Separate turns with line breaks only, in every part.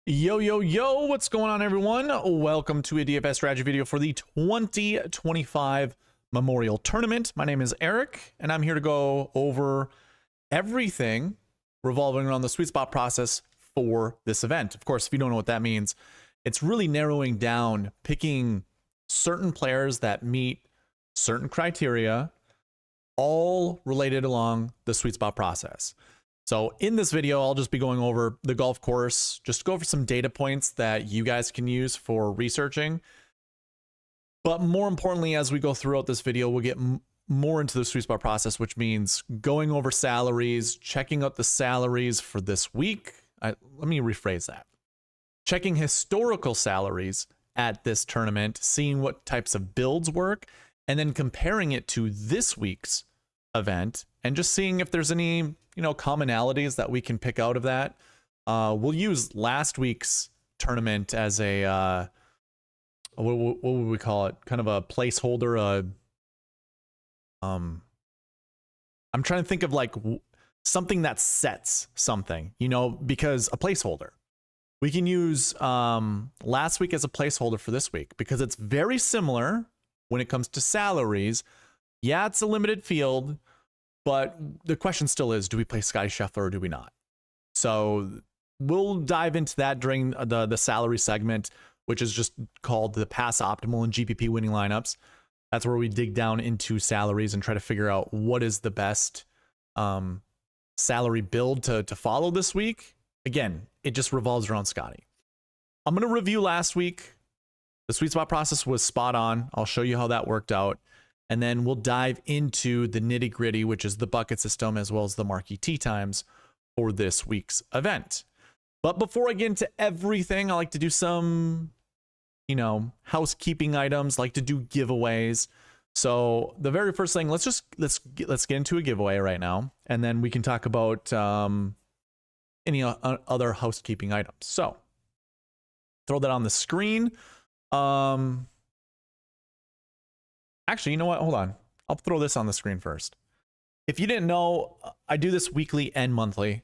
Yo, yo, yo, what's going on, everyone? Welcome to a DFS strategy video for the 2025 Memorial Tournament. My name is Eric, and I'm here to go over everything revolving around the sweet spot process for this event. Of course, if you don't know what that means, it's really narrowing down, picking certain players that meet certain criteria, all related along the sweet spot process. So in this video, I'll just be going over the golf course, just go over some data points that you guys can use for researching. But more importantly, as we go throughout this video, we'll get more into the sweet spot process, which means going over salaries, checking out the salaries for this week. Let me rephrase that. Checking historical salaries at this tournament, seeing what types of builds work, and then comparing it to this week's event and just seeing if there's any commonalities that we can pick out of that. We'll use last week's tournament as a what would we call it? Kind of a placeholder. I'm trying to think of like something that sets something, because a placeholder. We can use last week as a placeholder for this week because it's very similar when it comes to salaries. Yeah, it's a limited field, but the question still is, do we play Scottie Scheffler or do we not? So we'll dive into that during the salary segment, which is just called the Pass Optimal and GPP winning lineups. That's where we dig down into salaries and try to figure out what is the best salary build to follow this week. Again, it just revolves around Scottie. I'm going to review last week. The sweet spot process was spot on. I'll show you how that worked out. And then we'll dive into the nitty gritty, which is the bucket system, as well as the Marquee Tee Times for this week's event. But before I get into everything, I like to do some, housekeeping items, like to do giveaways. So the very first thing, let's get into a giveaway right now, and then we can talk about any other housekeeping items. So throw that on the screen. Actually, you know what? Hold on. I'll throw this on the screen first. If you didn't know, I do this weekly and monthly.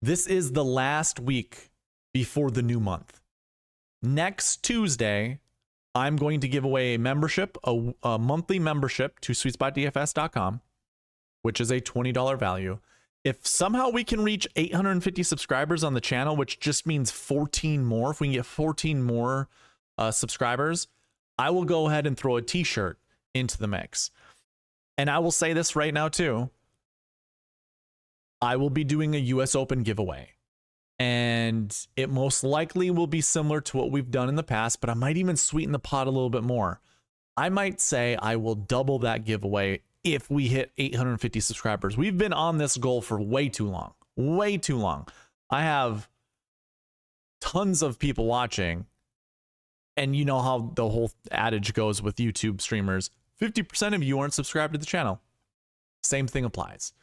This is the last week before the new month. Next Tuesday, I'm going to give away a membership, a monthly membership to SweetSpotDFS.com, which is a $20 value. If somehow we can reach 850 subscribers on the channel, which just means 14 more, if we can get 14 more subscribers, I will go ahead and throw a t-shirt into the mix. And I will say this right now too. I will be doing a US Open giveaway. And it most likely will be similar to what we've done in the past, but I might even sweeten the pot a little bit more. I might say I will double that giveaway if we hit 850 subscribers. We've been on this goal for way too long. Way too long. I have tons of people watching. And you know how the whole adage goes with YouTube streamers. 50% of you aren't subscribed to the channel. Same thing applies.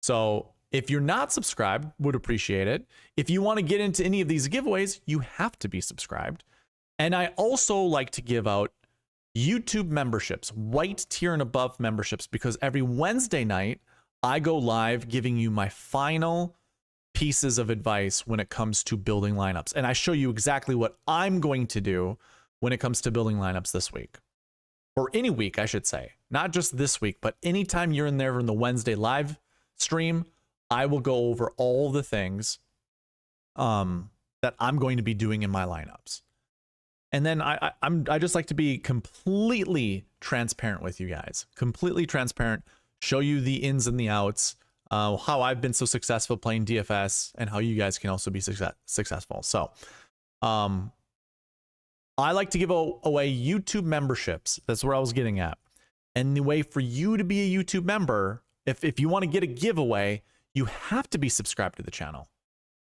So if you're not subscribed, would appreciate it. If you want to get into any of these giveaways, you have to be subscribed. And I also like to give out YouTube memberships, white tier and above memberships, because every Wednesday night, I go live giving you my final pieces of advice when it comes to building lineups. And I show you exactly what I'm going to do when it comes to building lineups this week. Or any week, I should say. Not just this week, but anytime you're in there in the Wednesday live stream, I will go over all the things that I'm going to be doing in my lineups. And then I just like to be completely transparent with you guys. Completely transparent. Show you the ins and the outs. How I've been so successful playing DFS and how you guys can also be successful. So I like to give away YouTube memberships. That's where I was getting at. And the way for you to be a YouTube member, if you want to get a giveaway, you have to be subscribed to the channel.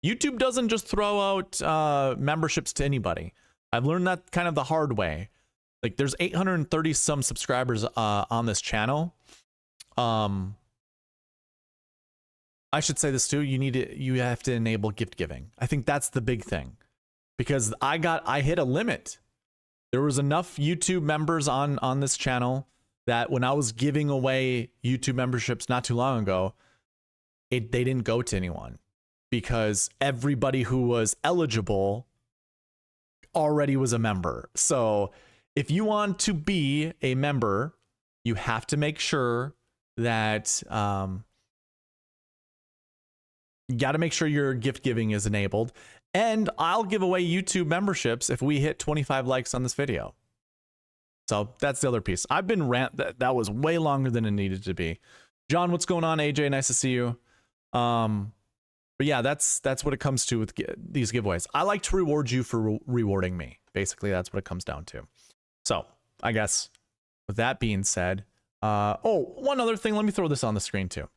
YouTube doesn't just throw out memberships to anybody. I've learned that kind of the hard way. Like there's 830 some subscribers on this channel. I should say this too. You have to enable gift giving. I think that's the big thing. Because I hit a limit. There was enough YouTube members on this channel that when I was giving away YouTube memberships not too long ago, they didn't go to anyone because everybody who was eligible already was a member. So if you want to be a member, you have to make sure that you got to make sure your gift giving is enabled. And I'll give away YouTube memberships if we hit 25 likes on this video. So that's the other piece. I've been that was way longer than it needed to be. John, what's going on? AJ, nice to see you. But yeah, that's what it comes to with these giveaways. I like to reward you for rewarding me. Basically, that's what it comes down to. So I guess with that being said, oh, one other thing, let me throw this on the screen too.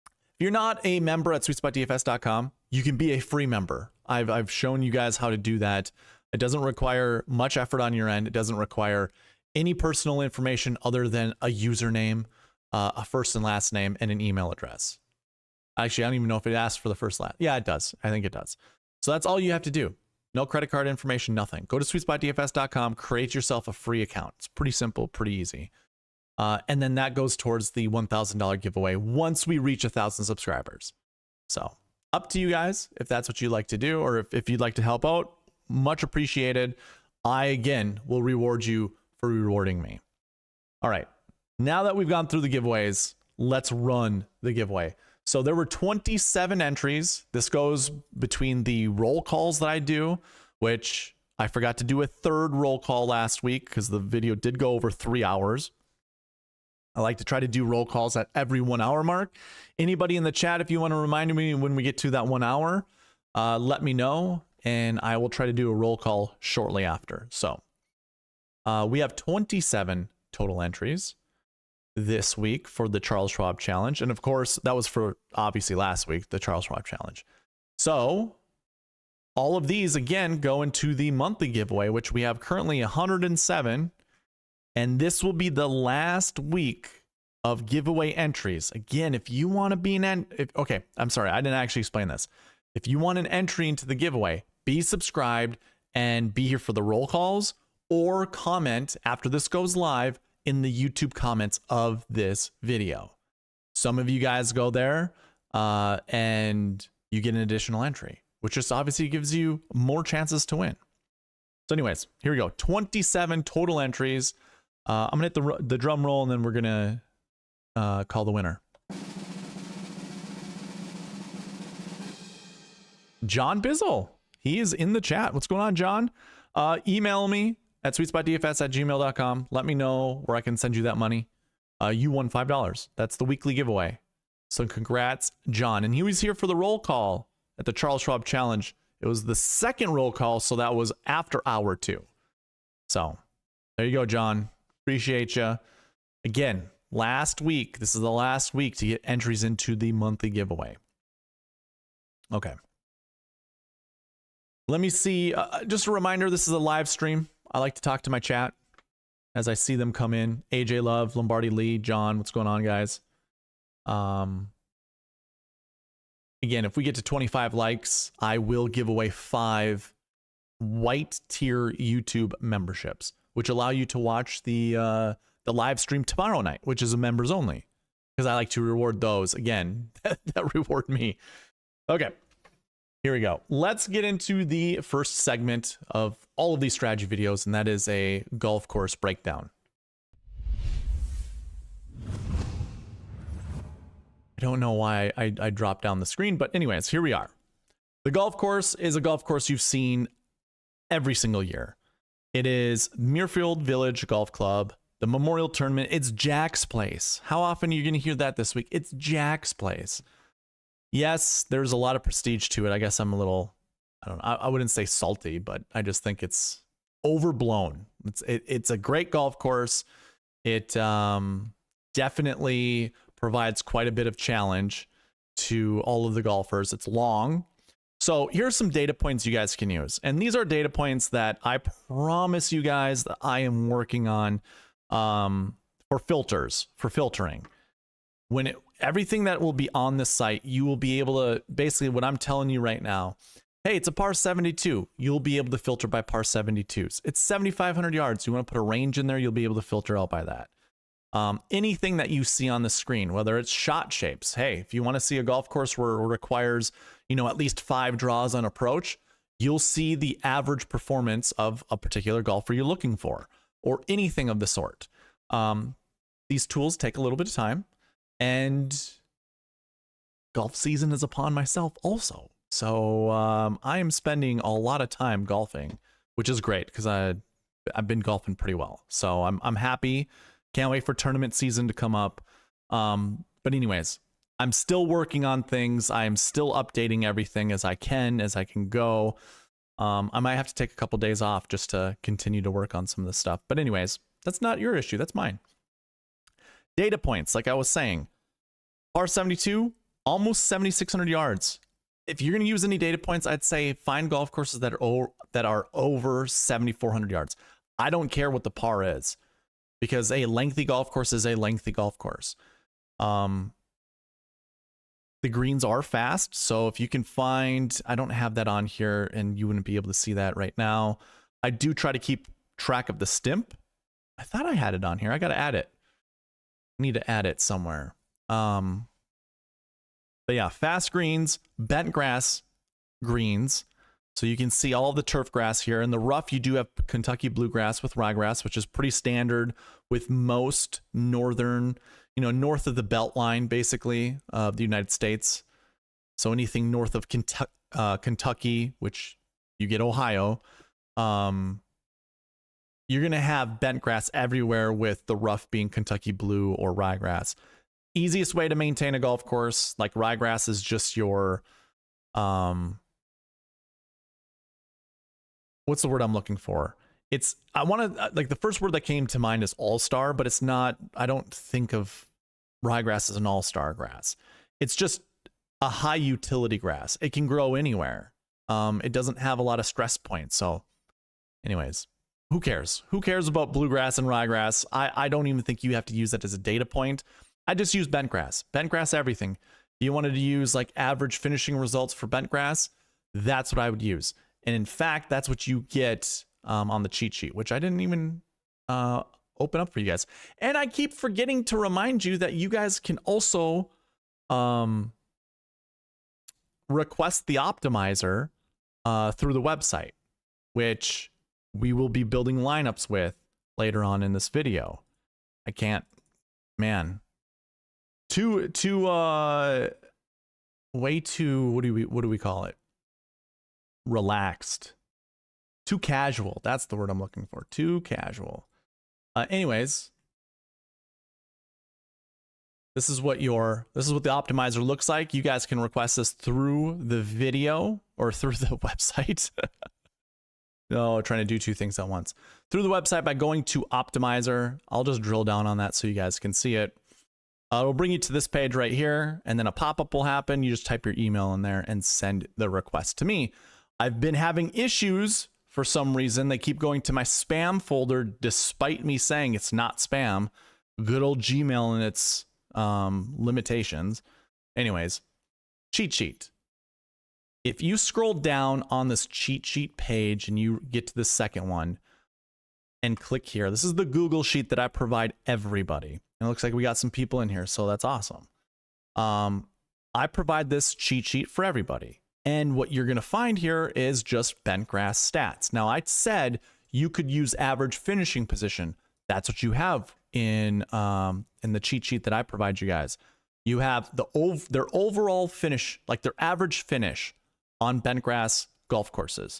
If you're not a member at SweetSpotDFS.com, you can be a free member. I've shown you guys how to do that. It doesn't require much effort on your end. It doesn't require any personal information other than a username, a first and last name, and an email address. Actually, I don't even know if it asks for the first last. Yeah, it does. I think it does. So that's all you have to do. No credit card information, nothing. Go to SweetSpotDFS.com, create yourself a free account. It's pretty simple, pretty easy. And then that goes towards the $1,000 giveaway once we reach 1,000 subscribers. So up to you guys if that's what you'd like to do, or if you'd like to help out, much appreciated. I, again, will reward you for rewarding me. All right. Now that we've gone through the giveaways, let's run the giveaway. So there were 27 entries. This goes between the roll calls that I do, which I forgot to do a third roll call last week because the video did go over 3 hours. I like to try to do roll calls at every 1 hour mark. Anybody in the chat, if you want to remind me when we get to that 1 hour, let me know, and I will try to do a roll call shortly after. So we have 27 total entries this week for the Charles Schwab challenge. And of course, that was for obviously last week, the Charles Schwab challenge. So all of these, again, go into the monthly giveaway, which we have currently 107. And this will be the last week of giveaway entries. Again, if you want to be okay, I'm sorry, I didn't actually explain this. If you want an entry into the giveaway, be subscribed and be here for the roll calls, or comment after this goes live in the YouTube comments of this video. Some of you guys go there and you get an additional entry, which just obviously gives you more chances to win. So anyways, here we go. 27 total entries. I'm going to hit the drum roll, and then we're going to call the winner. John Bizzle. He is in the chat. What's going on, John? Email me at sweetspotdfs@gmail.com. Let me know where I can send you that money. You won $5. That's the weekly giveaway. So congrats, John. And he was here for the roll call at the Charles Schwab challenge. It was the second roll call, so that was after hour 2. So there you go, John. Appreciate you. Again, last week, this is the last week to get entries into the monthly giveaway. Okay. Let me see. Just a reminder, this is a live stream. I like to talk to my chat as I see them come in. AJ Love, Lombardi Lee, John, what's going on, guys? Again, if we get to 25 likes, I will give away 5 white tier YouTube memberships, which allow you to watch the live stream tomorrow night, which is a members only, because I like to reward those, again, that reward me. Okay, here we go. Let's get into the first segment of all of these strategy videos, and that is a golf course breakdown. I don't know why I dropped down the screen, but anyways, here we are. The golf course is a golf course you've seen every single year. It is Muirfield Village Golf Club, the Memorial Tournament. It's Jack's Place. How often are you going to hear that this week? It's Jack's Place. Yes, there's a lot of prestige to it. I guess I'm a little, I don't know, I wouldn't say salty, but I just think it's overblown. It's a great golf course. It definitely provides quite a bit of challenge to all of the golfers. It's long. So here's some data points you guys can use. And these are data points that I promise you guys that I am working on for filtering. Everything that will be on this site, you will be able to, basically what I'm telling you right now, hey, it's a par 72. You'll be able to filter by par 72s. It's 7,500 yards. You want to put a range in there, you'll be able to filter out by that. Anything that you see on the screen, whether it's shot shapes. Hey, if you want to see a golf course where it requires, at least 5 draws on approach, you'll see the average performance of a particular golfer you're looking for, or anything of the sort. These tools take a little bit of time, and golf season is upon myself also. So I am spending a lot of time golfing, which is great because I've been golfing pretty well. So I'm happy. Can't wait for tournament season to come up. But anyways, I'm still working on things. I am still updating everything as I can go. I might have to take a couple days off just to continue to work on some of this stuff. But anyways, that's not your issue. That's mine. Data points, like I was saying, par 72, almost 7,600 yards. If you're going to use any data points, I'd say find golf courses that are over 7,400 yards. I don't care what the par is, because a lengthy golf course is a lengthy golf course. The greens are fast, so if you can find, I don't have that on here and you wouldn't be able to see that right now. I do try to keep track of the stimp. I thought I had it on here. I got to add it. I need to add it somewhere. But yeah, fast greens, bent grass greens. So you can see all the turf grass here. In the rough, you do have Kentucky bluegrass with ryegrass, which is pretty standard with most northern, north of the belt line, basically, of the United States. So anything north of Kentucky, which you get Ohio, you're going to have bent grass everywhere, with the rough being Kentucky blue or ryegrass. Easiest way to maintain a golf course, like ryegrass, is just your, what's the word I'm looking for? I want to, like, the first word that came to mind is all-star, but it's not, I don't think of ryegrass as an all-star grass. It's just a high utility grass. It can grow anywhere. It doesn't have a lot of stress points. So anyways, who cares? Who cares about bluegrass and ryegrass? I don't even think you have to use that as a data point. I just use bent grass. Bent grass, everything. If you wanted to use like average finishing results for bent grass, that's what I would use. And in fact, that's what you get on the cheat sheet, which I didn't even open up for you guys. And I keep forgetting to remind you that you guys can also request the optimizer through the website, which we will be building lineups with later on in this video. I can't, man. Way too, what do we call it? Relaxed. Too casual. That's the word I'm looking for. Too casual. Anyways, this is what the optimizer looks like. You guys can request this through the video or through the website. No, trying to do two things at once. Through the website by going to optimizer. I'll just drill down on that so you guys can see it. It'll bring you to this page right here, and then a pop-up will happen. You just type your email in there and send the request to me. I've been having issues for some reason. They keep going to my spam folder despite me saying it's not spam. Good old Gmail and its limitations. Anyways, cheat sheet. If you scroll down on this cheat sheet page and you get to the second one and click here, this is the Google sheet that I provide everybody. It looks like we got some people in here, so that's awesome. I provide this cheat sheet for everybody. And what you're going to find here is just bent grass stats. Now, I said you could use average finishing position. That's what you have in the cheat sheet that I provide you guys. You have their overall finish, like their average finish on bent grass golf courses.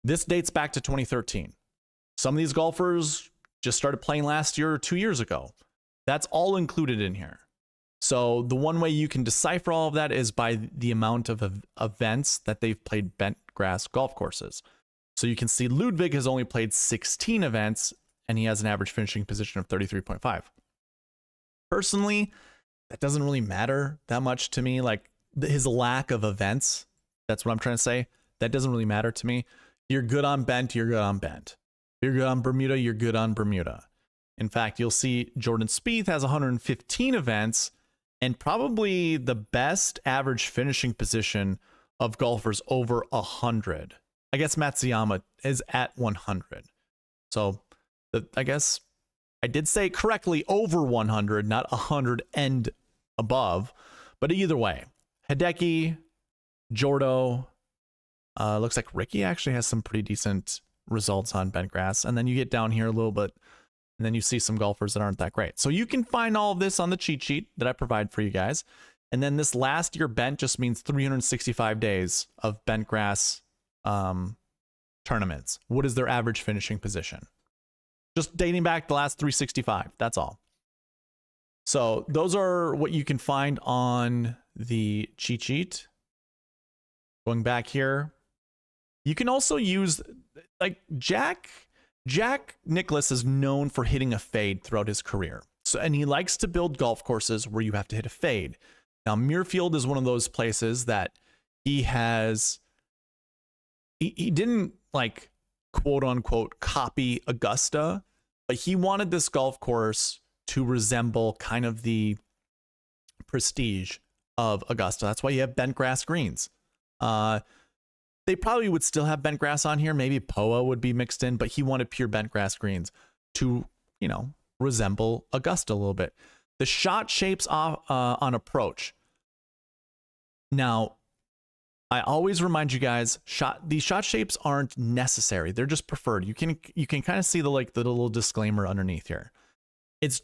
This dates back to 2013. Some of these golfers just started playing last year or 2 years ago. That's all included in here. So the one way you can decipher all of that is by the amount of events that they've played bent grass golf courses. So you can see Ludwig has only played 16 events and he has an average finishing position of 33.5. Personally, that doesn't really matter that much to me. Like his lack of events, that's what I'm trying to say. That doesn't really matter to me. You're good on bent, you're good on bent. You're good on Bermuda, you're good on Bermuda. In fact, you'll see Jordan Spieth has 115 events and probably the best average finishing position of golfers over 100. I guess Matsuyama is at 100. So I guess I did say correctly over 100, not 100 and above. But either way, Hideki, Jordo, Looks like Ricky actually has some pretty decent results on bent grass. And then you get down here a little bit, and then you see some golfers that aren't that great. So you can find all of this on the cheat sheet that I provide for you guys. And then this last year bent just means 365 days of bent grass tournaments. What is their average finishing position? Just dating back the last 365. That's all. So those are what you can find on the cheat sheet. Going back here, you can also use, like, Jack Nicklaus is known for hitting a fade throughout his career. So, and he likes to build golf courses where you have to hit a fade. Now, Muirfield is one of those places that he didn't, like, quote unquote copy Augusta, but he wanted this golf course to resemble kind of the prestige of Augusta. That's why you have bent grass greens. They probably would still have bent grass on here. Maybe POA would be mixed in, but he wanted pure bent grass greens to, you know, resemble Augusta a little bit. The shot shapes on approach. Now, I always remind you guys, these shot shapes aren't necessary. They're just preferred. You can kind of see the little disclaimer underneath here.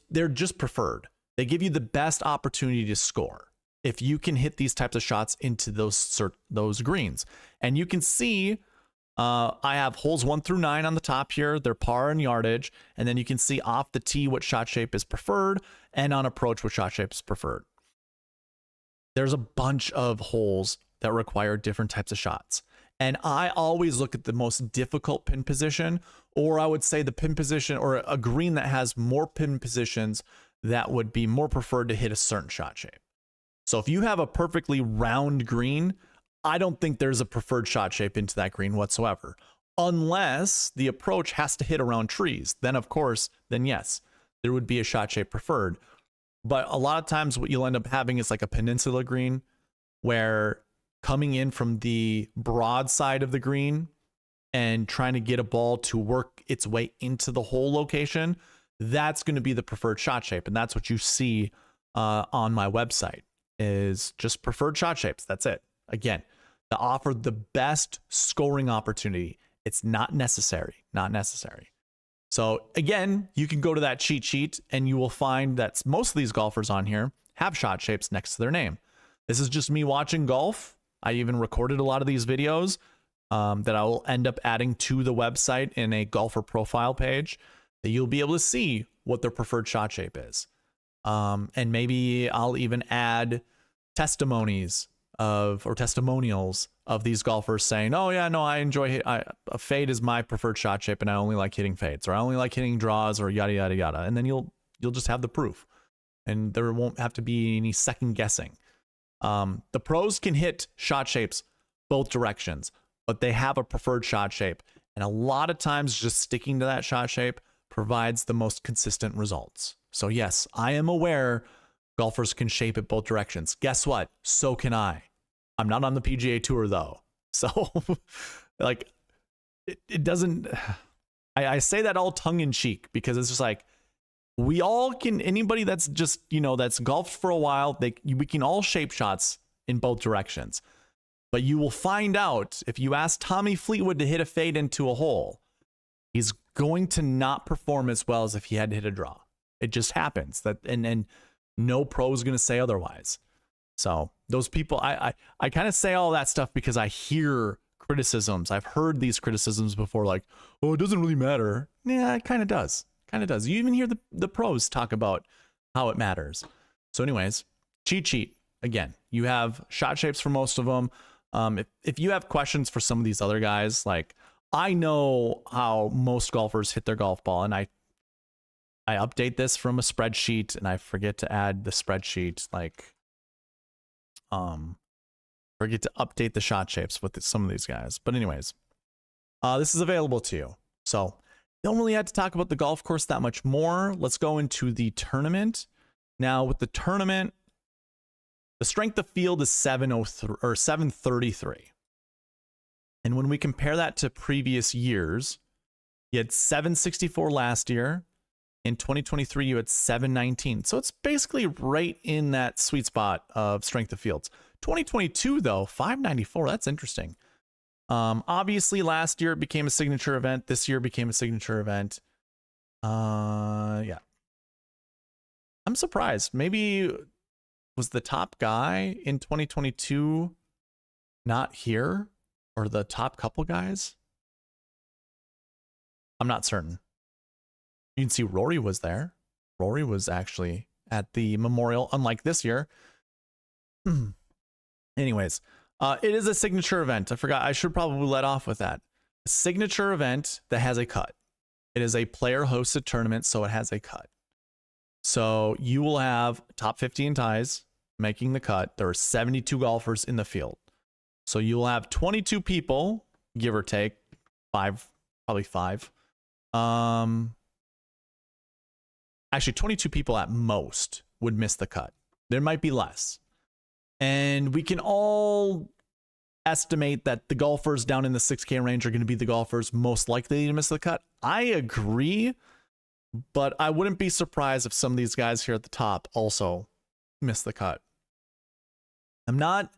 They're just preferred. They give you the best opportunity to score if you can hit these types of shots into those greens. And you can see I have holes 1 through 9 on the top here. They're par and yardage. And then you can see off the tee what shot shape is preferred, and on approach what shot shape is preferred. There's a bunch of holes that require different types of shots. And I always look at the most difficult pin position, or I would say the pin position or a green that has more pin positions that would be more preferred to hit a certain shot shape. So if you have a perfectly round green, I don't think there's a preferred shot shape into that green whatsoever, unless the approach has to hit around trees. Then, of course, yes, there would be a shot shape preferred. But a lot of times what you'll end up having is like a peninsula green, where coming in from the broad side of the green and trying to get a ball to work its way into the hole location, that's going to be the preferred shot shape. And that's what you see on my website, is just preferred shot shapes. That's it. Again, to offer the best scoring opportunity. It's not necessary, not necessary. So again, you can go to that cheat sheet and you will find that most of these golfers on here have shot shapes next to their name. This is just me watching golf. I even recorded a lot of these videos that I will end up adding to the website in a golfer profile page, that you'll be able to see what their preferred shot shape is. And maybe I'll even add testimonials of these golfers saying, oh yeah, no, I enjoy a fade is my preferred shot shape, and I only like hitting fades, or I only like hitting draws, or yada yada yada. And then you'll just have the proof, and there won't have to be any second guessing. The pros can hit shot shapes both directions, but they have a preferred shot shape, and a lot of times just sticking to that shot shape provides the most consistent results. So yes, I am aware golfers can shape it both directions. Guess what? So can I. I'm not on the PGA Tour though. So like it doesn't, I say that all tongue in cheek, because it's just like, we all can, anybody that's just, you know, that's golfed for a while, we can all shape shots in both directions. But you will find out, if you ask Tommy Fleetwood to hit a fade into a hole, he's going to not perform as well as if he had to hit a draw. It just happens. And no pro is going to say otherwise. So those people, I kind of say all that stuff because I hear criticisms. I've heard these criticisms before, like, oh, it doesn't really matter. Yeah, it kind of does. Kind of does. You even hear the pros talk about how it matters. So anyways, cheat sheet. Again, you have shot shapes for most of them. If you have questions for some of these other guys, like, I know how most golfers hit their golf ball, and I update this from a spreadsheet, and I forget to add the spreadsheet, like, forget to update the shot shapes with some of these guys. But anyways, this is available to you. So don't really have to talk about the golf course that much more. Let's go into the tournament. Now with the tournament, the strength of field is 703 or 733. And when we compare that to previous years, you had 764 last year. In 2023, you had 719. So it's basically right in that sweet spot of strength of fields. 2022, though, 594. That's interesting. Obviously last year it became a signature event. This year became a signature event. Yeah. I'm surprised. Maybe was the top guy in 2022 not here, or the top couple guys? I'm not certain. You can see Rory was there. Rory was actually at the Memorial, unlike this year. Anyways, it is a signature event. I forgot. I should probably let off with that. A signature event that has a cut. It is a player-hosted tournament, so it has a cut. So you will have top 15 ties making the cut. There are 72 golfers in the field. So you will have 22 people, give or take, probably five. Actually, 22 people at most would miss the cut. There might be less. And we can all estimate that the golfers down in the 6K range are going to be the golfers most likely to miss the cut. I agree, but I wouldn't be surprised if some of these guys here at the top also miss the cut. I'm not,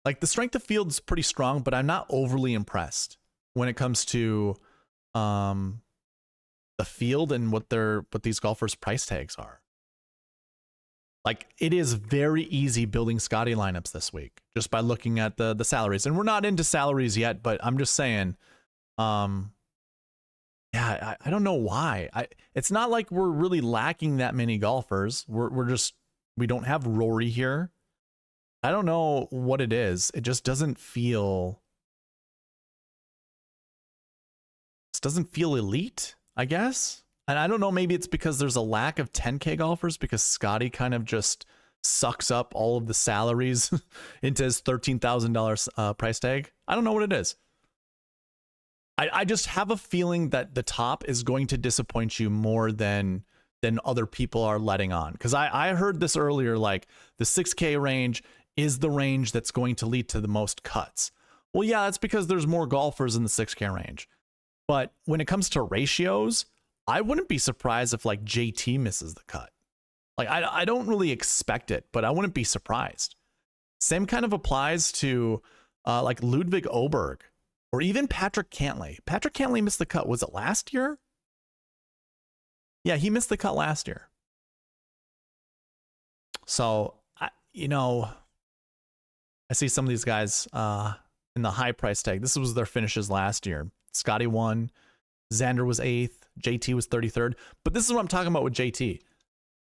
like, the strength of field is pretty strong, but I'm not overly impressed when it comes to the field and what these golfers' price tags are. Like, it is very easy building Scotty lineups this week just by looking at the salaries. And we're not into salaries yet, but I'm just saying, yeah, I don't know why. It's not like we're really lacking that many golfers. We don't have Rory here. I don't know what it is. It just doesn't feel, elite, I guess. And I don't know, maybe it's because there's a lack of 10K golfers because Scotty kind of just sucks up all of the salaries into his $13,000 price tag. I don't know what it is. I just have a feeling that the top is going to disappoint you more than other people are letting on. Because I heard this earlier, like the 6K range is the range that's going to lead to the most cuts. Well, yeah, that's because there's more golfers in the 6K range. But when it comes to ratios, I wouldn't be surprised if like JT misses the cut. Like I don't really expect it, but I wouldn't be surprised. Same kind of applies to like Ludwig Oberg or even Patrick Cantlay. Patrick Cantlay missed the cut. Was it last year? Yeah, he missed the cut last year. So, I see some of these guys in the high price tag. This was their finishes last year. Scotty won. Xander was 8th. JT was 33rd. But this is what I'm talking about with JT.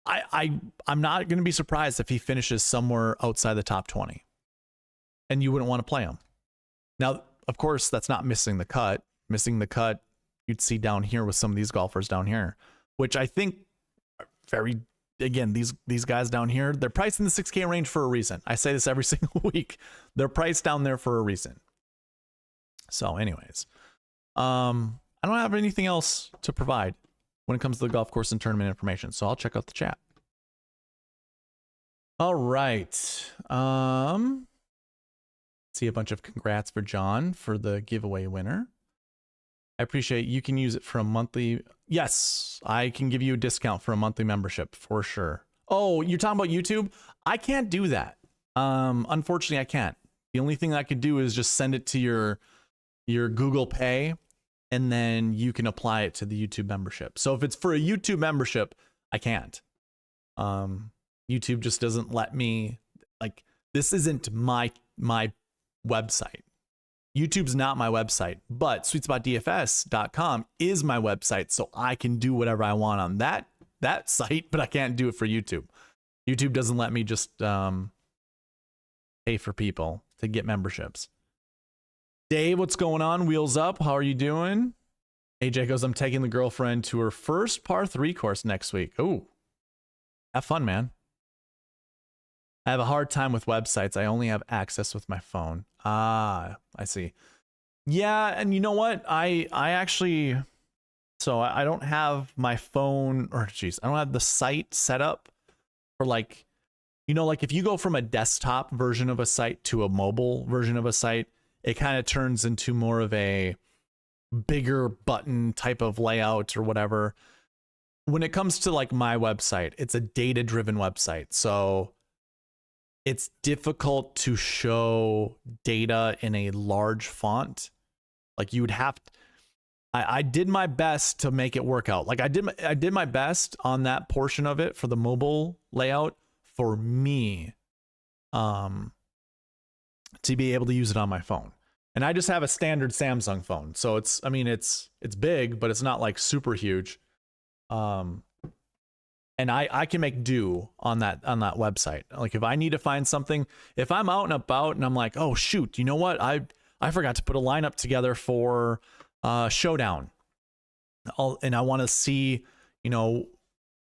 I'm not going to be surprised if he finishes somewhere outside the top 20. And you wouldn't want to play him. Now, of course, that's not missing the cut. Missing the cut, you'd see down here with some of these golfers down here, which I think are very, again, these guys down here, they're priced in the 6K range for a reason. I say this every single week. They're priced down there for a reason. So anyways, I don't have anything else to provide when it comes to the golf course and tournament information, so I'll check out the chat. All right. See a bunch of congrats for John for the giveaway winner. I appreciate you can use it for a monthly. Yes, I can give you a discount for a monthly membership for sure. Oh, you're talking about YouTube? I can't do that. Unfortunately, I can't. The only thing I could do is just send it to your Google Pay, and then you can apply it to the YouTube membership. So if it's for a YouTube membership, I can't. YouTube just doesn't let me, like, this isn't my website. YouTube's not my website, but SweetSpotDFS.com is my website, so I can do whatever I want on that site, but I can't do it for YouTube. YouTube doesn't let me just pay for people to get memberships. Dave, what's going on? Wheels up. How are you doing? AJ goes, I'm taking the girlfriend to her first par 3 course next week. Ooh, have fun, man. I have a hard time with websites. I only have access with my phone. Ah, I see. Yeah, and you know what? I actually, so I don't have my phone, or geez, I don't have the site set up for, like, like if you go from a desktop version of a site to a mobile version of a site, it kind of turns into more of a bigger button type of layout or whatever. When it comes to like my website, it's a data-driven website. So it's difficult to show data in a large font Like you would have to, I did my best to make it work out. Like I did my best on that portion of it for the mobile layout for me to be able to use it on my phone. And I just have a standard Samsung phone. So it's, I mean, it's big, but it's not like super huge. And I can make do on that website. Like if I need to find something, if I'm out and about and I'm like, oh shoot, you know what? I forgot to put a lineup together for Showdown. And I want to see, you know,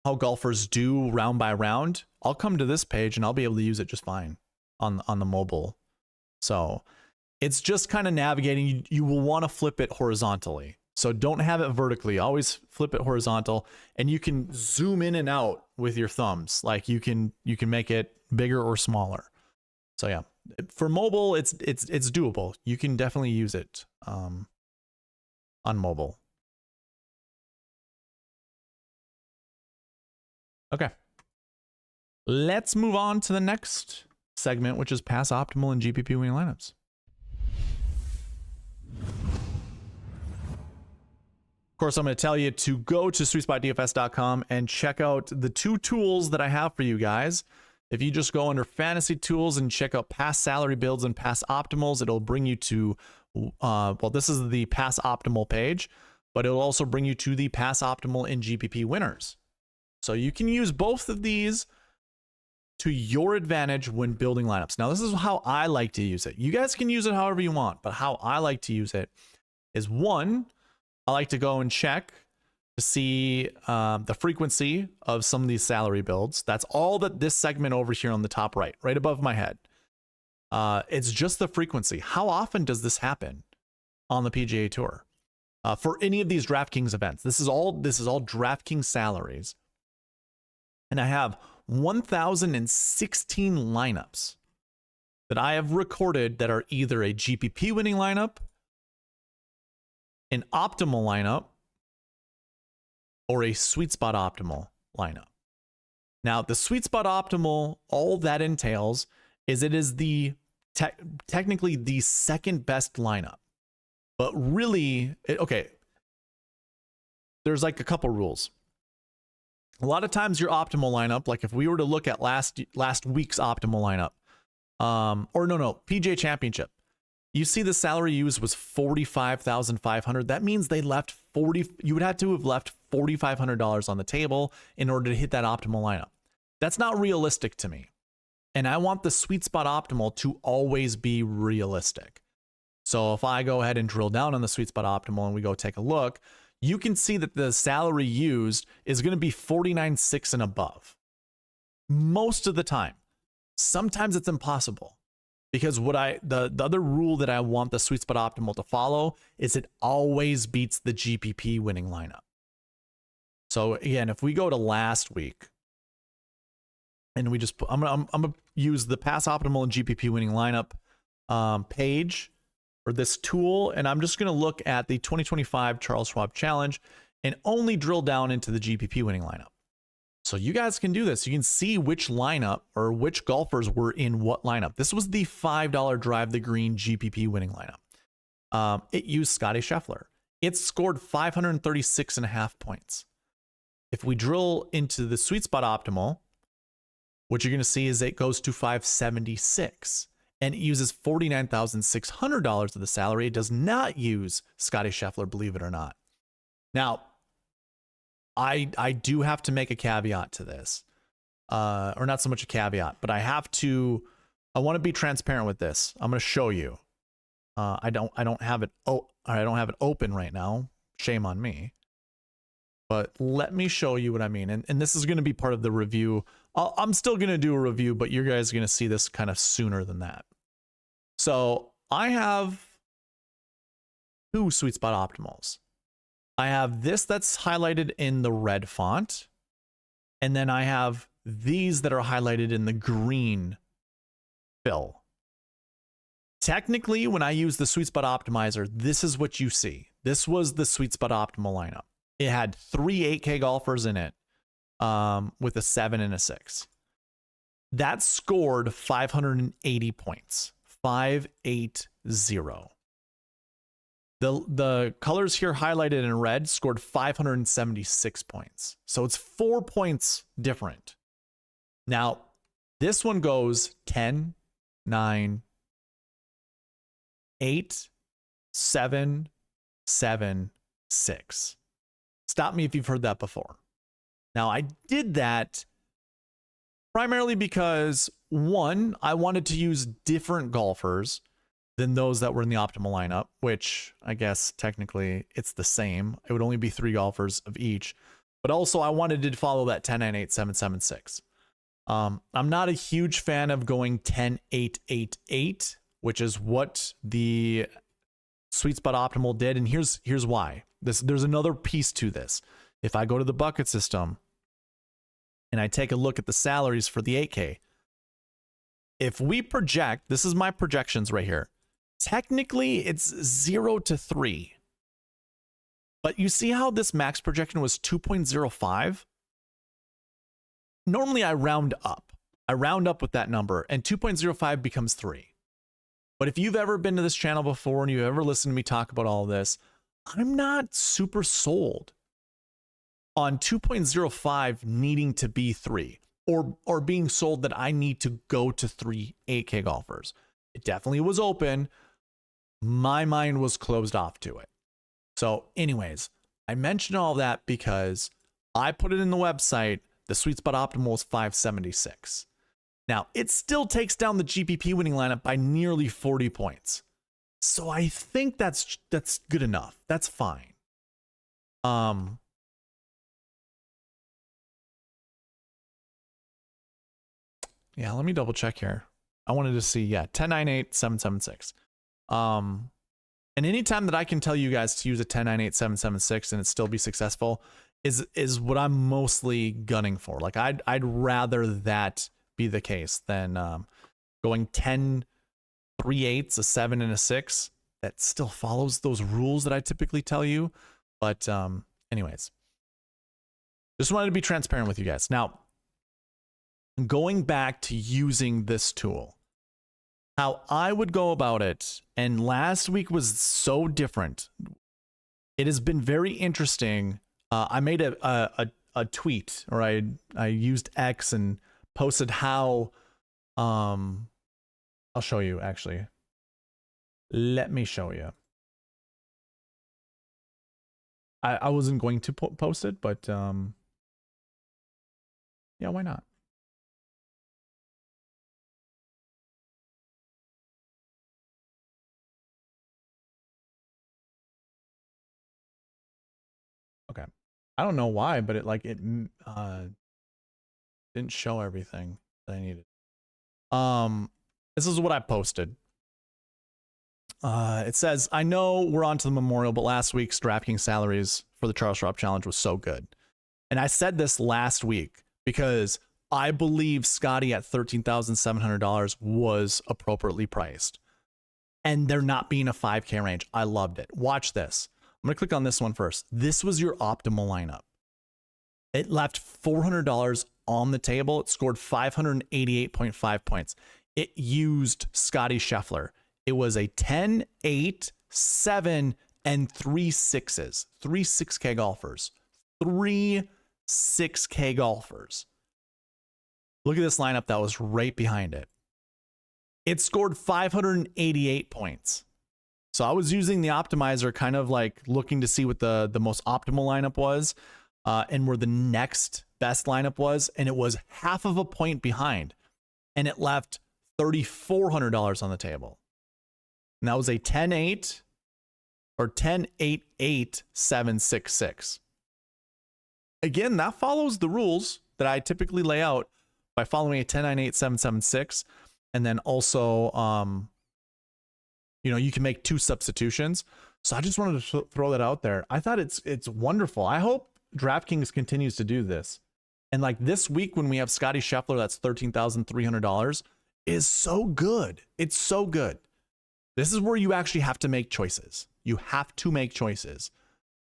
how golfers do round by round. I'll come to this page and I'll be able to use it just fine on the mobile. So it's just kind of navigating. You will want to flip it horizontally. So don't have it vertically. Always flip it horizontal, and you can zoom in and out with your thumbs. Like you can make it bigger or smaller. So yeah, for mobile, it's doable. You can definitely use it on mobile. Okay, let's move on to the next segment, which is pass optimal and GPP winning lineups. Of course, I'm going to tell you to go to SweetSpotDFS.com and check out the two tools that I have for you guys. If you just go under fantasy tools and check out past salary builds and past optimals, it'll bring you to, well, this is the pass optimal page, but it'll also bring you to the pass optimal and GPP winners. So you can use both of these to your advantage when building lineups. Now, this is how I like to use it. You guys can use it however you want, but how I like to use it is, one, I like to go and check to see the frequency of some of these salary builds. That's all that this segment over here on the top right above my head. It's just the frequency. How often does this happen on the PGA Tour? For any of these DraftKings events, this is all DraftKings salaries. And I have 1,016 lineups that I have recorded that are either a GPP winning lineup, an optimal lineup, or a SweetSpot optimal lineup. Now, the SweetSpot optimal, all that entails is it is the technically the second best lineup. But really, okay, there's like a couple rules. A lot of times your optimal lineup, like if we were to look at last week's optimal lineup, PGA Championship, you see the salary used was $45,500. That means they left you would have to have left $4,500 on the table in order to hit that optimal lineup. That's not realistic to me. And I want the SweetSpot optimal to always be realistic. So if I go ahead and drill down on the SweetSpot optimal and we go take a look, you can see that the salary used is going to be 49.6 and above. Most of the time. Sometimes it's impossible. Because the other rule that I want the SweetSpot optimal to follow is it always beats the GPP winning lineup. So again, if we go to last week and we just I'm gonna use the pass optimal and GPP winning lineup page or this tool, and I'm just gonna look at the 2025 Charles Schwab Challenge and only drill down into the GPP winning lineup. So you guys can do this. You can see which lineup or which golfers were in what lineup. This was the $5 drive the green GPP winning lineup. It used Scotty Scheffler. It scored 536.5 points. If we drill into the SweetSpot optimal, what you're going to see is it goes to 576, and it uses $49,600 of the salary. It does not use Scotty Scheffler, believe it or not. Now, I do have to make a caveat to this, or not so much a caveat, but I want to be transparent with this. I'm going to show you. I don't have it open right now. Shame on me. But let me show you what I mean. And this is going to be part of the review. I'm still going to do a review, but you guys are going to see this kind of sooner than that. So I have two SweetSpot optimals. I have this that's highlighted in the red font, and then I have these that are highlighted in the green fill. Technically, when I use the SweetSpot optimizer, this is what you see. This was the SweetSpot optimal lineup. It had 3 8K golfers in it, with a 7 and a 6. That scored 580 points. 580. The colors here highlighted in red scored 576 points. So it's 4 points different. Now, this one goes 10, 9, 8, 7, 7, 6. Stop me if you've heard that before. Now, I did that primarily because, one, I wanted to use different golfers than those that were in the optimal lineup, which I guess technically it's the same. It would only be 3 golfers of each. But also I wanted to follow that 10, 9, 8, 7, 7, 6. I'm not a huge fan of going 10, 8, 8, 8, which is what the SweetSpot Optimal did. And here's why. There's another piece to this. If I go to the bucket system and I take a look at the salaries for the 8K, if we project, this is my projections right here. Technically, it's 0 to 3. But you see how this max projection was 2.05? Normally, I round up. I round up with that number, and 2.05 becomes 3. But if you've ever been to this channel before and you've ever listened to me talk about all of this, I'm not super sold on 2.05 needing to be 3 or being sold that I need to go to 3 8K golfers. It definitely was open. My mind was closed off to it. So anyways, I mentioned all that because I put it in the website. The SweetSpot Optimal is 576. Now, it still takes down the GPP winning lineup by nearly 40 points. So I think that's good enough. That's fine. Yeah, let me double check here. I wanted to see, yeah, 10, 9, 8, 7, 7, 6. And anytime that I can tell you guys to use a 10, 9, 8, 7, 7, 6 and it still be successful is what I'm mostly gunning for. Like I'd rather that be the case than going 10, 3 8s, a 7, and a 6. That still follows those rules that I typically tell you. But anyways, just wanted to be transparent with you guys. Now, going back to using this tool, how I would go about it, and last week was so different. It has been very interesting. I made a tweet, or I used X and posted how, I'll show you actually. Let me show you. I wasn't going to post it, but yeah, why not? Okay. I don't know why, but it didn't show everything that I needed. This is what I posted. It says, I know we're on to the Memorial, but last week's DraftKings salaries for the Charles Schwab Challenge was so good. And I said this last week because I believe Scotty at $13,700 was appropriately priced. And there not being a 5K range. I loved it. Watch this. I'm going to click on this one first. This was your optimal lineup. It left $400 on the table. It scored 588.5 points. It used Scotty Scheffler. It was a 10, 8, 7, and 3 6s. 3 6K golfers. 3 6K golfers. Look at this lineup that was right behind it. It scored 588 points. So I was using the optimizer, kind of like looking to see what the most optimal lineup was and where the next best lineup was. And it was half of a point behind. And it left $3,400 on the table. And that was a 10-8 or 10-8-8-7-6-6. Again, that follows the rules that I typically lay out by following a 10-9-8-7-7-6. And then also, you know, you can make 2 substitutions. So I just wanted to throw that out there. I thought it's wonderful. I hope DraftKings continues to do this. And like this week when we have Scotty Scheffler, that's $13,300, is so good. It's so good. This is where you actually have to make choices. You have to make choices.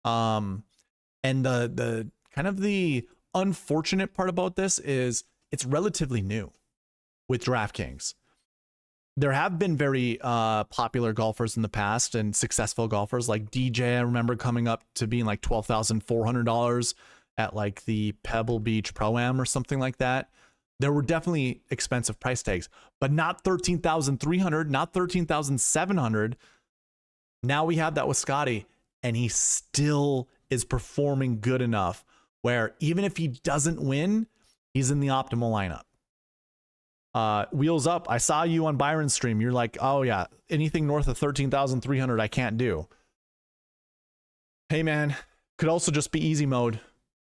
And the kind of the unfortunate part about this is it's relatively new with DraftKings. there have been very popular golfers in the past and successful golfers like DJ. I remember coming up to being like $12,400 at like the Pebble Beach Pro-Am or something like that. There were definitely expensive price tags, but not 13,300, not 13,700. Now we have that with Scotty, and he still is performing good enough where even if he doesn't win, he's in the optimal lineup. Wheels Up, I saw you on Byron's stream. You're like, oh yeah, anything north of 13,300 I can't do. Hey man, could also just be easy mode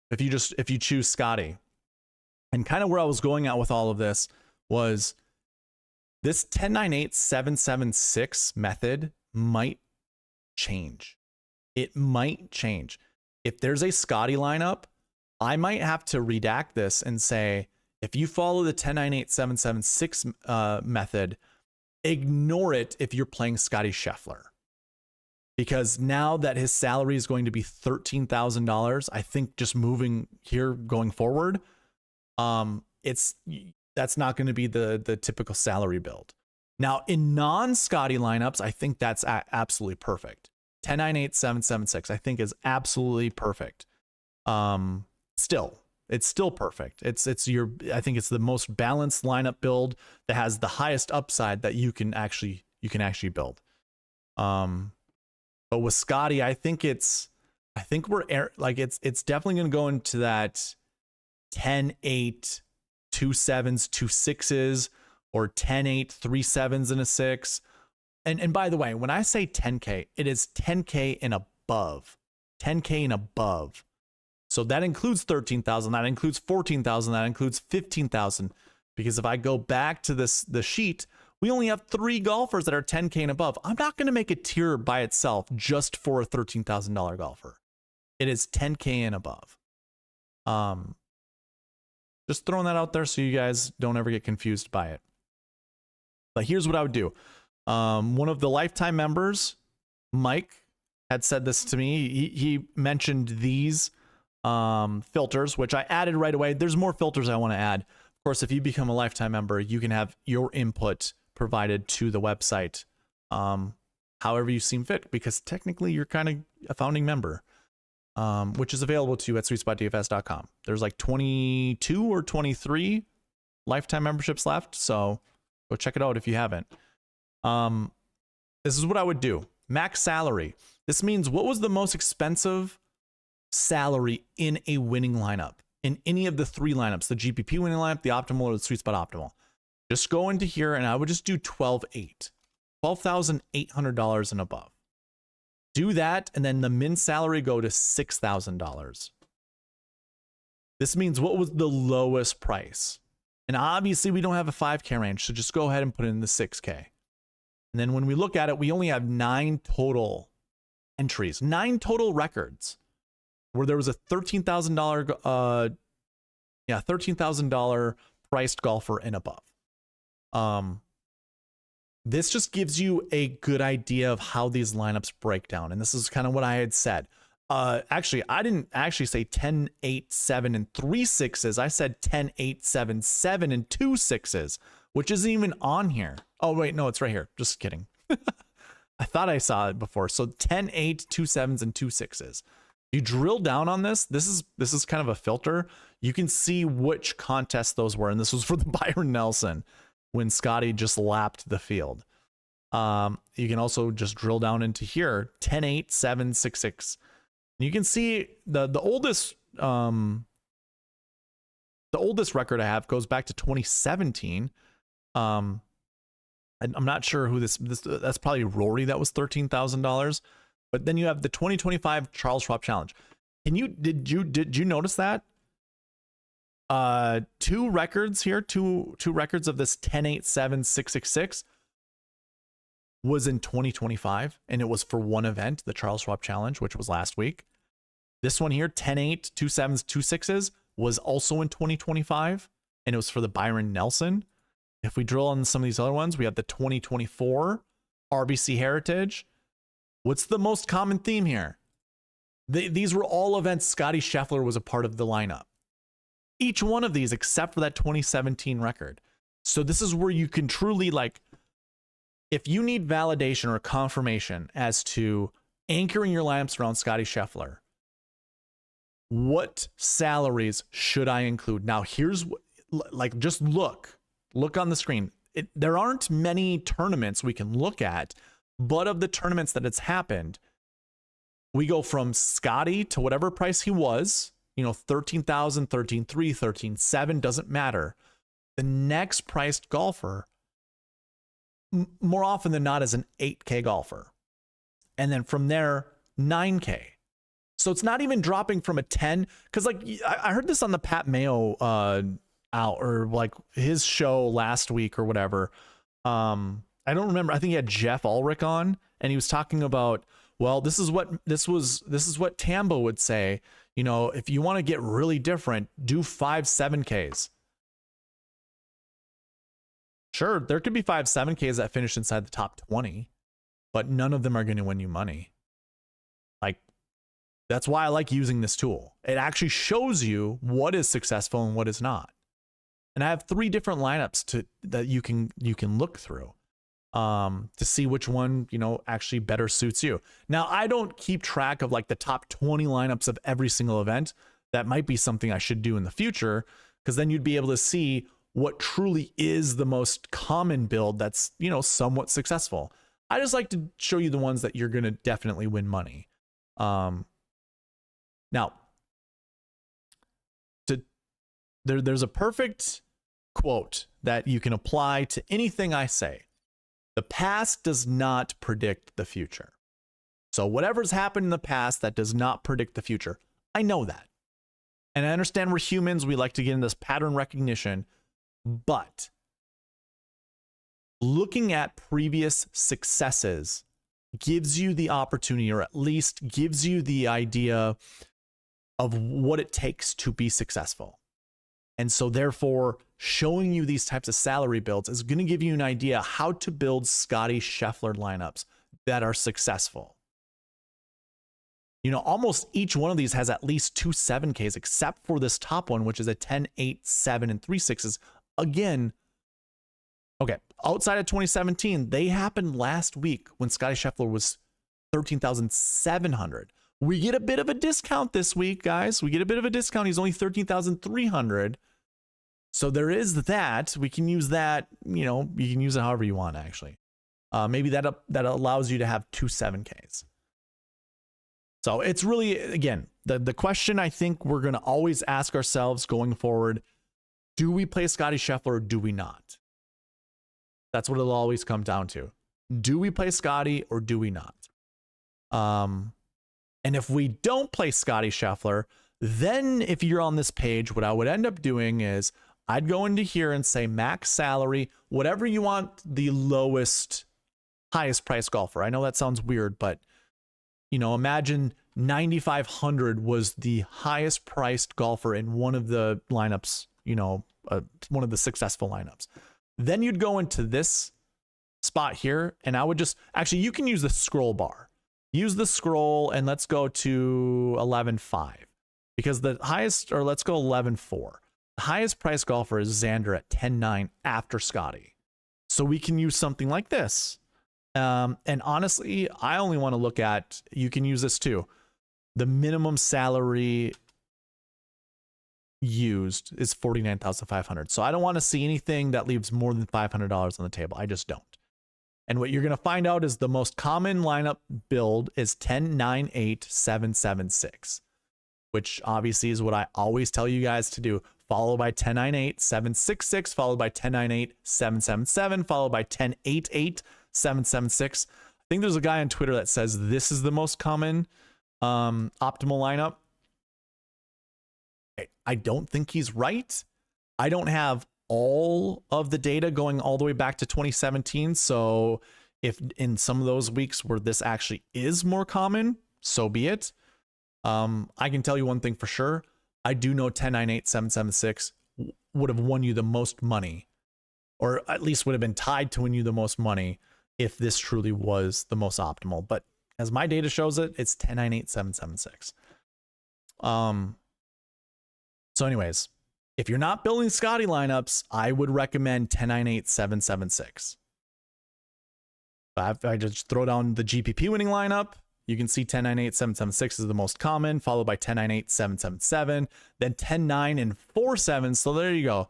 if you choose Scotty. And kind of where I was going at with all of this was this 10-9-8-7-7-6 method might change. It might change. If there's a Scotty lineup, I might have to redact this and say, if you follow the 10-9-8-7-7-6 method, ignore it if you're playing Scotty Scheffler. Because now that his salary is going to be $13,000, I think just moving here going forward, that's not going to be the typical salary build. Now in non-Scotty lineups, I think that's absolutely perfect. 10-9-8-7-7-6, I think is absolutely perfect. It's still perfect. I think it's the most balanced lineup build that has the highest upside that you can actually build. But with Scotty, I think it's definitely going to go into that 10-8, 2 7s, 2 6s, or 10-8, 3 7s and a 6. And by the way, when I say 10K, it is 10K and above. 10K and above. So that includes 13,000, that includes 14,000, that includes 15,000. Because if I go back to the sheet, we only have 3 golfers that are 10K and above. I'm not going to make a tier by itself just for a $13,000 golfer. It is 10K and above. Just throwing that out there so you guys don't ever get confused by it. But here's what I would do. One of the lifetime members, Mike, had said this to me. He mentioned these filters, which I added right away. There's more filters I want to add. Of course, if you become a lifetime member, you can have your input provided to the website however you seem fit, because technically you're kind of a founding member, which is available to you at SweetSpotDFS.com. There's like 22 or 23 lifetime memberships left, so go check it out if you haven't. This is what I would do. Max salary. This means what was the most expensive salary in a winning lineup, in any of the 3 lineups, the GPP winning lineup, the optimal, or the sweet spot optimal. Just go into here and I would just do 12,800, $12,800 and above. Do that, and then the min salary go to $6,000. This means what was the lowest price? And obviously we don't have a 5K range, so just go ahead and put in the 6K. And then when we look at it, we only have 9 total entries, 9 total records, where there was a $13,000 $13,000 priced golfer and above. This just gives you a good idea of how these lineups break down. And this is kind of what I had said. Actually, I didn't actually say 10, 8, 7, and 3 6s. I said 10, 8, 7, 7, and 2 6s, which isn't even on here. Oh, wait, no, it's right here. Just kidding. I thought I saw it before. So 10, 8, 2 7s, and 2 6s. You drill down on this. This is kind of a filter. You can see which contests those were. And this was for the Byron Nelson when Scotty just lapped the field. You can also just drill down into here, 10, 8, 7, 6, 6. And you can see the oldest record I have goes back to 2017. I'm not sure who that's probably Rory. That was $13,000. But then you have the 2025 Charles Schwab Challenge. Did you notice that? 2 records here, two records of this 10, 8, 7, 6, 6, 6 was in 2025, and it was for one event, the Charles Schwab Challenge, which was last week. This one here, 10, 8, 2 7s, 2 6s, was also in 2025, and it was for the Byron Nelson. If we drill on some of these other ones, we have the 2024 RBC Heritage. What's the most common theme here? These were all events Scotty Scheffler was a part of the lineup. Each one of these, except for that 2017 record. So this is where you can truly, like, if you need validation or confirmation as to anchoring your lineups around Scottie Scheffler, what salaries should I include? Now, here's like, just look on the screen. There aren't many tournaments we can look at, but of the tournaments that it's happened, we go from Scottie to whatever price he was, you know, 13,000, 13,300, 13,700, doesn't matter. The next priced golfer, more often than not, is an 8K golfer. And then from there, 9K. So it's not even dropping from a 10. Because like I heard this on the Pat Mayo out, or like his show last week or whatever. I don't remember. I think he had Jeff Ulrich on, and he was talking about, well, this is what Tambo would say. You know, if you want to get really different, do 5 7Ks. Sure, there could be 5 7Ks that finish inside the top 20, but none of them are going to win you money. Like, that's why I like using this tool. It actually shows you what is successful and what is not. And I have 3 different lineups that you can look through to see which one, you know, actually better suits you. Now, I don't keep track of like the top 20 lineups of every single event. That might be something I should do in the future, because then you'd be able to see what truly is the most common build that's, you know, somewhat successful. I just like to show you the ones that you're going to definitely win money. Now, there's a perfect quote that you can apply to anything I say. The past does not predict the future. So whatever's happened in the past, that does not predict the future. I know that. And I understand we're humans. We like to get in this pattern recognition. But looking at previous successes gives you the opportunity, or at least gives you the idea of what it takes to be successful. And so therefore, showing you these types of salary builds is going to give you an idea how to build Scottie Scheffler lineups that are successful. You know, almost each one of these has at least 2 7Ks, except for this top one, which is a 10, 8, 7, and 3 6s. Again, okay, outside of 2017, they happened last week when Scottie Scheffler was 13,700. We get a bit of a discount this week, guys. We get a bit of a discount. He's only 13,300. So there is that. We can use that, you know, you can use it however you want, actually. Maybe that allows you to have 2 7Ks. So it's really, again, the question I think we're going to always ask ourselves going forward, do we play Scottie Scheffler or do we not? That's what it'll always come down to. Do we play Scottie or do we not? And if we don't play Scottie Scheffler, then if you're on this page, what I would end up doing is I'd go into here and say max salary, whatever you want, the lowest, highest price golfer. I know that sounds weird, but you know, imagine 9,500 was the highest priced golfer in one of the lineups, you know, one of the successful lineups. Then you'd go into this spot here, and I would just, actually, you can use the scroll bar. Use the scroll, and let's go to 11.5, because the highest, or let's go 11.4. The highest price golfer is Xander at 10.9 after Scottie. So we can use something like this. And honestly, I only want to look at, you can use this too. The minimum salary used is 49,500. So I don't want to see anything that leaves more than $500 on the table. I just don't. And what you're going to find out is the most common lineup build is 10, 9, 8, 7, 7, 6, which obviously is what I always tell you guys to do. Followed by 10, 9, 8, 7, 6, 6, followed by 10, 9, 8, 7, 7, 7, followed by 10, 8, 8, 7, 7, 6. I think there's a guy on Twitter that says this is the most common optimal lineup. I don't think he's right. I don't have all of the data going all the way back to 2017. So if in some of those weeks where this actually is more common, so be it. I can tell you one thing for sure. I do know 10, 9, 8, 7, 7, 6 would have won you the most money, or at least would have been tied to win you the most money if this truly was the most optimal. But as my data shows it, it's 10, 9, 8, 7, 7, 6. So anyways, if you're not building Scottie lineups, I would recommend 10, 9, 8, 7, 7, 6. I just throw down the GPP winning lineup. You can see 10, 9, 8, 7, 7, 6 is the most common, followed by 10, 9, 8, 7, 7, 7, then 10, 9, and 4, 7. So there you go.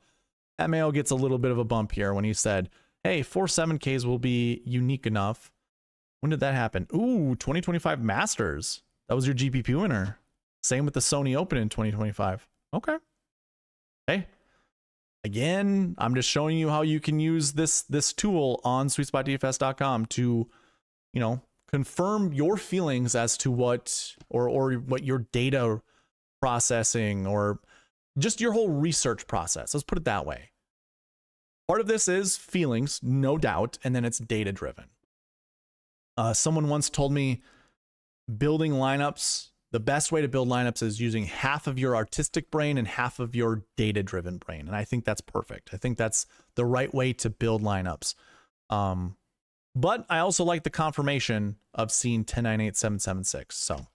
MAO gets a little bit of a bump here when he said, hey, 4 7Ks will be unique enough. When did that happen? Ooh, 2025 Masters. That was your GPP winner. Same with the Sony Open in 2025. Okay. Hey. Again, I'm just showing you how you can use this tool on SweetSpotDFS.com to, you know, confirm your feelings as to what or what your data processing or just your whole research process. Let's put it that way. Part of this is feelings, no doubt, and then it's data driven. Someone once told me building lineups, the best way to build lineups is using half of your artistic brain and half of your data driven brain. And I think that's perfect. I think that's the right way to build lineups. But I also like the confirmation of seeing 10, 9, 8, 7, 7, 6. So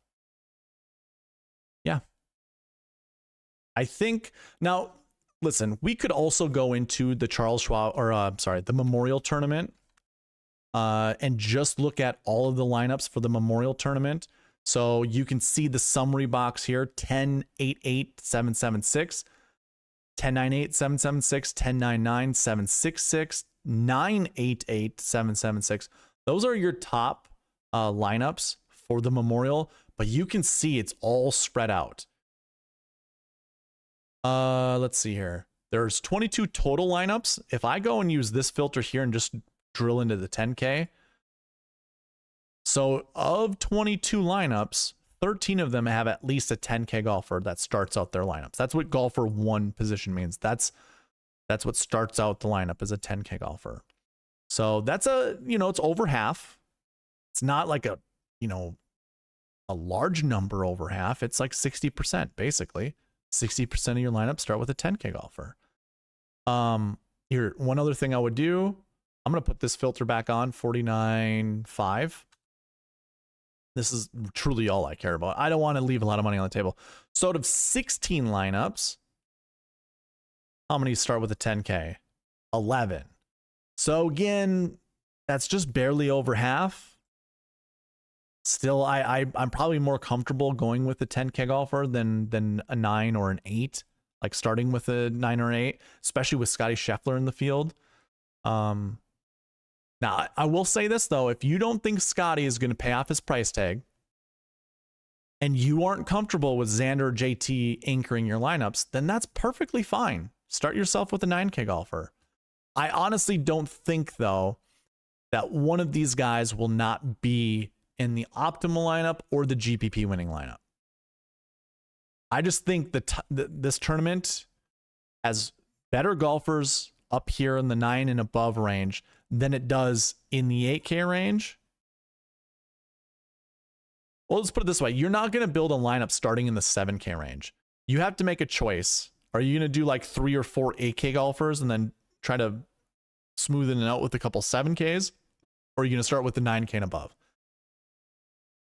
yeah, I think now, listen, we could also go into the Charles Schwab or the Memorial Tournament and just look at all of the lineups for the Memorial Tournament. So you can see the summary box here, 10, 8, 8, 7, 7, 6, 10, 9, 8, 7, 7, 6, 10, 9, 9, 7, 6, 6, 9, 8, 8, 7, 7, 6. Those are your top lineups for the Memorial, but you can see it's all spread out. Let's see here. There's 22 total lineups. If I go and use this filter here and just drill into the 10K, so of 22 lineups, 13 of them have at least a 10K golfer that starts out their lineups. That's what golfer one position means. That's what starts out the lineup as a 10K golfer. So that's it's over half. It's not like a large number over half. It's like 60% basically. 60% of your lineup start with a 10K golfer. Here, one other thing I would do, I'm going to put this filter back on, 49.5. This is truly all I care about. I don't want to leave a lot of money on the table. So out of 16 lineups, how many start with a 10K? 11. So again, that's just barely over half. Still, I'm probably more comfortable going with a 10K golfer than a 9 or an 8. Like starting with a 9 or an 8, especially with Scotty Scheffler in the field. Now, I will say this, though. If you don't think Scotty is going to pay off his price tag and you aren't comfortable with Xander or JT anchoring your lineups, then that's perfectly fine. Start yourself with a 9K golfer. I honestly don't think, though, that one of these guys will not be in the optimal lineup or the GPP winning lineup. I just think this tournament has better golfers up here in the 9 and above range than it does in the 8K range. Well, let's put it this way. You're not going to build a lineup starting in the 7K range. You have to make a choice. Are you going to do like 3 or 4 8K golfers and then try to smoothen it out with a couple 7Ks? Or are you going to start with the 9K and above?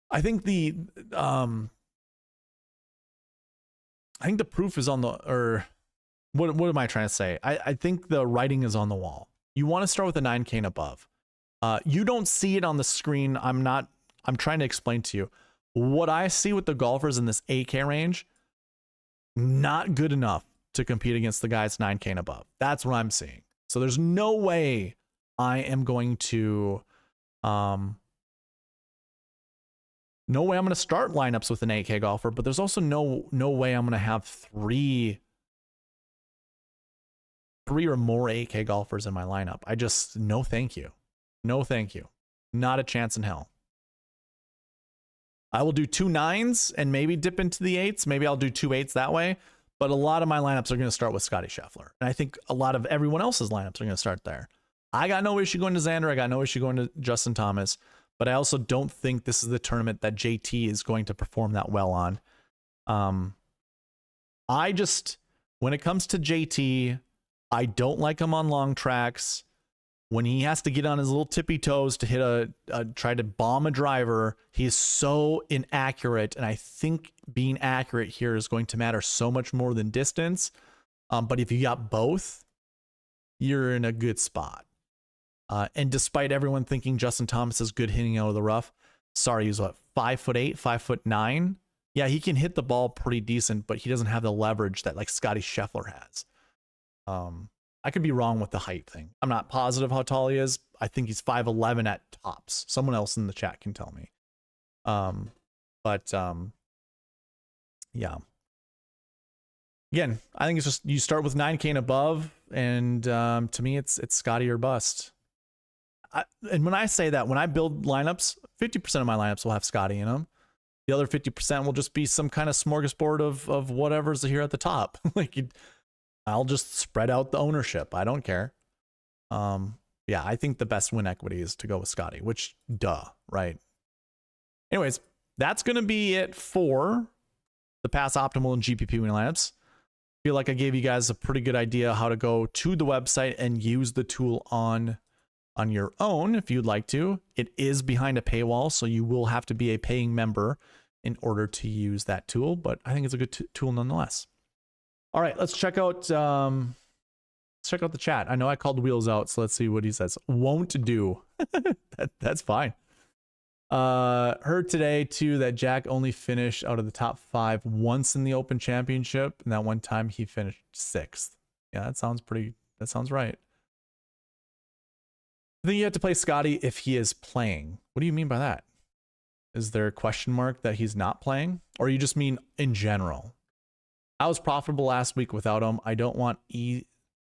I think the proof is on the, or what am I trying to say? I think the writing is on the wall. You want to start with a 9K and above. You don't see it on the screen. I'm trying to explain to you what I see with the golfers in this 8K range. Not good enough to compete against the guys 9K and above. That's what I'm seeing. So there's no way I am going to, no way I'm going to start lineups with an 8K golfer, but there's also no way I'm going to have three or more 8K golfers in my lineup. I just, no thank you. No thank you. Not a chance in hell. I will do 2 9s and maybe dip into the 8s. Maybe I'll do 2 8s that way. But a lot of my lineups are going to start with Scotty Scheffler. And I think a lot of everyone else's lineups are going to start there. I got no issue going to Xander. I got no issue going to Justin Thomas. But I also don't think this is the tournament that JT is going to perform that well on. When it comes to JT, I don't like him on long tracks. When he has to get on his little tippy toes to hit try to bomb a driver, he is so inaccurate. And I think being accurate here is going to matter so much more than distance. But if you got both, you're in a good spot. And despite everyone thinking Justin Thomas is good hitting out of the rough, sorry, he's what, 5'8", 5'9"? Yeah, he can hit the ball pretty decent, but he doesn't have the leverage that like Scotty Scheffler has. I could be wrong with the height thing. I'm not positive how tall he is. I think he's 5'11" at tops. Someone else in the chat can tell me. Yeah. Again, I think it's just you start with 9K and above, and to me, it's Scotty or bust. And when I say that, when I build lineups, 50% of my lineups will have Scotty in them. The other 50% will just be some kind of smorgasbord of whatever's here at the top. I'll just spread out the ownership. I don't care. Yeah, I think the best win equity is to go with Scotty, which duh, right? Anyways, that's going to be it for the Pass Optimal and GPP win lineups. I feel like I gave you guys a pretty good idea how to go to the website and use the tool on your own if you'd like to. It is behind a paywall, so you will have to be a paying member in order to use that tool, but I think it's a good tool nonetheless. All right, let's check out the chat. I know I called Wheels out, so let's see what he says. Won't do. That's fine. Heard today too that Jack only finished out of the top 5 once in the Open Championship, and that one time he finished 6th. Yeah, that sounds right. I think you have to play Scotty if he is playing. What do you mean by that? Is there a question mark that he's not playing, or you just mean in general? I was profitable last week without him. I don't want easy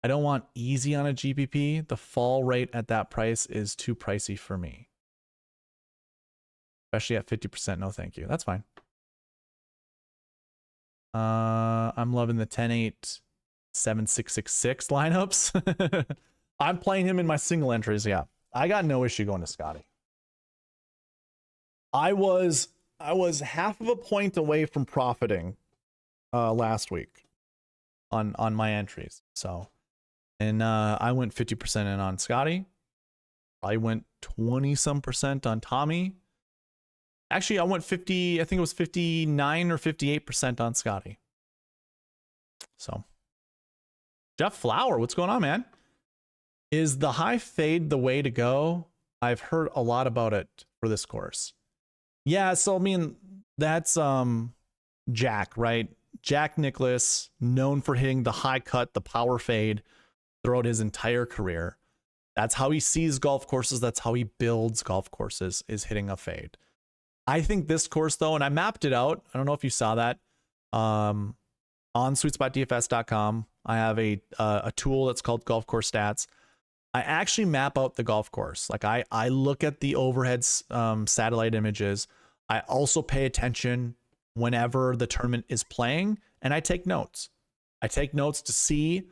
on a GPP. The fall rate at that price is too pricey for me. Especially at 50%. No, thank you. That's fine. I'm loving the 10-8, 7-6-6-6 lineups. I'm playing him in my single entries. Yeah, I got no issue going to Scotty. I was half of a point away from profiting last week on my entries. So, and I went 50% in on Scotty. I went 20-some% on Tommy. Actually, I went 50, I think it was 59 or 58% on Scotty. So, Jeff Flower, what's going on, man? Is the high fade the way to go? I've heard a lot about it for this course. Yeah, so I mean, that's Jack, right? Jack Nicklaus, known for hitting the high cut, the power fade throughout his entire career. That's how he sees golf courses. That's how he builds golf courses, is hitting a fade. I think this course, though, and I mapped it out. I don't know if you saw that. On SweetSpotDFS.com, I have a tool that's called Golf Course Stats. I actually map out the golf course. Like I look at the overhead satellite images. I also pay attention whenever the tournament is playing, and I take notes. I take notes to see,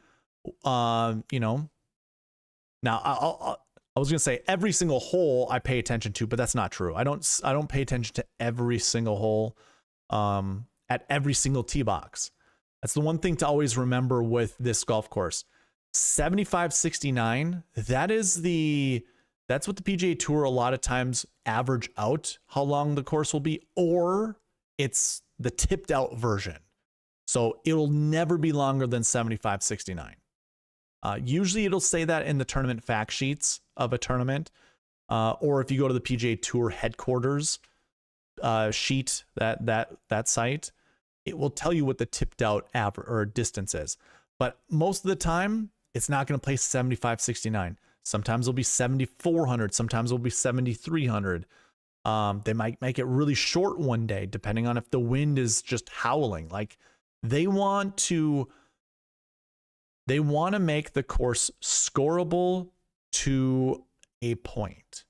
now I was gonna say every single hole I pay attention to, but that's not true. I don't pay attention to every single hole at every single tee box. That's the one thing to always remember with this golf course. 75-69, that's what the PGA Tour a lot of times average out how long the course will be, or it's the tipped out version. So it'll never be longer than 75-69. Usually it'll say that in the tournament fact sheets of a tournament, or if you go to the PGA Tour headquarters sheet, that site, it will tell you what the tipped out average or distance is. But most of the time, it's not going to play 75-69. Sometimes it'll be 7,400. Sometimes it'll be 7,300. They might make it really short one day, depending on if the wind is just howling. Like they want to make the course scoreable to a point.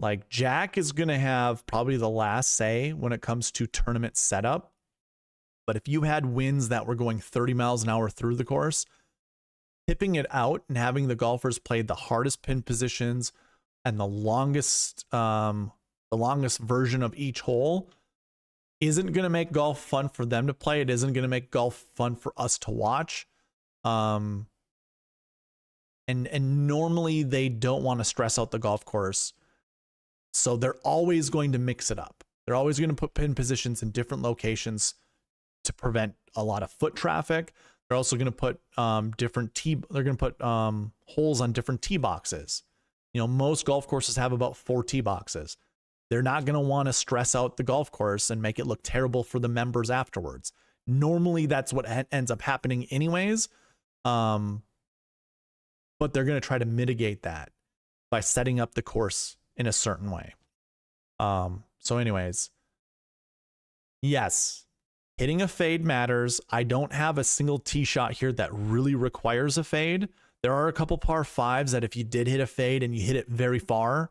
Like Jack is going to have probably the last say when it comes to tournament setup. But if you had winds that were going 30 miles an hour through the course, tipping it out and having the golfers play the hardest pin positions and the longest version of each hole isn't going to make golf fun for them to play. It isn't going to make golf fun for us to watch. And normally they don't want to stress out the golf course. So they're always going to mix it up. They're always going to put pin positions in different locations to prevent a lot of foot traffic. They're also going to put holes on different tee boxes You know, most golf courses have about 4 tee boxes. They're not going to want to stress out the golf course and make it look terrible for the members afterwards. Normally, that's what ends up happening anyways. But they're going to try to mitigate that by setting up the course in a certain way. So anyways, yes, hitting a fade matters. I don't have a single tee shot here that really requires a fade. There are a couple par 5s that if you did hit a fade and you hit it very far,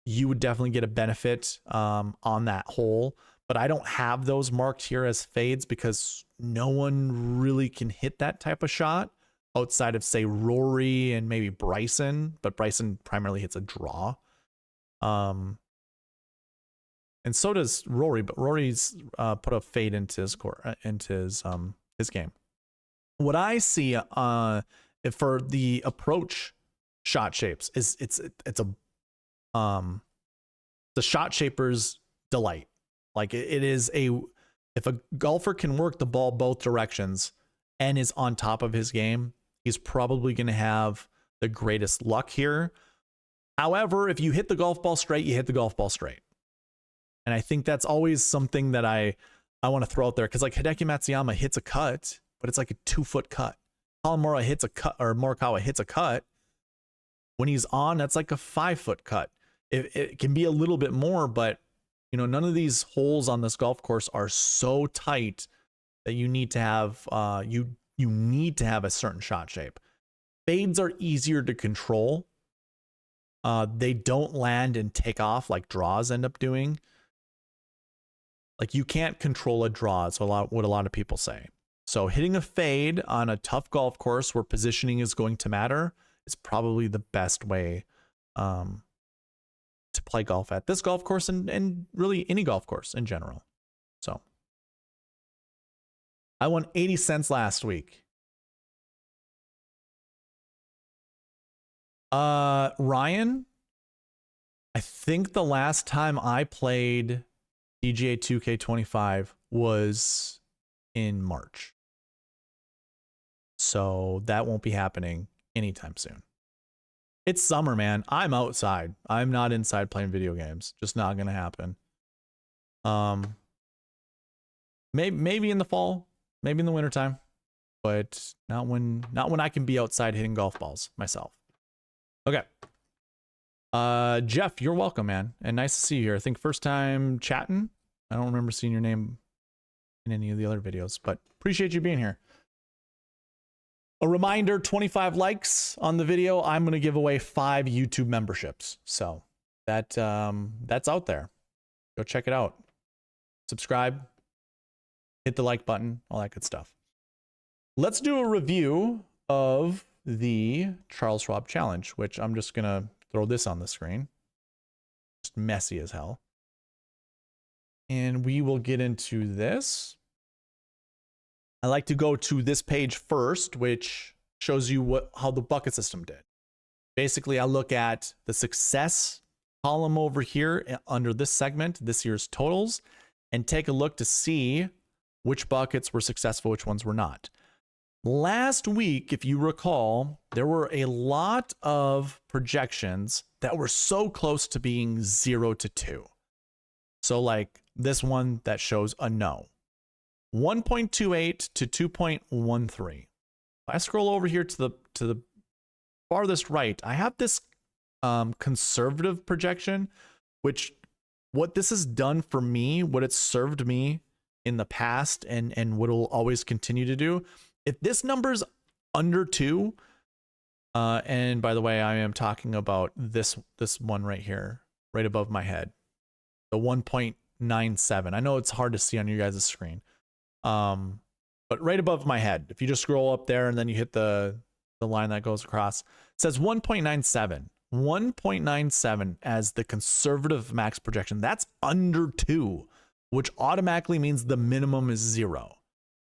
you would definitely get a benefit on that hole. But I don't have those marked here as fades because no one really can hit that type of shot outside of, say, Rory and maybe Bryson. But Bryson primarily hits a draw. And so does Rory, but Rory's put a fade into his game. What I see for the approach shot shapes is it's the shot shaper's delight. Like it is if a golfer can work the ball both directions and is on top of his game, he's probably going to have the greatest luck here. However, if you hit the golf ball straight, you hit the golf ball straight. And I think that's always something that I want to throw out there, because like Hideki Matsuyama hits a cut, but it's like a 2-foot cut. Colin Morikawa hits a cut, or Morikawa hits a cut. When he's on, that's like a 5-foot cut. It can be a little bit more, but you know, none of these holes on this golf course are so tight that you need to have you need to have a certain shot shape. Fades are easier to control. They don't land and take off like draws end up doing. Like you can't control a draw, is what a lot of people say. So hitting a fade on a tough golf course where positioning is going to matter is probably the best way to play golf at this golf course and really any golf course in general. So I won 80 cents last week. Ryan, I think the last time I played PGA 2K25 was in March. So that won't be happening anytime soon. It's summer, man. I'm outside. I'm not inside playing video games. Just not going to happen. Maybe in the fall, maybe in the wintertime, but not when I can be outside hitting golf balls myself. Okay. Jeff, you're welcome, man. And nice to see you here. I think first time chatting. I don't remember seeing your name in any of the other videos, but appreciate you being here. A reminder, 25 likes on the video, I'm going to give away 5 YouTube memberships. So that's out there. Go check it out. Subscribe, hit the like button, all that good stuff. Let's do a review of the Charles Schwab Challenge, which I'm just going to throw this on the screen. Just messy as hell. And we will get into this. I like to go to this page first, which shows you how the bucket system did. Basically, I look at the success column over here under this segment, this year's totals, and take a look to see which buckets were successful, which ones were not. Last week, if you recall, there were a lot of projections that were so close to being 0 to 2. So like this one that shows a no. 1.28 to 2.13. If I scroll over here to the farthest right, I have this conservative projection, which what this has done for me, what it's served me in the past and what it'll always continue to do. If this number's under 2, and by the way, I am talking about this one right here, right above my head, the 1.97. I know it's hard to see on your guys' screen. But right above my head, if you just scroll up there and then you hit the line that goes across, it says 1.97. 1.97 as the conservative max projection. That's under 2, which automatically means the minimum is 0.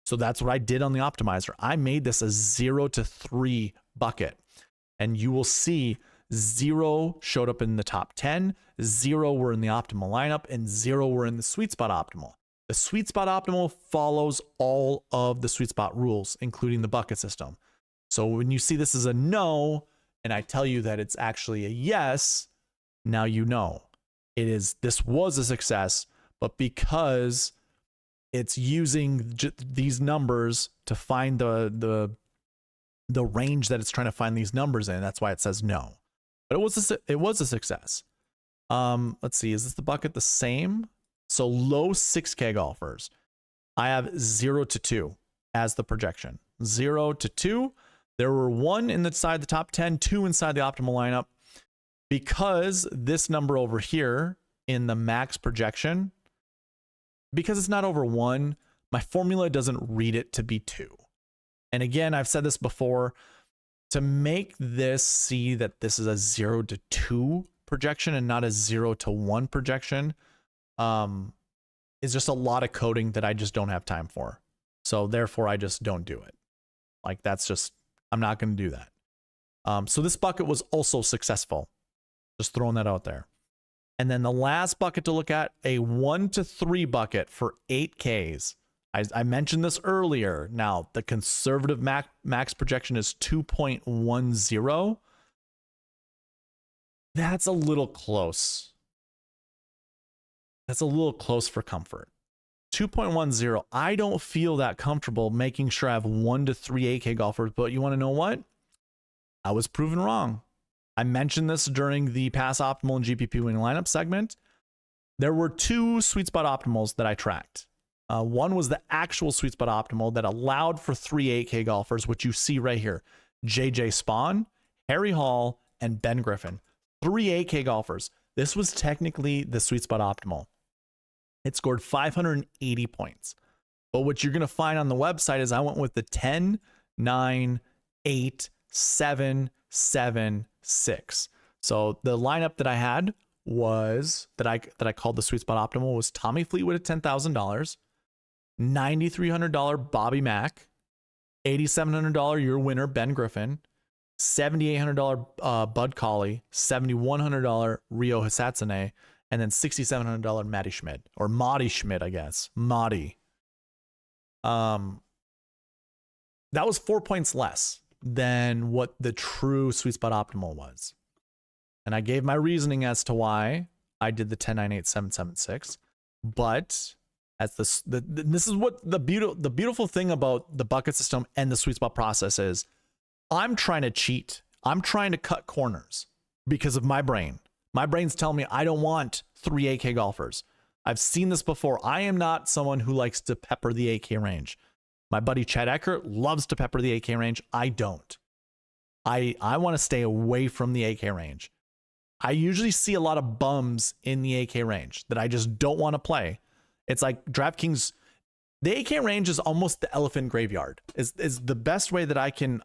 So that's what I did on the optimizer. I made this a 0 to 3 bucket. And you will see 0 showed up in the top 10, 0 were in the optimal lineup, and 0 were in the sweet spot optimal. The sweet spot optimal follows all of the sweet spot rules, including the bucket system. So when you see this as a no, and I tell you that it's actually a yes, now you know this was a success, but because it's using these numbers to find the range that it's trying to find these numbers in, that's why it says no. But it was a success. Let's see, is this the bucket the same? So low 6K golfers, I have 0 to 2 as the projection. 0 to 2. There were 1 inside the top 10, 2 inside the optimal lineup. Because this number over here in the max projection, because it's not over 1, my formula doesn't read it to be 2. And again, I've said this before, to make this see that this is a 0 to 2 projection and not a 0 to 1 projection, is just a lot of coding that I just don't have time for. So therefore, I just don't do it. Like, that's just, I'm not going to do that. So this bucket was also successful. Just throwing that out there. And then the last bucket to look at, a 1 to 3 bucket for 8Ks. I mentioned this earlier. Now, the conservative max projection is 2.10. That's a little close. That's a little close for comfort. 2.10. I don't feel that comfortable making sure I have 1 to 3 8K golfers, but you want to know what? I was proven wrong. I mentioned this during the Pass Optimal and GPP winning lineup segment. There were 2 SweetSpot optimals that I tracked. One was the actual SweetSpot optimal that allowed for 3 8K golfers, which you see right here. JJ Spawn, Harry Hall, and Ben Griffin. 3 8K golfers. This was technically the SweetSpot optimal. It scored 580 points. But what you're going to find on the website is I went with the 10, 9, 8, 7, 7, 6. So the lineup that I had was that I called the SweetSpot optimal was Tommy Fleetwood at $10,000, $9,300 Bobby Mack, $8,700 your winner Ben Griffin, $7,800 Bud Colley, $7,100 Ryo Hisatsune, and then $6,700 Matty Schmidt, or Marty Schmidt, I guess. Marty. That was 4 points less than what the true SweetSpot optimal was. And I gave my reasoning as to why I did the 10, 9, 8, 7, 7, 6. But as this is what the beautiful thing about the bucket system and the SweetSpot process is, I'm trying to cheat. I'm trying to cut corners because of my brain. My brain's telling me I don't want 3 8K golfers. I've seen this before. I am not someone who likes to pepper the 8K range. My buddy Chad Eckert loves to pepper the 8K range. I don't. I want to stay away from the 8K range. I usually see a lot of bums in the 8K range that I just don't want to play. It's like DraftKings. The 8K range is almost the elephant graveyard. Is the best way that I can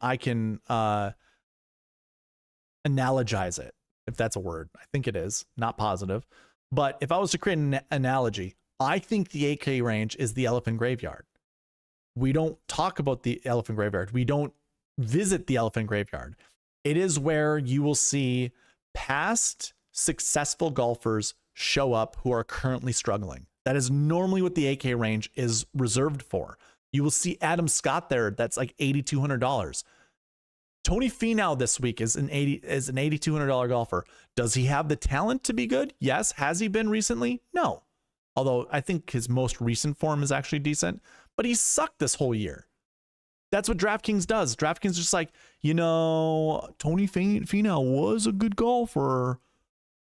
analogize it, if that's a word. I think it is, not positive. But if I was to create an analogy, I think the 8K range is the elephant graveyard. We don't talk about the elephant graveyard. We don't visit the elephant graveyard. It is where you will see past successful golfers show up who are currently struggling. That is normally what the 8K range is reserved for. You will see Adam Scott there. That's like $8,200. Tony Finau this week is an $8,200 golfer. Does he have the talent to be good? Yes. Has he been recently? No. Although I think his most recent form is actually decent, but he sucked this whole year. That's what DraftKings does. DraftKings is just like, Tony Finau was a good golfer,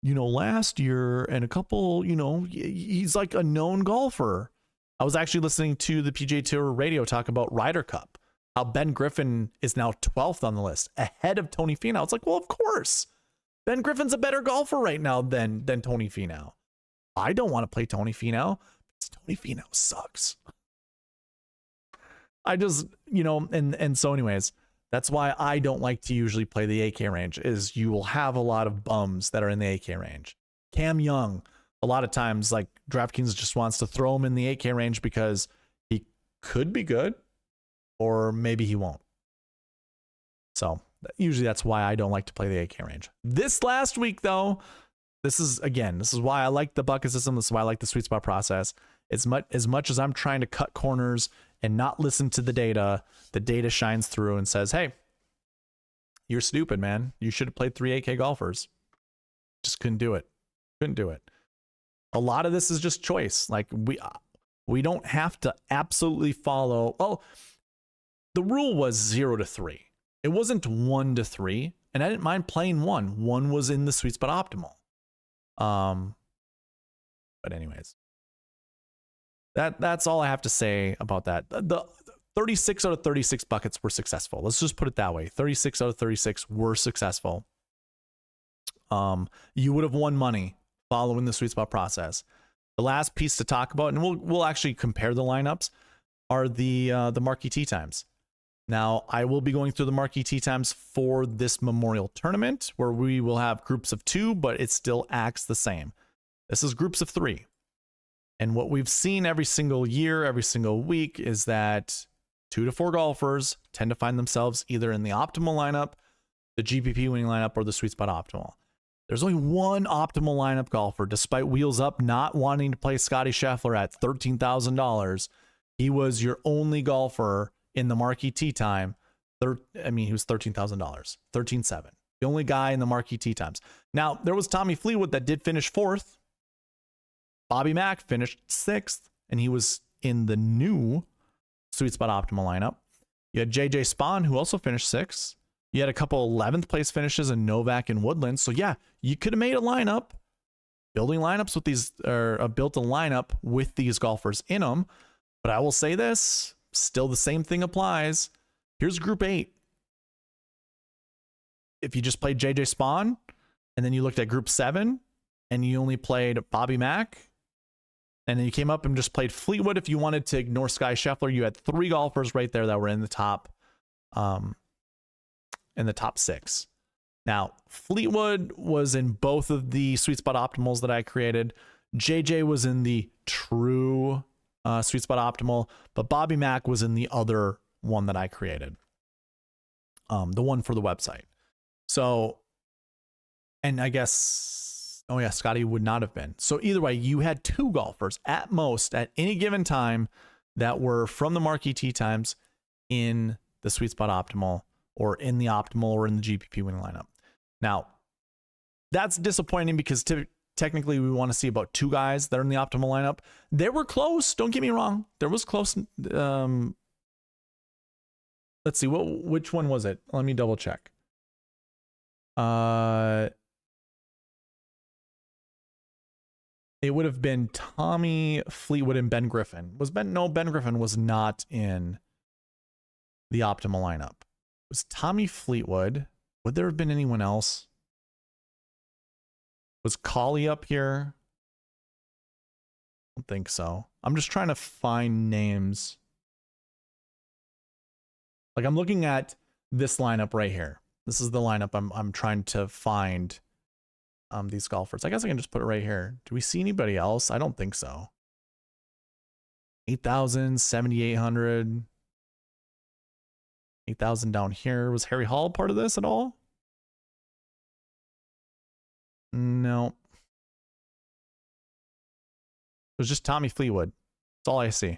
last year, and a couple, he's like a known golfer. I was actually listening to the PGA Tour radio talk about Ryder Cup, how Ben Griffin is now 12th on the list, ahead of Tony Finau. It's like, well, of course. Ben Griffin's a better golfer right now than Tony Finau. I don't want to play Tony Finau because Tony Finau sucks. I just, and so anyways, that's why I don't like to usually play the 8K range, is you will have a lot of bums that are in the 8K range. Cam Young, a lot of times, like, DraftKings just wants to throw him in the 8K range because he could be good, or maybe he won't. So usually that's why I don't like to play the 8K range. This last week, though, this is why I like the bucket system. This is why I like the SweetSpot process. As much as I'm trying to cut corners and not listen to the data shines through and says, hey, you're stupid, man. You should have played 3 8K golfers. Just couldn't do it. Couldn't do it. A lot of this is just choice. Like we don't have to absolutely follow. Well, the rule was 0 to 3. It wasn't 1 to 3, and I didn't mind playing 1. 1 was in the sweet spot optimal. But anyways, that's all I have to say about that. The 36 out of 36 buckets were successful. Let's just put it that way. 36 out of 36 were successful. You would have won money following the sweet spot process. The last piece to talk about, and we'll actually compare the lineups, are the Marquee Tee Times. Now, I will be going through the Marquee Tee Times for this Memorial Tournament, where we will have groups of 2, but it still acts the same. This is groups of 3. And what we've seen every single year, every single week, is that 2 to 4 golfers tend to find themselves either in the optimal lineup, the GPP winning lineup, or the sweet spot optimal. There's only one optimal lineup golfer, despite Wheels Up not wanting to play Scotty Scheffler at $13,000. He was your only golfer in the Marquee Tee Time. He was $13,000, $13,700. The only guy in the Marquee Tee Times. Now, there was Tommy Fleetwood that did finish 4th. Bobby Mack finished 6th, and he was in the new sweet spot optimal lineup. You had JJ Spawn, who also finished 6th. You had a couple 11th place finishes in Novak and Woodland. So yeah, you could have made a lineup, building lineups with these, or built a lineup with these golfers in them. But I will say this, still the same thing applies. Here's group 8. If you just played JJ Spawn, and then you looked at group 7, and you only played Bobby Mack, and then you came up and just played Fleetwood. If you wanted to ignore Sky Scheffler, you had 3 golfers right there that were in the top, in the top 6. Now, Fleetwood was in both of the sweet spot optimals that I created. JJ was in the true sweet spot optimal, but Bobby Mack was in the other one that I created, the one for the website. So, and I guess, oh yeah, Scotty would not have been. So either way, you had 2 golfers at most at any given time that were from the Marquee Tee Times in the sweet spot optimal, or in the optimal, or in the GPP winning lineup. Now, that's disappointing because technically we want to see about 2 guys that are in the optimal lineup. They were close. Don't get me wrong. There was close. Let's see. Which one was it? Let me double check. It would have been Tommy Fleetwood and Ben Griffin. No, Ben Griffin was not in the optimal lineup. It was Tommy Fleetwood. Would there have been anyone else? Was Collie up here? I don't think so. I'm just trying to find names. Like, I'm looking at this lineup right here. This is the lineup I'm trying to find these golfers. I guess I can just put it right here. Do we see anybody else? I don't think so. 8,000, 7,800. 8,000 down here. Was Harry Hall part of this at all? No. It was just Tommy Fleetwood. That's all I see.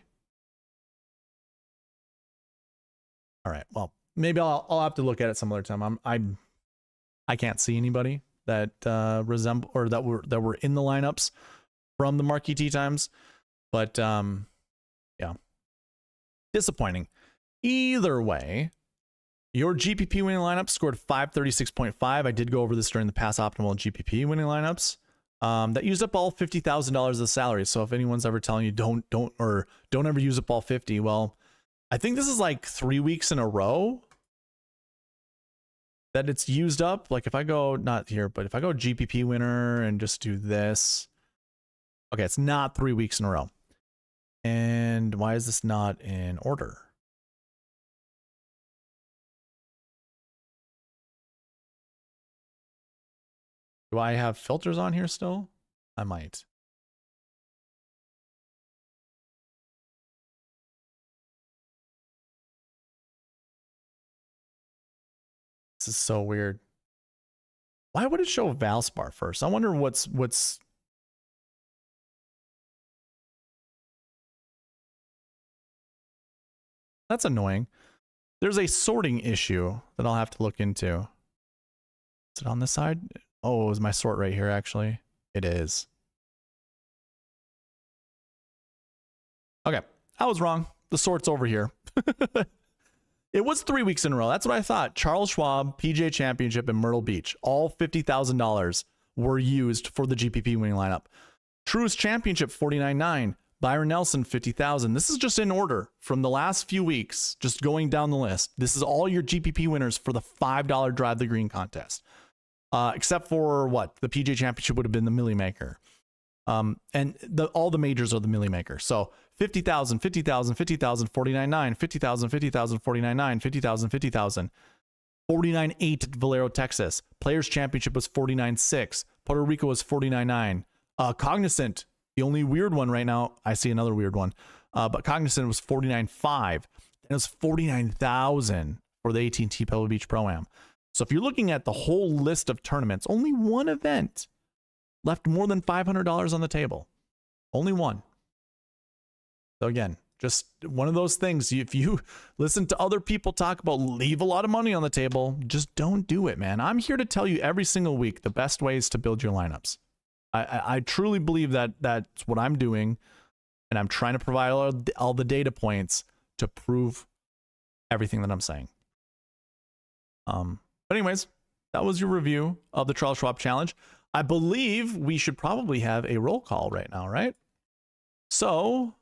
All right. Well, maybe I'll have to look at it some other time. I can't see anybody that resemble, or that were in the lineups from the Marquee Tee Times. But yeah. Disappointing. Either way, your GPP winning lineup scored 536.5. I did go over this during the past optimal GPP winning lineups. That used up all $50,000 of the salary. So if anyone's ever telling you don't ever use up all 50, well, I think this is like 3 weeks in a row that it's used up. Like if I go, not here, but if I go GPP winner and just do this, okay, it's not 3 weeks in a row. And why is this not in order? Do I have filters on here still? I might. This is so weird. Why would it show Valspar first? I wonder what's that's annoying. There's a sorting issue that I'll have to look into. Is it on this side? Oh, it was my sort right here, actually. It is. Okay, I was wrong. The sort's over here. It was 3 weeks in a row. That's what I thought. Charles Schwab, PGA Championship in Myrtle Beach. All $50,000 were used for the GPP winning lineup. Truist Championship, 49.9. Byron Nelson, 50,000. This is just in order from the last few weeks, just going down the list. This is all your GPP winners for the $5 Drive the Green contest. Except for what? The PGA Championship would have been the Millie Maker. And all the majors are the Millie Maker. So 50,000, 50,000, 50,000, 49.9, 50,000, 50,000, 49.9, 50,000, 50,000. 49.8 at Valero, Texas. Players Championship was 49.6. Puerto Rico was 49.9. Cognizant, the only weird one right now, I see another weird one, but Cognizant was 49.5, and it was 49,000 for the AT&T Pebble Beach Pro-Am. So if you're looking at the whole list of tournaments, only one event left more than $500 on the table. Only one. So again, just one of those things. If you listen to other people talk about leave a lot of money on the table, just don't do it, man. I'm here to tell you every single week the best ways to build your lineups. I truly believe that that's what I'm doing, and I'm trying to provide all the data points to prove everything that I'm saying. But anyways, that was your review of the Charles Schwab Challenge. I believe we should probably have a roll call right now, right? So,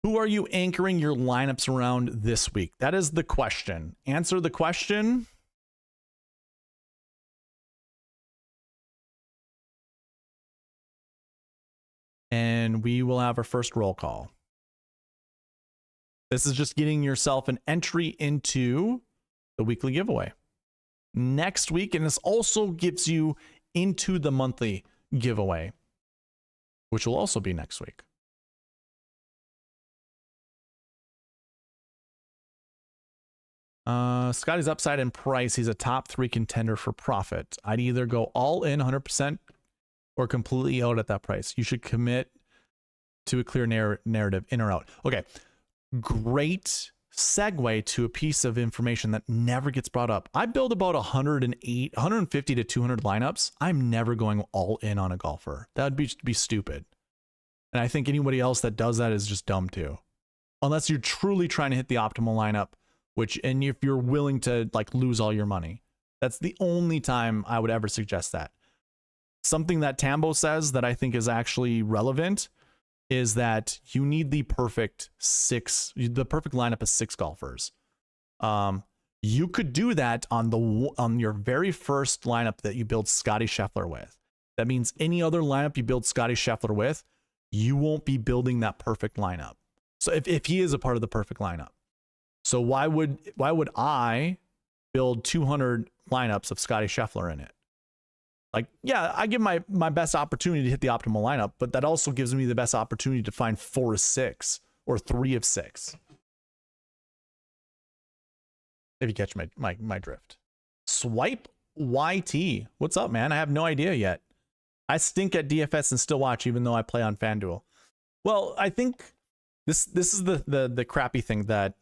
who are you anchoring your lineups around this week? That is the question. Answer the question. And we will have our first roll call. This is just getting yourself an entry into the weekly giveaway next week. And this also gets you into the monthly giveaway, which will also be next week. Scotty's upside in price. He's a top 3 contender for profit. I'd either go all in 100% or completely out at that price. You should commit to a clear narrative, in or out. Okay, great segue to a piece of information that never gets brought up. I build about 150 to 200 lineups. I'm never going all in on a golfer. That would be stupid. And I think anybody else that does that is just dumb too. Unless you're truly trying to hit the optimal lineup, and if you're willing to like lose all your money. That's the only time I would ever suggest that. Something that Tambo says that I think is actually relevant is that you need the perfect lineup of 6 golfers. You could do that on your very first lineup that you build Scotty Scheffler with. That means any other lineup you build Scotty Scheffler with, you won't be building that perfect lineup. So if he is a part of the perfect lineup. So why would I build 200 lineups of Scotty Scheffler in it? Like, yeah, I give my best opportunity to hit the optimal lineup, but that also gives me the best opportunity to find 4 of 6 or 3 of 6. If you catch my drift. Swipe YT. What's up, man? I have no idea yet. I stink at DFS and still watch, even though I play on FanDuel. Well, I think this is the crappy thing that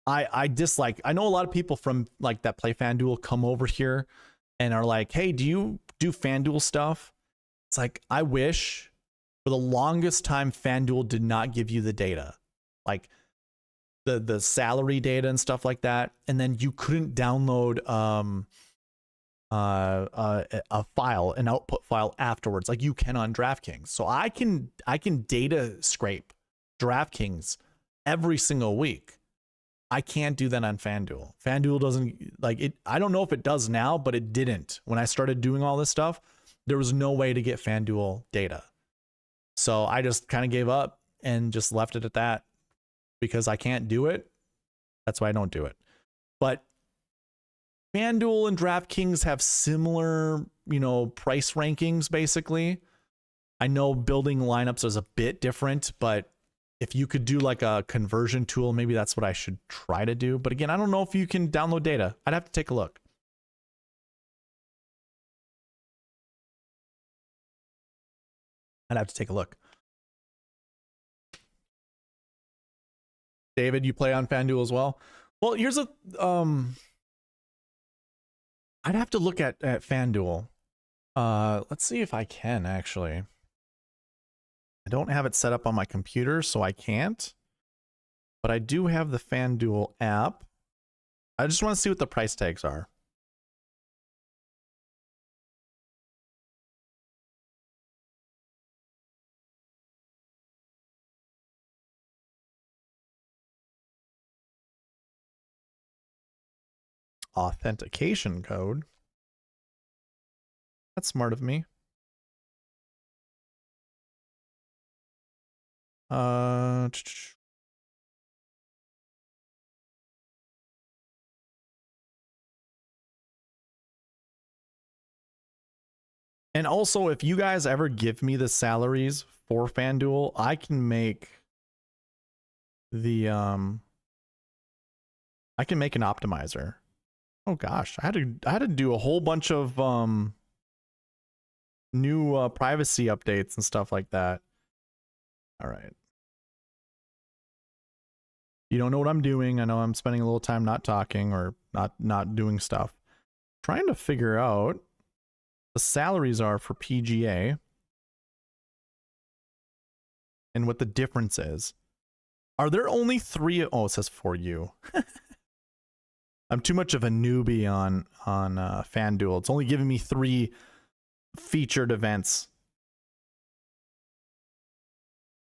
I dislike. I know a lot of people from like that play FanDuel come over here and are like, hey, do you do FanDuel stuff? It's like, I wish. For the longest time, FanDuel did not give you the data, like the salary data and stuff like that. And then you couldn't download a file, an output file afterwards, like you can on DraftKings. So I can data scrape DraftKings every single week. I can't do that on FanDuel. FanDuel doesn't like it. I don't know if it does now, but it didn't. When I started doing all this stuff, there was no way to get FanDuel data. So I just kind of gave up and just left it at that because I can't do it. That's why I don't do it. But FanDuel and DraftKings have similar, price rankings, basically. I know building lineups is a bit different, but if you could do like a conversion tool, maybe that's what I should try to do. But again, I don't know if you can download data. I'd have to take a look. David, you play on FanDuel as well? Well, here's a I'd have to look at FanDuel. Let's see if I can actually. I don't have it set up on my computer, so I can't. But I do have the FanDuel app. I just want to see what the price tags are. Authentication code. That's smart of me. And also, if you guys ever give me the salaries for FanDuel, I can make the I can make an optimizer. Oh gosh, I had to do a whole bunch of new privacy updates and stuff like that. All right. You don't know what I'm doing. I know I'm spending a little time not talking or not doing stuff. Trying to figure out the salaries are for PGA and what the difference is. Are there only 3? Oh, it says for you. I'm too much of a newbie on FanDuel. It's only giving me 3 featured events.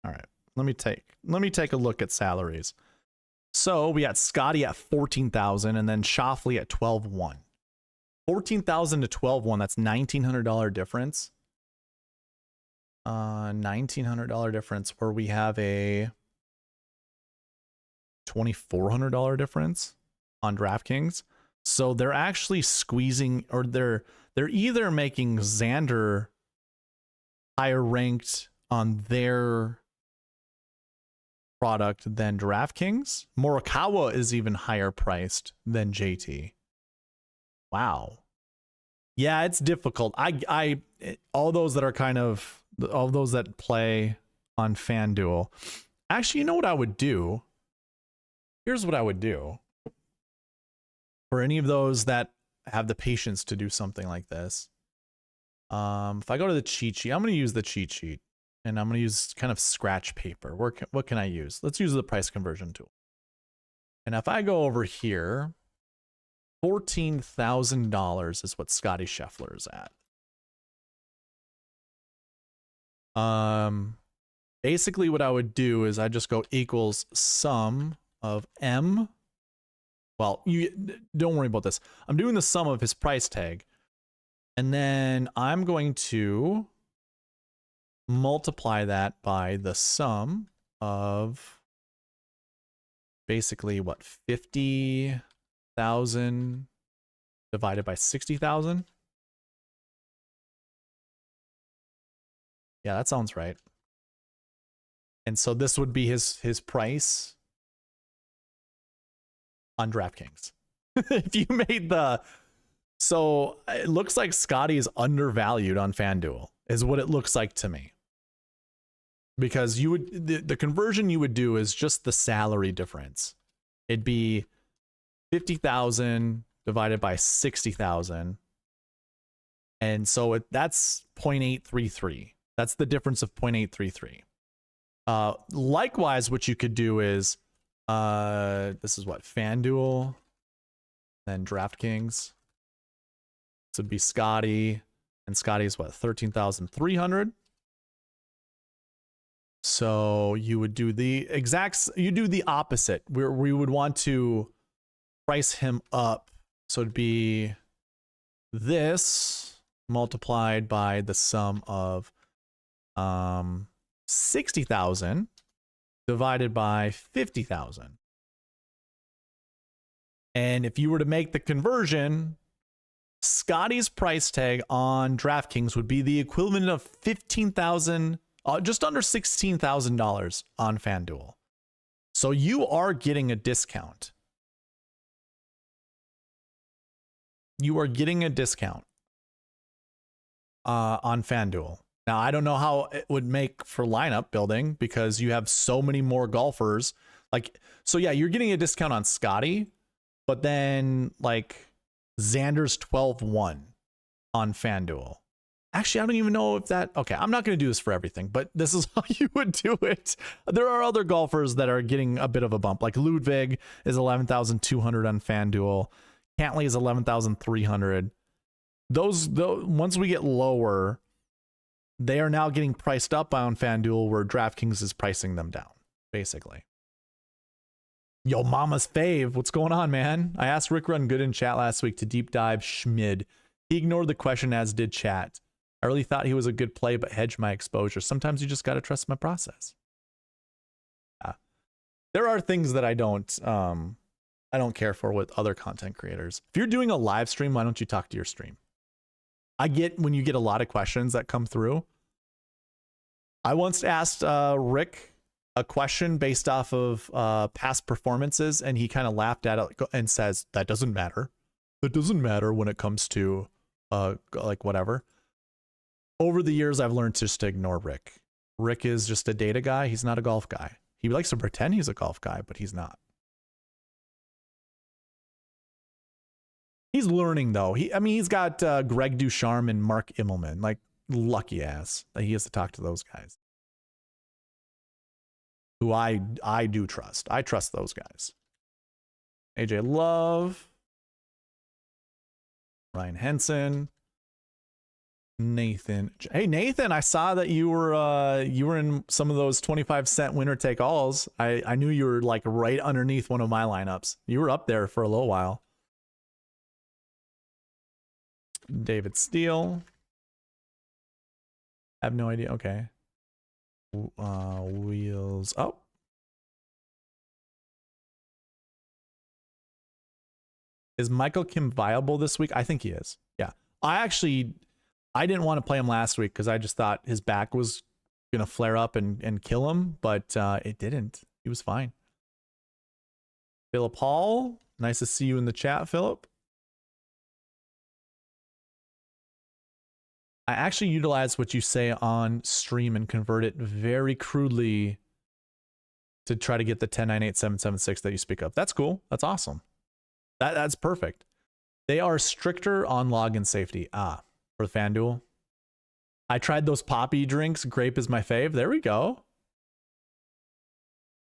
All right, let me take a look at salaries. So we got Scotty at 14,000 and then Shoffley at 12,100. 14,000 to 12,100, that's $1,900 difference. $1,900 difference where we have a $2,400 difference on DraftKings. So they're actually squeezing, or they're either making Xander higher ranked on their product than DraftKings. Morikawa is even higher priced than JT. Wow. Yeah, it's difficult. I all those that are kind of, all those that play on FanDuel. Actually, you know what I would do? Here's what I would do. For any of those that have the patience to do something like this. If I go to the cheat sheet, I'm going to use the cheat sheet. And I'm going to use kind of scratch paper. What can I use? Let's use the price conversion tool. And if I go over here, $14,000 is what Scotty Scheffler is at. Basically what I would do is I just go equals sum of M. Well, you don't worry about this. I'm doing the sum of his price tag. And then I'm going to multiply that by the sum of basically what, 50,000 divided by 60,000. Yeah, that sounds right. And so this would be his price on DraftKings. If you made the, so it looks like Scotty is undervalued on FanDuel is what it looks like to me. Because you would, the conversion you would do is just the salary difference. It'd be 50,000 divided by 60,000. And so that's 0.833. That's the difference of 0.833. Likewise, what you could do is, this is what, FanDuel, then DraftKings. This would be Scotty, and Scotty's what, 13,300. So you would do the you do the opposite, where we would want to price him up. So it'd be this multiplied by the sum of 60,000 divided by 50,000. And if you were to make the conversion, Scotty's price tag on DraftKings would be the equivalent of 15,000, just under $16,000 on FanDuel. So you are getting a discount. You are getting a discount on FanDuel. Now, I don't know how it would make for lineup building because you have so many more golfers. Like, so yeah, you're getting a discount on Scotty, but then like Xander's 12-1 on FanDuel. Actually, I don't even know if that, okay, I'm not going to do this for everything, but this is how you would do it. There are other golfers that are getting a bit of a bump, like Ludwig is 11,200 on FanDuel. Cantley is 11,300. Those, once we get lower, they are now getting priced up on FanDuel where DraftKings is pricing them down, basically. Yo, mama's fave. What's going on, man? I asked Rick Run Good in chat last week to deep dive Schmid. He ignored the question, as did chat. I really thought he was a good play, but hedged my exposure. Sometimes you just got to trust my process. There are things that I don't care for with other content creators. If you're doing a live stream, why don't you talk to your stream? I get when you get a lot of questions that come through. I once asked Rick a question based off of past performances, and he kind of laughed at it and says, that doesn't matter. That doesn't matter when it comes to like whatever. Over the years, I've learned just to ignore Rick. Rick is just a data guy. He's not a golf guy. He likes to pretend he's a golf guy, but he's not. He's learning though. He's got Greg Ducharme and Mark Immelman. Like, lucky ass that he has to talk to those guys. Who I do trust. I trust those guys. AJ Love, Ryan Henson, Nathan. Hey Nathan, I saw that you were in some of those 25-cent winner take alls. I knew you were like right underneath one of my lineups. You were up there for a little while. David Steele. I have no idea. Okay. Wheels up. Is Michael Kim viable this week? I think he is. Yeah. I didn't want to play him last week because I just thought his back was going to flare up and kill him, but it didn't. He was fine. Philip Hall. Nice to see you in the chat, Philip. I actually utilize what you say on stream and convert it very crudely to try to get the 1098-776 that you speak of. That's cool. That's awesome. That's perfect. They are stricter on login safety. For FanDuel. I tried those poppy drinks. Grape is my fave. There we go.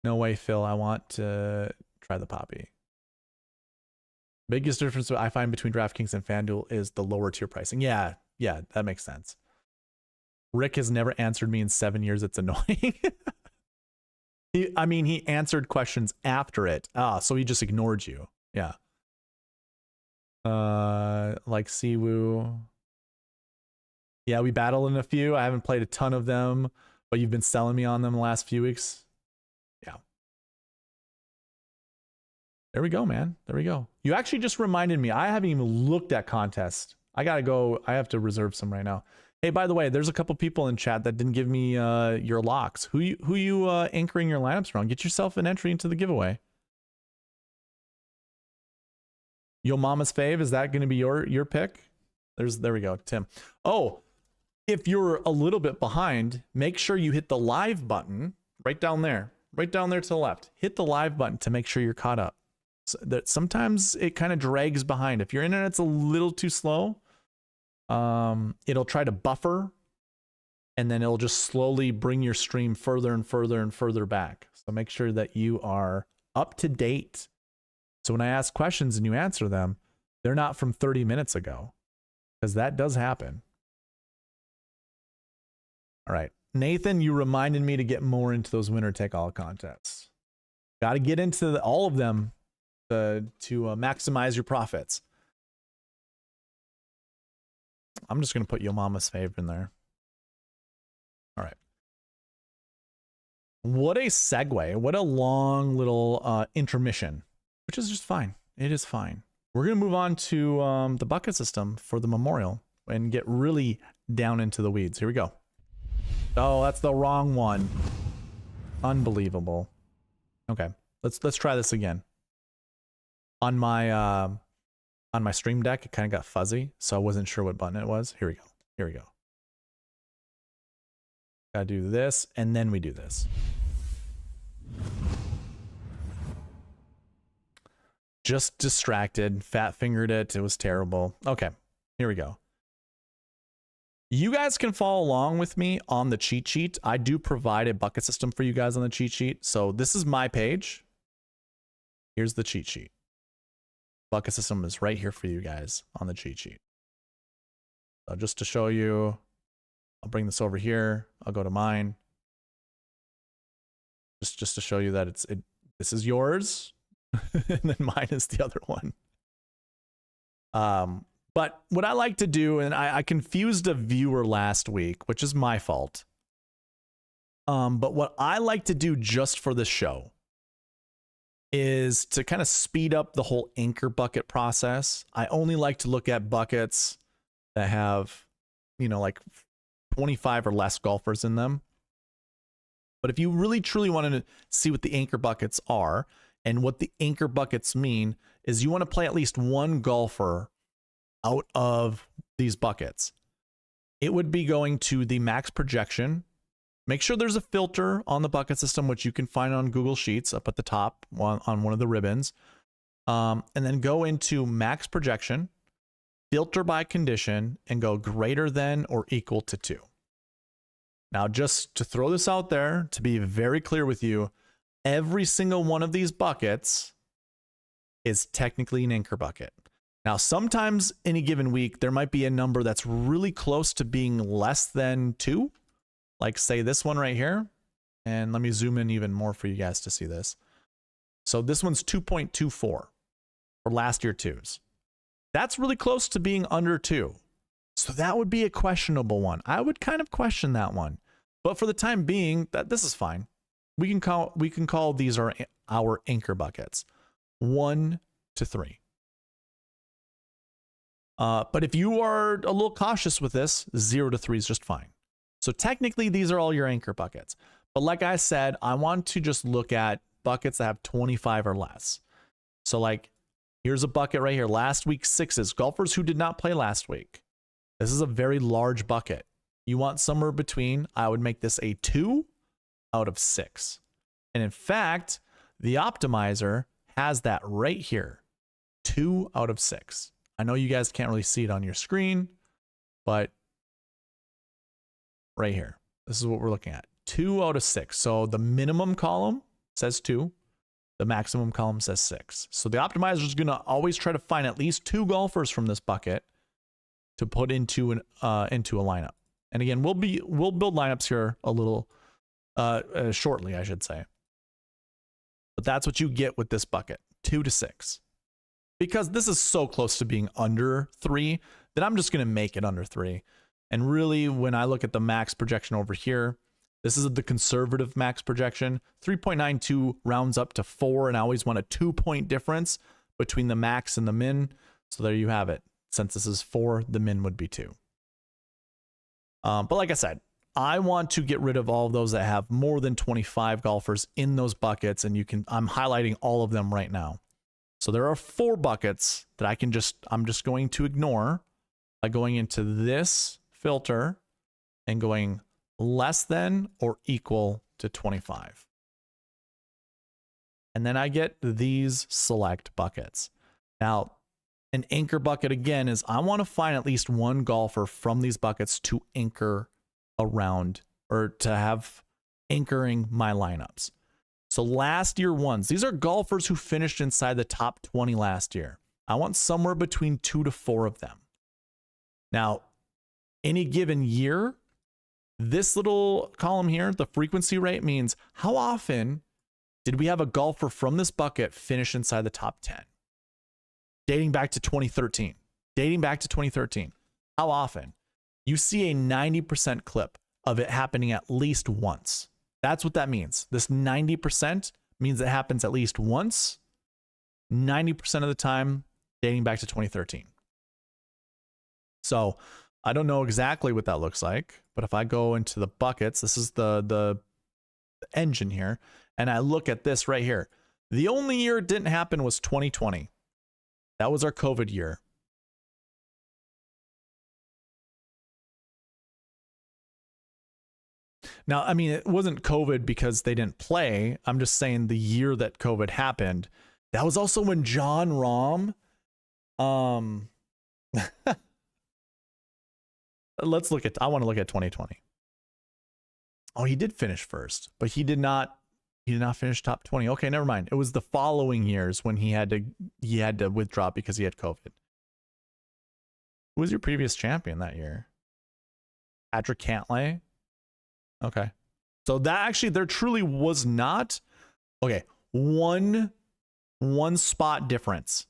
No way, Phil. I want to try the poppy. Biggest difference I find between DraftKings and FanDuel is the lower tier pricing. Yeah, that makes sense. Rick has never answered me in 7 years. It's annoying. He answered questions after it. So he just ignored you. Yeah. Like Siwoo. Yeah, we battled in a few. I haven't played a ton of them, but you've been selling me on them the last few weeks. Yeah. There we go, man. There we go. You actually just reminded me. I haven't even looked at contests. I gotta go. I have to reserve some right now. Hey, by the way, there's a couple people in chat that didn't give me your locks. Who you anchoring your lineups around? Get yourself an entry into the giveaway. Yo mama's fave, is that going to be your pick? There we go, Tim. Oh, if you're a little bit behind, make sure you hit the live button right down there to the left. Hit the live button to make sure you're caught up. So that sometimes it kind of drags behind. If your internet's a little too slow, it'll try to buffer, and then it'll just slowly bring your stream further and further and further back. So make sure that you are up to date. So when I ask questions and you answer them, they're not from 30 minutes ago, because that does happen. All right. Nathan, you reminded me to get more into those winner take all contests. Got to get into all of them to maximize your profits. I'm just going to put Yo Mama's fave in there. All right. What a segue. What a long little intermission, which is just fine. It is fine. We're going to move on to the bucket system for the Memorial and get really down into the weeds. Here we go. Oh, that's the wrong one. Unbelievable. Okay, let's try this again. On my Stream Deck, it kind of got fuzzy, so I wasn't sure what button it was. Here we go. Here we go. Gotta do this, and then we do this. just distracted, fat fingered it. It was terrible. Okay, here we go. You guys can follow along with me on the cheat sheet. I do provide a bucket system for you guys on the cheat sheet. So this is my page. Here's the cheat sheet. Bucket system is right here for you guys on the cheat sheet. So just to show you, I'll bring this over here. I'll go to mine. Just to show you that this is yours, and then mine is the other one. But what I like to do, and I confused a viewer last week, which is my fault. But what I like to do just for this show is to kind of speed up the whole anchor bucket process. I only like to look at buckets that have, you know, like 25 or less golfers in them. But if you really truly want to see what the anchor buckets are, and what the anchor buckets mean is you want to play at least one golfer out of these buckets. It would be going to the max projection. Make sure there's a filter on the bucket system, which you can find on Google Sheets up at the top on one of the ribbons. And then go into max projection, filter by condition, and go greater than or equal to 2. Now, just to throw this out there, to be very clear with you, every single one of these buckets is technically an anchor bucket. Now, sometimes any given week, there might be a number that's really close to being less than 2. Like say this one right here. And let me zoom in even more for you guys to see this. So this one's 2.24 for last year 2s. That's really close to being under 2. So that would be a questionable one. I would kind of question that one. But for the time being, this is fine. We can call these our anchor buckets. 1 to 3. But if you are a little cautious with this, 0 to 3 is just fine. So technically, these are all your anchor buckets. But like I said, I want to just look at buckets that have 25 or less. So like, here's a bucket right here. Last week's 6s, golfers who did not play last week. This is a very large bucket. You want somewhere between, I would make this a 2 out of 6. And in fact, the optimizer has that right here, 2 out of 6. I know you guys can't really see it on your screen, but right here, this is what we're looking at, 2 out of 6. So the minimum column says 2, the maximum column says 6. So the optimizer is going to always try to find at least 2 golfers from this bucket to put into a lineup. And again, we'll build lineups here a little shortly, I should say. But that's what you get with this bucket, 2 to 6. Because this is so close to being under 3 that I'm just going to make it under 3. And really, when I look at the max projection over here, this is the conservative max projection. 3.92 rounds up to 4, and I always want a 2-point difference between the max and the min. So there you have it. Since this is 4, the min would be 2. But like I said, I want to get rid of all of those that have more than 25 golfers in those buckets, and I'm highlighting all of them right now. So there are 4 buckets that I'm just going to ignore by going into this filter and going less than or equal to 25. And then I get these select buckets. Now, an anchor bucket again is I want to find at least one golfer from these buckets to anchor around or to have anchoring my lineups. So last year ones, these are golfers who finished inside the top 20 last year. I want somewhere between 2 to 4 of them. Now, any given year, this little column here, the frequency rate, means how often did we have a golfer from this bucket finish inside the top 10? Dating back to 2013. Dating back to 2013. How often? You see a 90% clip of it happening at least once. That's what that means. This 90% means it happens at least once, 90% of the time, dating back to 2013. So I don't know exactly what that looks like, but if I go into the buckets, this is the engine here, and I look at this right here. The only year it didn't happen was 2020. That was our COVID year. Now, I mean, it wasn't COVID because they didn't play. I'm just saying the year that COVID happened, That was also when John Rahm, let's look at, I want to look at 2020. Oh, he did finish first, but he did not finish top 20. Okay, never mind. It was the following years when he had to withdraw because he had COVID. Who was your previous champion that year? Patrick Cantlay. Okay. So that actually, there truly was not, okay, one spot difference.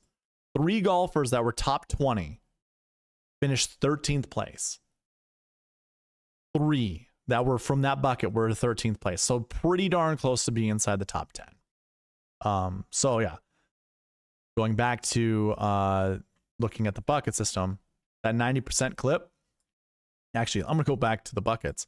3 golfers that were top 20 finished 13th place. 3 that were from that bucket were 13th place. So pretty darn close to being inside the top 10. So yeah, going back to looking at the bucket system, that 90% clip. Actually, I'm going to go back to the buckets.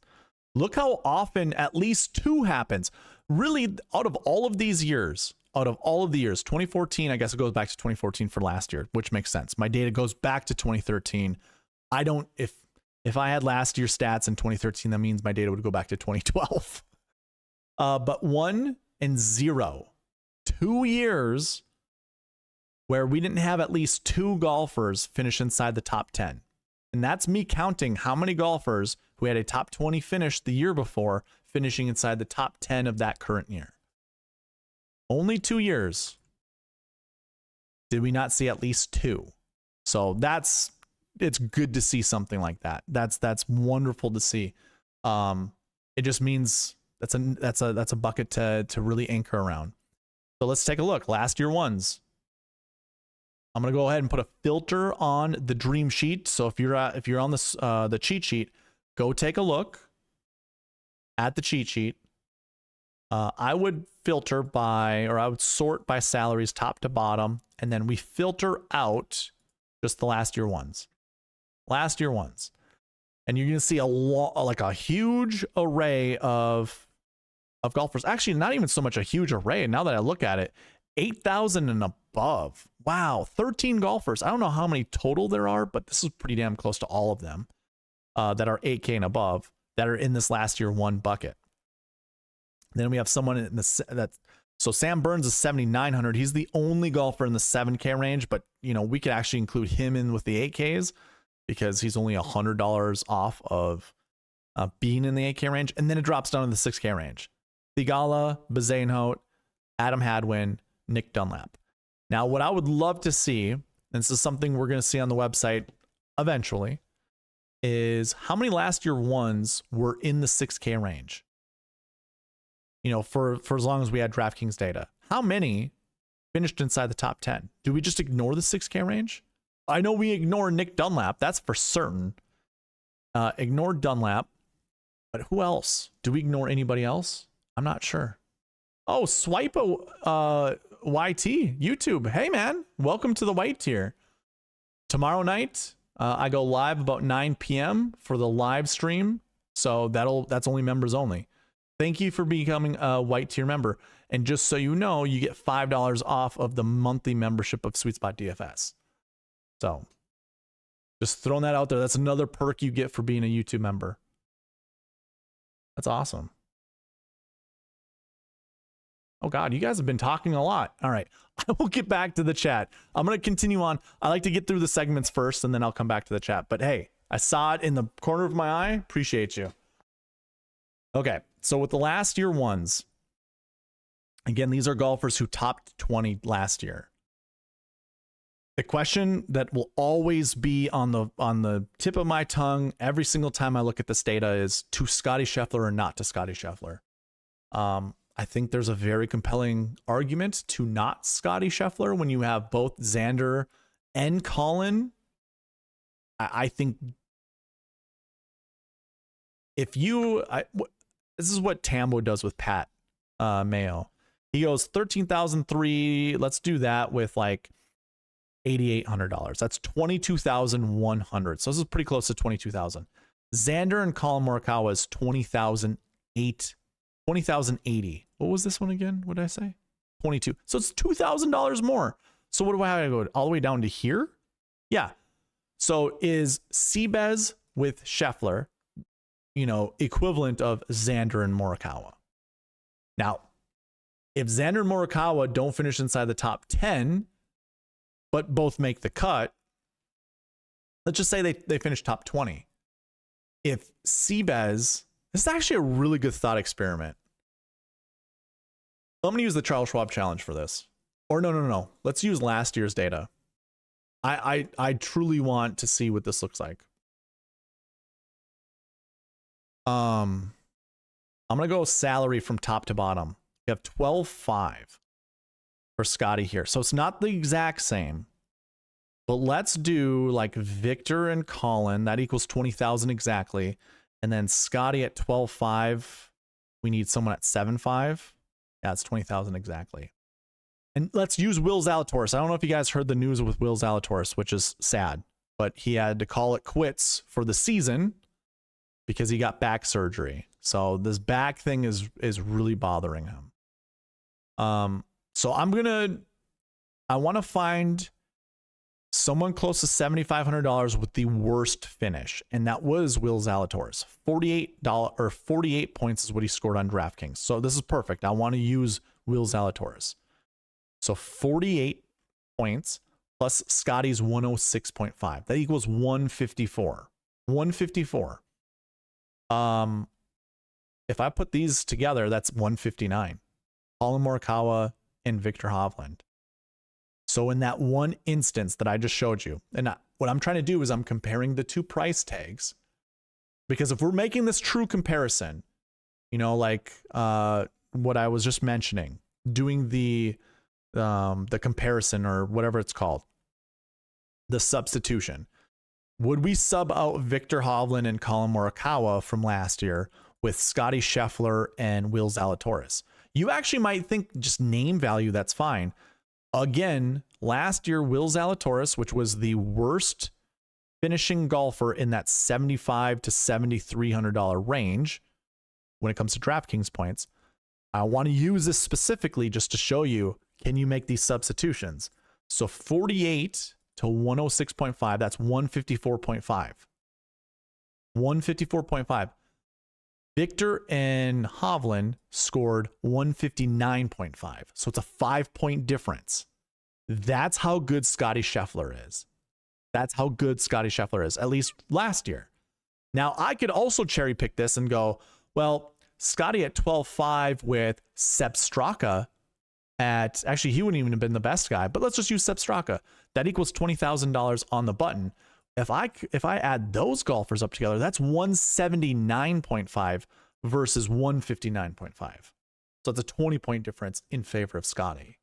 Look how often at least 2 happens. Really, out of all of these years, 2014, I guess it goes back to 2014 for last year, which makes sense. My data goes back to 2013. I don't, if I had last year's stats in 2013, that means my data would go back to 2012. But 1 and 0, 2 years where we didn't have at least 2 golfers finish inside the top 10. And that's me counting how many golfers who had a top 20 finish the year before finishing inside the top 10 of that current year. Only 2 years did we not see at least 2. So it's good to see something like that. That's wonderful to see. It just means that's a bucket to really anchor around. So let's take a look. Last year ones. I'm gonna go ahead and put a filter on the dream sheet. So if you're on the cheat sheet, go take a look at the cheat sheet. I would filter by, or I would sort by salaries top to bottom, and then we filter out just the last year ones. Last year ones. And you're gonna see a huge array of golfers. Actually, not even so much a huge array. Now that I look at it, 8,000 and above. Wow, 13 golfers. I don't know how many total there are, but this is pretty damn close to all of them that are 8K and above that are in this last year 1 bucket. Then we have someone in so Sam Burns is 7,900. He's the only golfer in the 7K range, but we could actually include him in with the 8Ks because he's only $100 off of being in the 8K range. And then it drops down to the 6K range. Thigala, Bezainhout, Adam Hadwin, Nick Dunlap. Now, what I would love to see, and this is something we're going to see on the website eventually, is how many last year ones were in the 6K range. For as long as we had DraftKings data. How many finished inside the top 10? Do we just ignore the 6K range? I know we ignore Nick Dunlap. That's for certain. Ignore Dunlap. But who else? Do we ignore anybody else? I'm not sure. Oh, Swipe YT, YouTube. Hey, man. Welcome to the white tier. Tomorrow night, I go live about 9 p.m. for the live stream. So that's only members only. Thank you for becoming a white tier member. And just so you know, you get $5 off of the monthly membership of SweetSpotDFS. So just throwing that out there. That's another perk you get for being a YouTube member. That's awesome. Oh God, you guys have been talking a lot. All right, I will get back to the chat. I'm going to continue on. I like to get through the segments first and then I'll come back to the chat. But hey, I saw it in the corner of my eye. Appreciate you. Okay, so with the last year ones, again, these are golfers who topped 20 last year. The question that will always be on the tip of my tongue every single time I look at this data is to Scottie Scheffler or not to Scottie Scheffler. I think there's a very compelling argument to not Scottie Scheffler when you have both Xander and Colin. I think if you, this is what Tambo does with Pat Mayo. He goes 13,003. Let's do that with like $8,800. That's 22,100. So this is pretty close to 22,000. Xander and Colin Morikawa is 20,080. What was this one again? What did I say? 22. So it's $2,000 more. So what do I have to go all the way down to here? Yeah. So is Seabez with Scheffler, equivalent of Xander and Morikawa? Now, If Xander and Morikawa don't finish inside the top 10, but both make the cut, let's just say they finish top 20. If Seabez, this is actually a really good thought experiment. I'm going to use the Charles Schwab challenge for this. Or no. Let's use last year's data. I truly want to see what this looks like. I'm going to go salary from top to bottom. You have 12.5 for Scotty here. So it's not the exact same. But let's do like Victor and Colin. That equals 20,000 exactly. And then Scotty at 12.5. We need someone at 7.5. Yeah, it's 20,000 exactly. And let's use Will Zalatoris. I don't know if you guys heard the news with Will Zalatoris, which is sad. But he had to call it quits for the season because he got back surgery. So this back thing is really bothering him. So I want to find someone close to $7,500 with the worst finish, and that was Will Zalatoris. $48 points is what he scored on DraftKings. So this is perfect. I want to use Will Zalatoris. So 48 points plus Scotty's 106.5. That equals 154. 154. If I put these together, that's 159. Colin Morikawa and Victor Hovland. So in that one instance that I just showed you, and what I'm trying to do is I'm comparing the two price tags, because if we're making this true comparison, you know, like what I was just mentioning, doing the comparison or whatever it's called, the substitution, would we sub out Victor Hovland and Colin Morikawa from last year with Scotty Scheffler and Will Zalatoris? You actually might think just name value, that's fine. Again, last year, Will Zalatoris, which was the worst finishing golfer in that $7,500 to $7,300 range when it comes to DraftKings points. I want to use this specifically just to show you, can you make these substitutions? So 48 to 106.5, that's 154.5. 154.5. Victor and Hovland scored 159.5. So it's a 5-point difference. That's how good Scotty Scheffler is. That's how good Scotty Scheffler is, at least last year. Now, I could also cherry pick this and go, well, Scotty at 12.5 with Sepp Straka at, actually, he wouldn't even have been the best guy, but let's just use Sepp Straka. That equals $20,000 on the button. If I add those golfers up together, that's 179.5 versus 159.5. So it's a 20-point difference in favor of Scotty.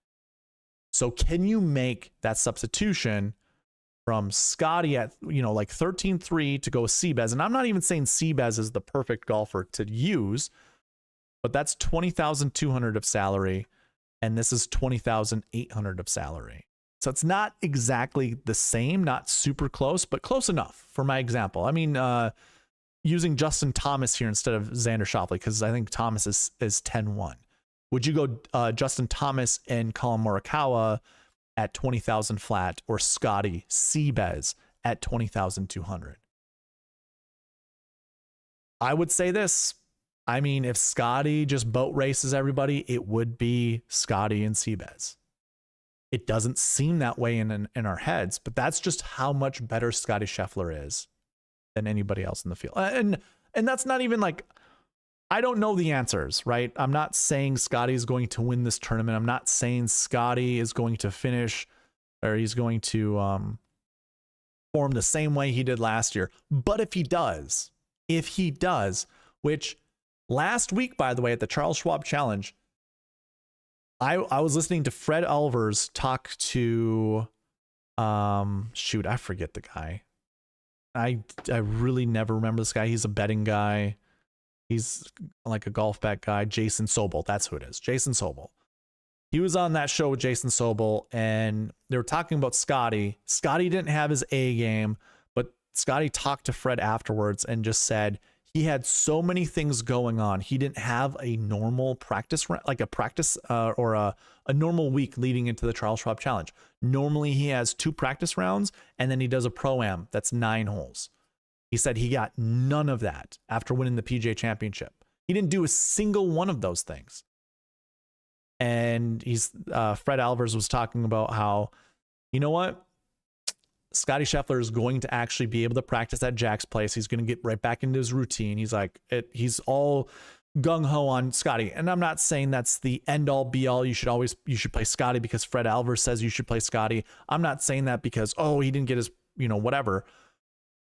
So can you make that substitution from Scotty at, you know, like 13.3 to go with Seabez? And I'm not even saying Seabez is the perfect golfer to use, but that's 20,200 of salary, and this is 20,800 of salary. So it's not exactly the same, not super close, but close enough for my example. I mean, using Justin Thomas here instead of Xander Schauffele, because I think Thomas is 10-1. Would you go Justin Thomas and Colin Morikawa at 20,000 flat, or Scotty Seabez at 20,200? I would say this. I mean, if Scotty just boat races everybody, it would be Scotty and Seabez. It doesn't seem that way in our heads, but that's just how much better Scotty Scheffler is than anybody else in the field. And that's not even like, I don't know the answers, right? I'm not saying Scotty is going to win this tournament. I'm not saying Scotty is going to finish, or he's going to form the same way he did last year. But if he does, which last week, by the way, at the Charles Schwab Challenge, I was listening to Fred Alvers talk to, shoot, I forget the guy. I really never remember this guy. He's a betting guy. He's like a golf bet guy. Jason Sobel, that's who it is. Jason Sobel. He was on that show with Jason Sobel, and they were talking about Scotty. Scotty didn't have his A game, but Scotty talked to Fred afterwards and just said he had so many things going on. He didn't have a normal practice, like a practice or a normal week leading into the Charles Schwab Challenge. Normally he has 2 practice rounds, and then he does a Pro-Am that's 9 holes. He said he got none of that after winning the PGA Championship. He didn't do a single one of those things. And Fred Alvarez was talking about how, you know what? Scotty Scheffler is going to actually be able to practice at Jack's place. He's going to get right back into his routine. He's like, he's all gung-ho on Scotty. And I'm not saying that's the end-all be-all. You should play Scotty because Fred Alvarez says you should play Scotty. I'm not saying that because, oh, he didn't get his, whatever.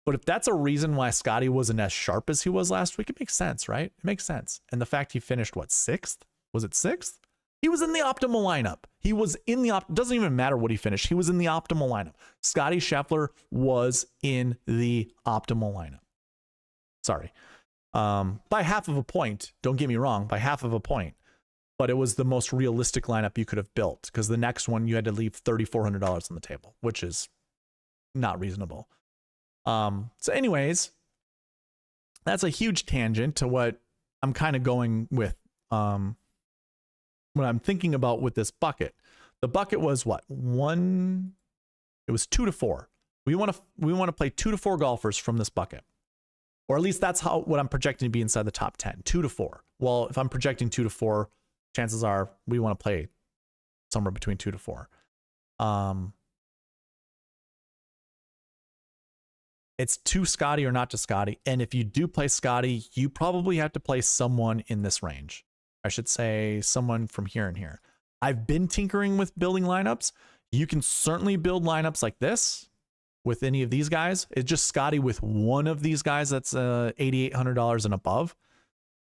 But if that's a reason why Scotty wasn't as sharp as he was last week, it makes sense, right? It makes sense. And the fact he finished, what, 6th? Was it 6th? He was in the optimal lineup. He was in the doesn't even matter what he finished. He was in the optimal lineup. Scotty Scheffler was in the optimal lineup. Sorry. By half of a point. Don't get me wrong, by half of a point. But it was the most realistic lineup you could have built because the next one you had to leave $3,400 on the table, which is not reasonable. So anyways, that's a huge tangent to what I'm kind of going with. What I'm thinking about with this bucket. The bucket was what? It was 2 to 4. We want to play 2 to 4 golfers from this bucket. Or at least that's what I'm projecting to be inside the top 10, 2 to 4. Well, if I'm projecting 2 to 4, chances are we want to play somewhere between 2 to 4. It's to Scotty or not to Scotty. And if you do play Scotty, you probably have to play someone in this range. I should say someone from here and here. I've been tinkering with building lineups. You can certainly build lineups like this with any of these guys. It's just Scotty with one of these guys that's $8,800 and above.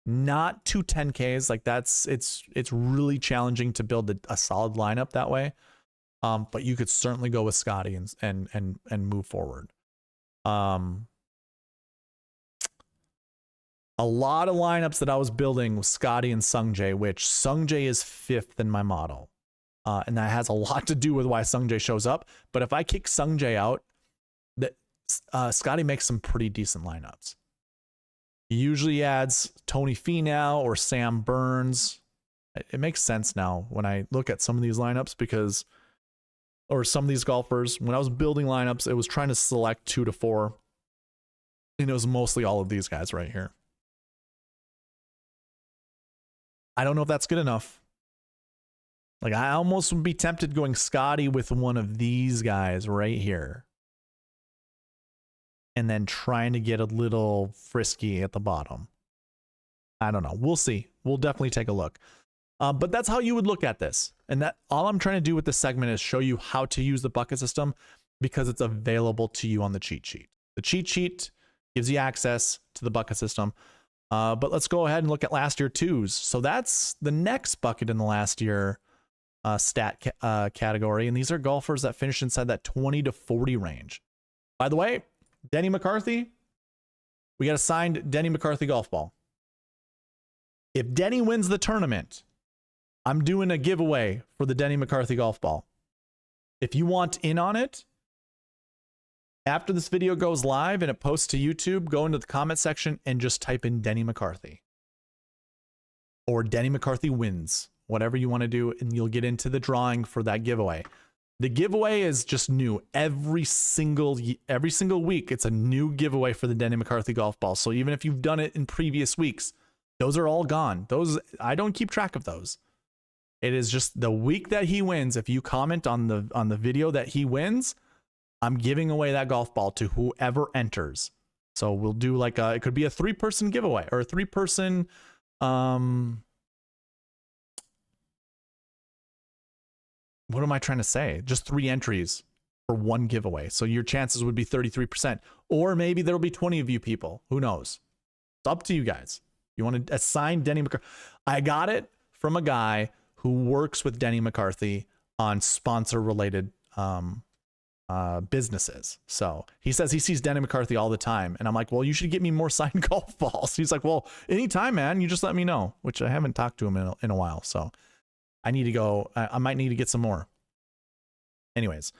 Not 2 10Ks. Like it's really challenging to build a solid lineup that way. But you could certainly go with Scotty and move forward. A lot of lineups that I was building was Scotty and Sungjae, which Sungjae is 5th in my model. And that has a lot to do with why Sungjae shows up. But if I kick Sungjae out, Scotty makes some pretty decent lineups. He usually adds Tony Finau or Sam Burns. It makes sense now when I look at some of these lineups or some of these golfers. When I was building lineups, it was trying to select 2 to 4. And it was mostly all of these guys right here. I don't know if that's good enough. Like, I almost would be tempted going Scotty with one of these guys right here. And then trying to get a little frisky at the bottom. I don't know. We'll see. We'll definitely take a look. But that's how you would look at this. And that all I'm trying to do with this segment is show you how to use the bucket system because it's available to you on the cheat sheet. The cheat sheet gives you access to the bucket system. But let's go ahead and look at last year twos. So that's the next bucket in the last year stat category. And these are golfers that finished inside that 20 to 40 range. By the way, Denny McCarthy, we got a signed Denny McCarthy golf ball. If Denny wins the tournament, I'm doing a giveaway for the Denny McCarthy golf ball. If you want in on it, after this video goes live and it posts to YouTube, go into the comment section and just type in Denny McCarthy. Or Denny McCarthy wins, whatever you want to do, and you'll get into the drawing for that giveaway. The giveaway is just new. Every single week, it's a new giveaway for the Denny McCarthy golf ball. So even if you've done it in previous weeks, those are all gone. Those, I don't keep track of those. It is just the week that he wins. If you comment on the video that he wins, I'm giving away that golf ball to whoever enters. So we'll do like it could be a 3-person giveaway or a 3-person what am I trying to say? Just 3 entries for 1 giveaway. So your chances would be 33%. Or maybe there'll be 20 of you people. Who knows? It's up to you guys. You want to assign Denny McCarthy? I got it from a guy who works with Denny McCarthy on sponsor-related businesses. So he says he sees Denny McCarthy all the time. And I'm like, well, you should get me more signed golf balls. He's like, well, anytime, man. You just let me know, which I haven't talked to him in a while. So I need to go. I might need to get some more. Anyways,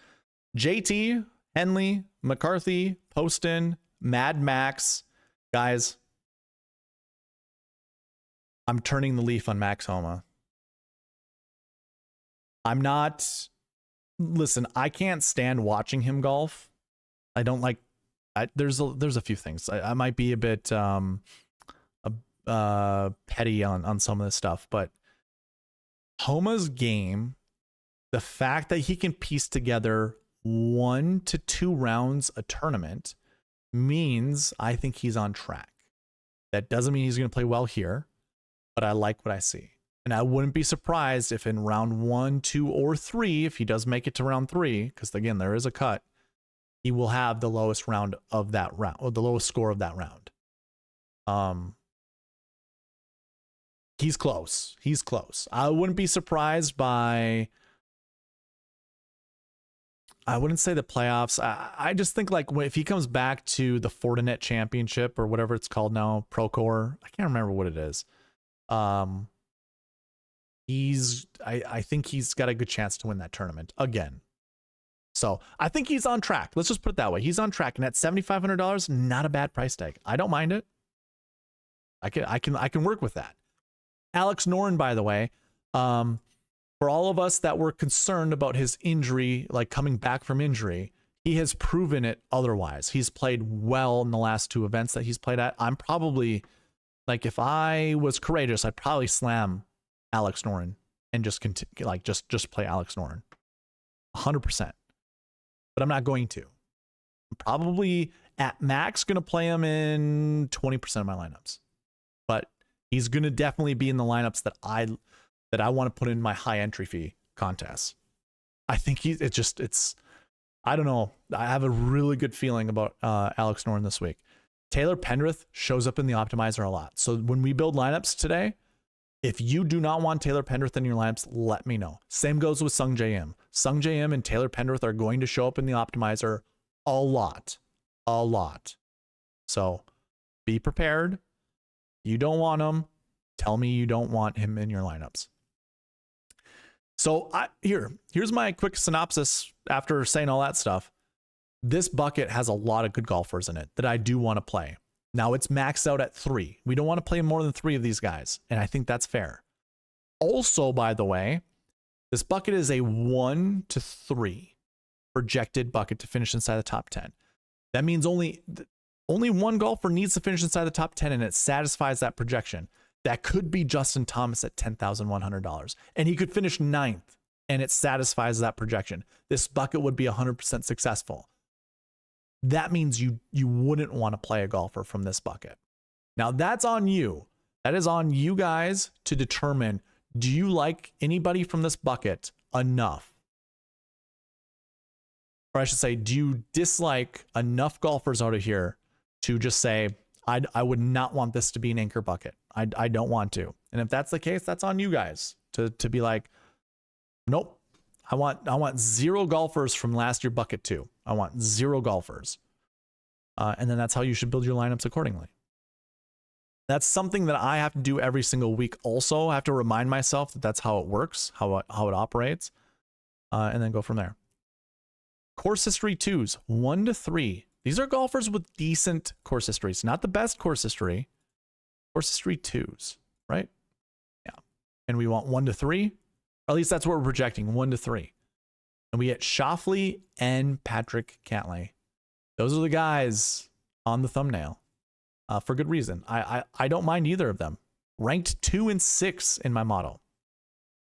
JT, Henley, McCarthy, Poston, Mad Max. Guys, I'm turning the leaf on Max Homa. I'm not... Listen, I can't stand watching him golf. I don't like... there's a few things. I might be a bit petty on some of this stuff, but Homa's game, the fact that he can piece together 1 to 2 rounds a tournament means I think he's on track. That doesn't mean he's going to play well here, but I like what I see. And I wouldn't be surprised if in round 1, 2, or 3, if he does make it to round 3, because again, there is a cut, he will have the lowest round of that round, or the lowest score of that round. He's close. He's close. I wouldn't be surprised by, I wouldn't say the playoffs. I just think like if he comes back to the Fortinet Championship or whatever it's called now, Procore, I can't remember what it is. I think he's got a good chance to win that tournament again. So I think he's on track. Let's just put it that way. He's on track, and at $7,500, not a bad price tag. I don't mind it. I can work with that. Alex Noren, by the way, for all of us that were concerned about his injury, like coming back from injury, he has proven it otherwise. He's played well in the last 2 events that he's played at. I'm probably, like, if I was courageous, I'd probably slam Alex Noren and just continue, like just play Alex Noren 100%. But I'm not going to. I'm probably at max going to play him in 20% of my lineups. But he's going to definitely be in the lineups that I want to put in my high entry fee contests. I think I don't know. I have a really good feeling about Alex Noren this week. Taylor Pendrith shows up in the optimizer a lot. So when we build lineups today, if you do not want Taylor Pendrith in your lineups, let me know. Same goes with Sung J M. Sung J M and Taylor Pendrith are going to show up in the optimizer a lot. A lot. So be prepared. You don't want him. Tell me you don't want him in your lineups. So here's my quick synopsis after saying all that stuff. This bucket has a lot of good golfers in it that I do want to play. Now it's maxed out at 3. We don't want to play more than 3 of these guys, and I think that's fair. Also, by the way, this bucket is a 1 to 3 projected bucket to finish inside the top 10. That means only one golfer needs to finish inside the top 10, and it satisfies that projection. That could be Justin Thomas at $10,100, and he could finish 9th, and it satisfies that projection. This bucket would be 100% successful. That means you wouldn't want to play a golfer from this bucket. Now that's on you. That is on you guys to determine, do you like anybody from this bucket enough? Or I should say, do you dislike enough golfers out of here to just say, I would not want this to be an anchor bucket. I don't want to. And if that's the case, that's on you guys to be like, nope. I want 0 golfers from last year bucket 2. I want 0 golfers. And then that's how you should build your lineups accordingly. That's something that I have to do every single week. Also, I have to remind myself that that's how it works, how it operates, and then go from there. Course history 2s, 1 to 3. These are golfers with decent course histories, not the best course history. Course history 2s, right? Yeah. And we want 1 to 3. Or at least that's what we're projecting, 1 to 3. And we get Schauffele and Patrick Cantlay. Those are the guys on the thumbnail for good reason. I don't mind either of them. Ranked 2 and 6 in my model.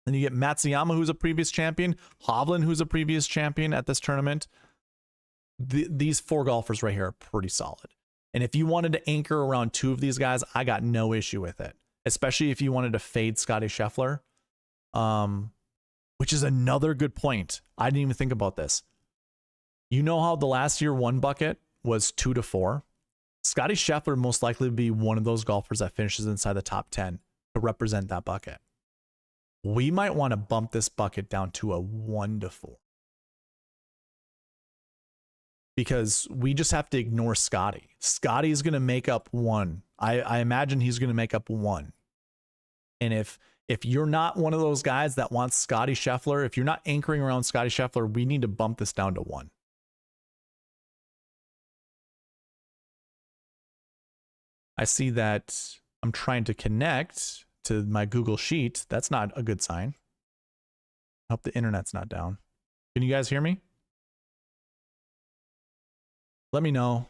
Then you get Matsuyama, who's a previous champion. Hovland, who's a previous champion at this tournament. These 4 golfers right here are pretty solid. And if you wanted to anchor around 2 of these guys, I got no issue with it. Especially if you wanted to fade Scotty Scheffler. Which is another good point. I didn't even think about this. You know how the last year 1 bucket was 2 to 4? Scotty Scheffler most likely would be one of those golfers that finishes inside the top 10 to represent that bucket. We might want to bump this bucket down to a 1 to 4. Because we just have to ignore Scotty. Scotty's going to make up 1. I imagine he's going to make up 1. And if you're not one of those guys that wants Scotty Scheffler, if you're not anchoring around Scotty Scheffler, we need to bump this down to 1. I see that I'm trying to connect to my Google Sheet. That's not a good sign. I hope the internet's not down. Can you guys hear me? Let me know.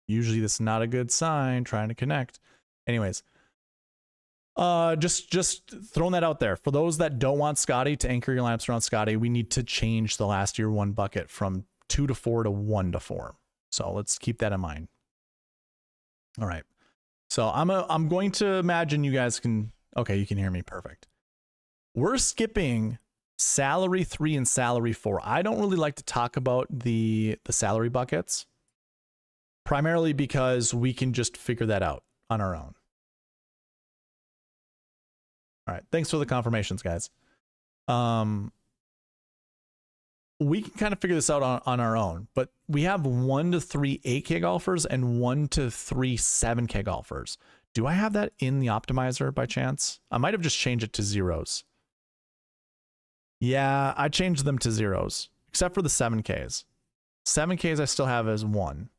Usually this is not a good sign, trying to connect. Anyways, Just throwing that out there. For those that don't want Scotty to anchor your lineups around Scotty, we need to change the last year one bucket from 2 to 4 to 1 to 4. So let's keep that in mind. All right. So I'm going to imagine you guys can, okay, you can hear me perfect. We're skipping salary 3 and salary 4. I don't really like to talk about the salary buckets, primarily because we can just figure that out on our own. All right, thanks for the confirmations, guys. We can kind of figure this out on our own, but we have 1 to 3 8K golfers and 1 to 3 7K golfers. Do I have that in the optimizer by chance? I might have just changed it to zeros. Yeah, I changed them to zeros, except for the 7Ks. 7Ks I still have as 1.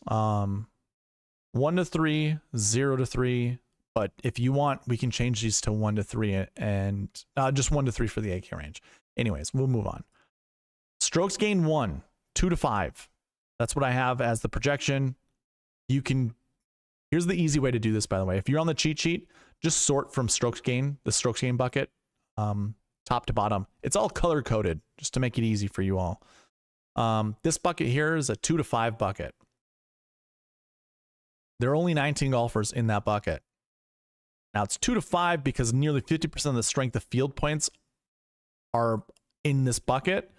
1 to 3, 0 to 3. But if you want, we can change these to 1 to 3 and just 1 to 3 for the 8K range. Anyways, we'll move on. Strokes gain 1, 2 to 5. That's what I have as the projection. You can, here's the easy way to do this, by the way. If you're on the cheat sheet, just sort from strokes gain, the strokes gain bucket, top to bottom. It's all color coded just to make it easy for you all. This bucket here is a 2 to 5 bucket. There are only 19 golfers in that bucket. Now it's 2 to 5 because nearly 50% of the strength of field points are in this bucket.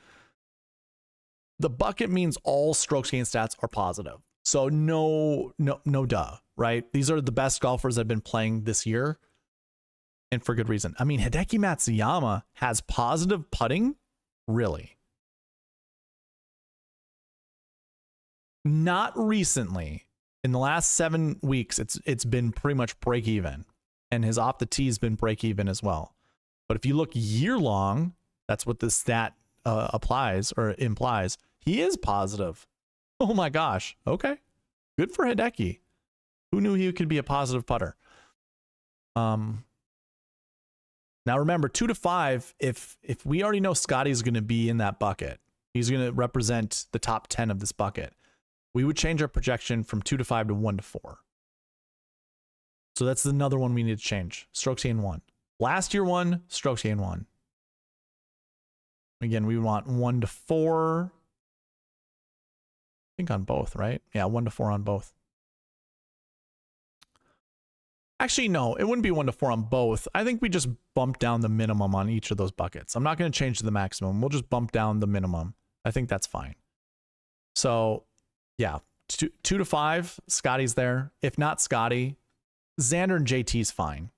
The bucket means all strokes gain stats are positive. So no duh, right? These are the best golfers that have been playing this year. And for good reason. I mean, Hideki Matsuyama has positive putting? Really? Not recently. In the last 7 weeks, it's been pretty much break even. And his off the tee has been break even as well. But if you look year long, that's what this stat applies or implies. He is positive. Oh my gosh. Okay. Good for Hideki. Who knew he could be a positive putter? Now remember, 2 to 5, if we already know Scotty's going to be in that bucket, he's going to represent the top 10 of this bucket, we would change our projection from 2 to 5 to 1 to 4. So that's another one we need to change. Strokes gain 1. Last year 1, strokes gain 1. Again, we want 1 to 4. I think on both, right? Yeah, 1 to 4 on both. Actually, no, it wouldn't be 1 to 4 on both. I think we just bump down the minimum on each of those buckets. I'm not going to change the maximum. We'll just bump down the minimum. I think that's fine. So, yeah, 2 to 5, Scotty's there. If not Scotty, Xander and JT's fine.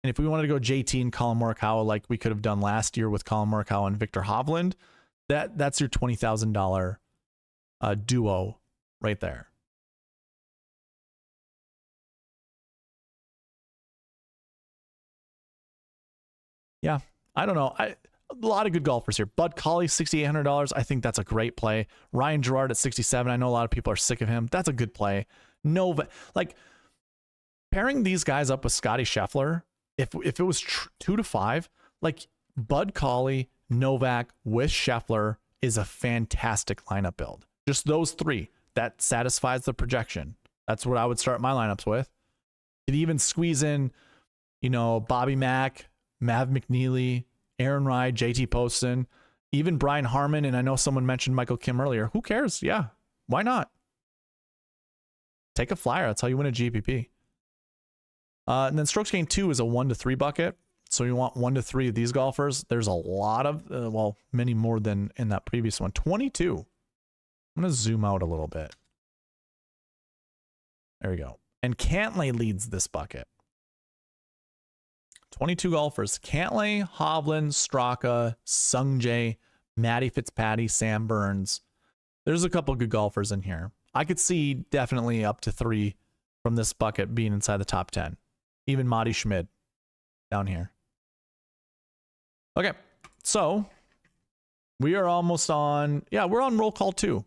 And if we wanted to go JT and Colin Morikawa like we could have done last year with Colin Morikawa and Victor Hovland, that's your $20,000 duo right there. Yeah, I don't know. A lot of good golfers here. Bud Cauley, $6,800. I think that's a great play. Ryan Gerard at 67. I know a lot of people are sick of him. That's a good play. No, like pairing these guys up with Scotty Scheffler, if it was 2 to 5, like Bud Cauley, Novak with Scheffler is a fantastic lineup build. Just those 3, that satisfies the projection. That's what I would start my lineups with. Could even squeeze in, you know, Bobby Mack, Mav McNeely, Aaron Rai, JT Poston, even Brian Harmon, and I know someone mentioned Michael Kim earlier. Who cares? Yeah, why not? Take a flyer. That's how you win a GPP. And then strokes gain 2 is a 1 to 3 bucket. So you want 1 to 3 of these golfers. There's a lot of, well, many more than in that previous one. 22. I'm going to zoom out a little bit. There we go. And Cantlay leads this bucket. 22 golfers. Cantlay, Hovland, Straka, Sungjae, Matty Fitzpatrick, Sam Burns. There's a couple good golfers in here. I could see definitely up to 3 from this bucket being inside the top 10. Even Matti Schmid down here. Okay, so we are almost on, yeah, we're on roll call 2.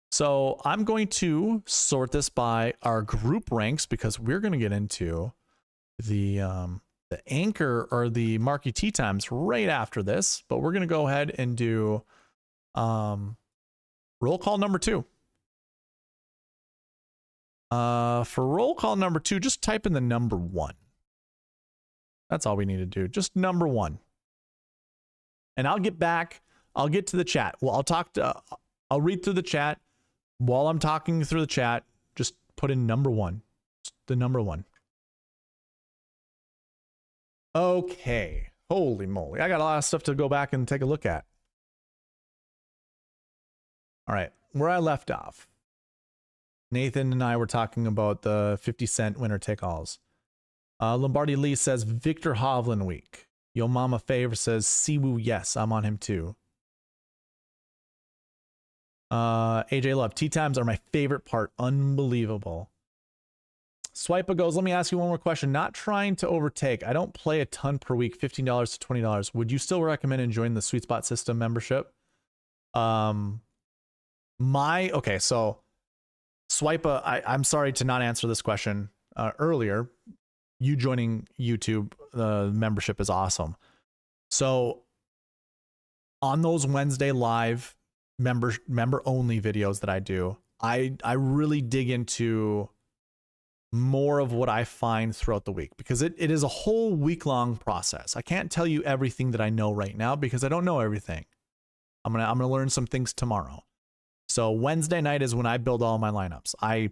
So I'm going to sort this by our group ranks because we're going to get into the anchor or the Marquee Tee Times right after this, but we're going to go ahead and do roll call number 2. For roll call number 2, just type in the number 1. That's all we need to do. Just number 1. And I'll get back. I'll get to the chat. Well, I'll read through the chat. While I'm talking through the chat, just put in number 1. Just the number 1. Okay. Holy moly. I got a lot of stuff to go back and take a look at. All right. Where I left off. Nathan and I were talking about the 50-cent winner take-alls. Lombardi Lee says Victor Hovland week. Yo Mama Favor says Siwoo, yes, I'm on him too. AJ Love, Tee Times are my favorite part. Unbelievable. Swiper goes, let me ask you one more question. Not trying to overtake. I don't play a ton per week, $15 to $20. Would you still recommend enjoying the SweetSpot system membership? Okay, so Swiper, I'm sorry to not answer this question earlier. You joining YouTube membership is awesome. So on those Wednesday live member only videos that I do, I really dig into more of what I find throughout the week, because it is a whole week-long process. I can't tell you everything that I know right now because I don't know everything. I'm gonna learn some things tomorrow. So Wednesday night is when I build all my lineups. I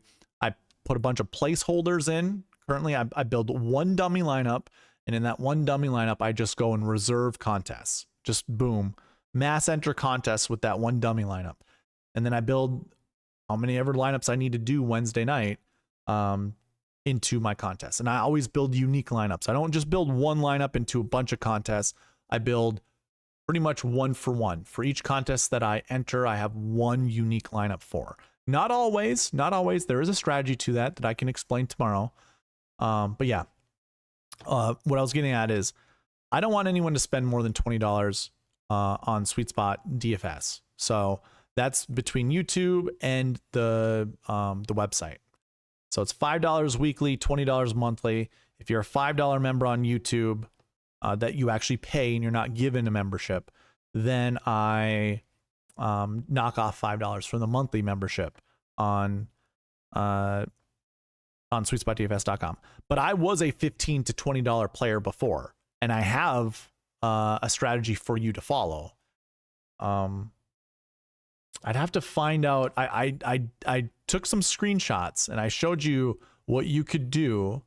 put a bunch of placeholders in. Currently, I build one dummy lineup, and in that one dummy lineup, I just go and reserve contests. Just boom, mass enter contests with that one dummy lineup, and then I build how many ever lineups I need to do Wednesday night into my contest. And I always build unique lineups. I don't just build one lineup into a bunch of contests. I build pretty much one for one. For each contest that I enter, I have one unique lineup for. Not always. There is a strategy to that I can explain tomorrow. But yeah, what I was getting at is I don't want anyone to spend more than $20 on SweetSpot DFS. So that's between YouTube and the website. So it's $5 weekly, $20 monthly. If you're a $5 member on YouTube that you actually pay and you're not given a membership, then I knock off $5 from the monthly membership on SweetSpotDFS.com. But I was a $15 to $20 player before, and I have a strategy for you to follow. I'd have to find out. I took some screenshots and I showed you what you could do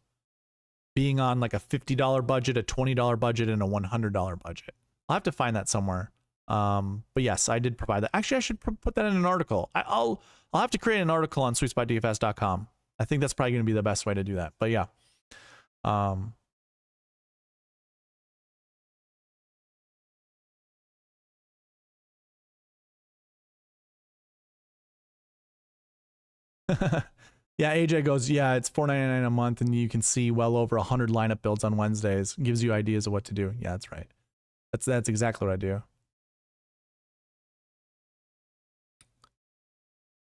being on like a $50 budget, a $20 budget, and a $100 budget. I'll have to find that somewhere. But yes, I did provide that. Actually, I should put that in an article. I'll have to create an article on SweetSpotDFS.com. I think that's probably going to be the best way to do that. But yeah. Yeah, AJ goes, yeah, it's $4.99 a month, and you can see well over 100 lineup builds on Wednesdays. Gives you ideas of what to do. Yeah, that's right. That's exactly what I do.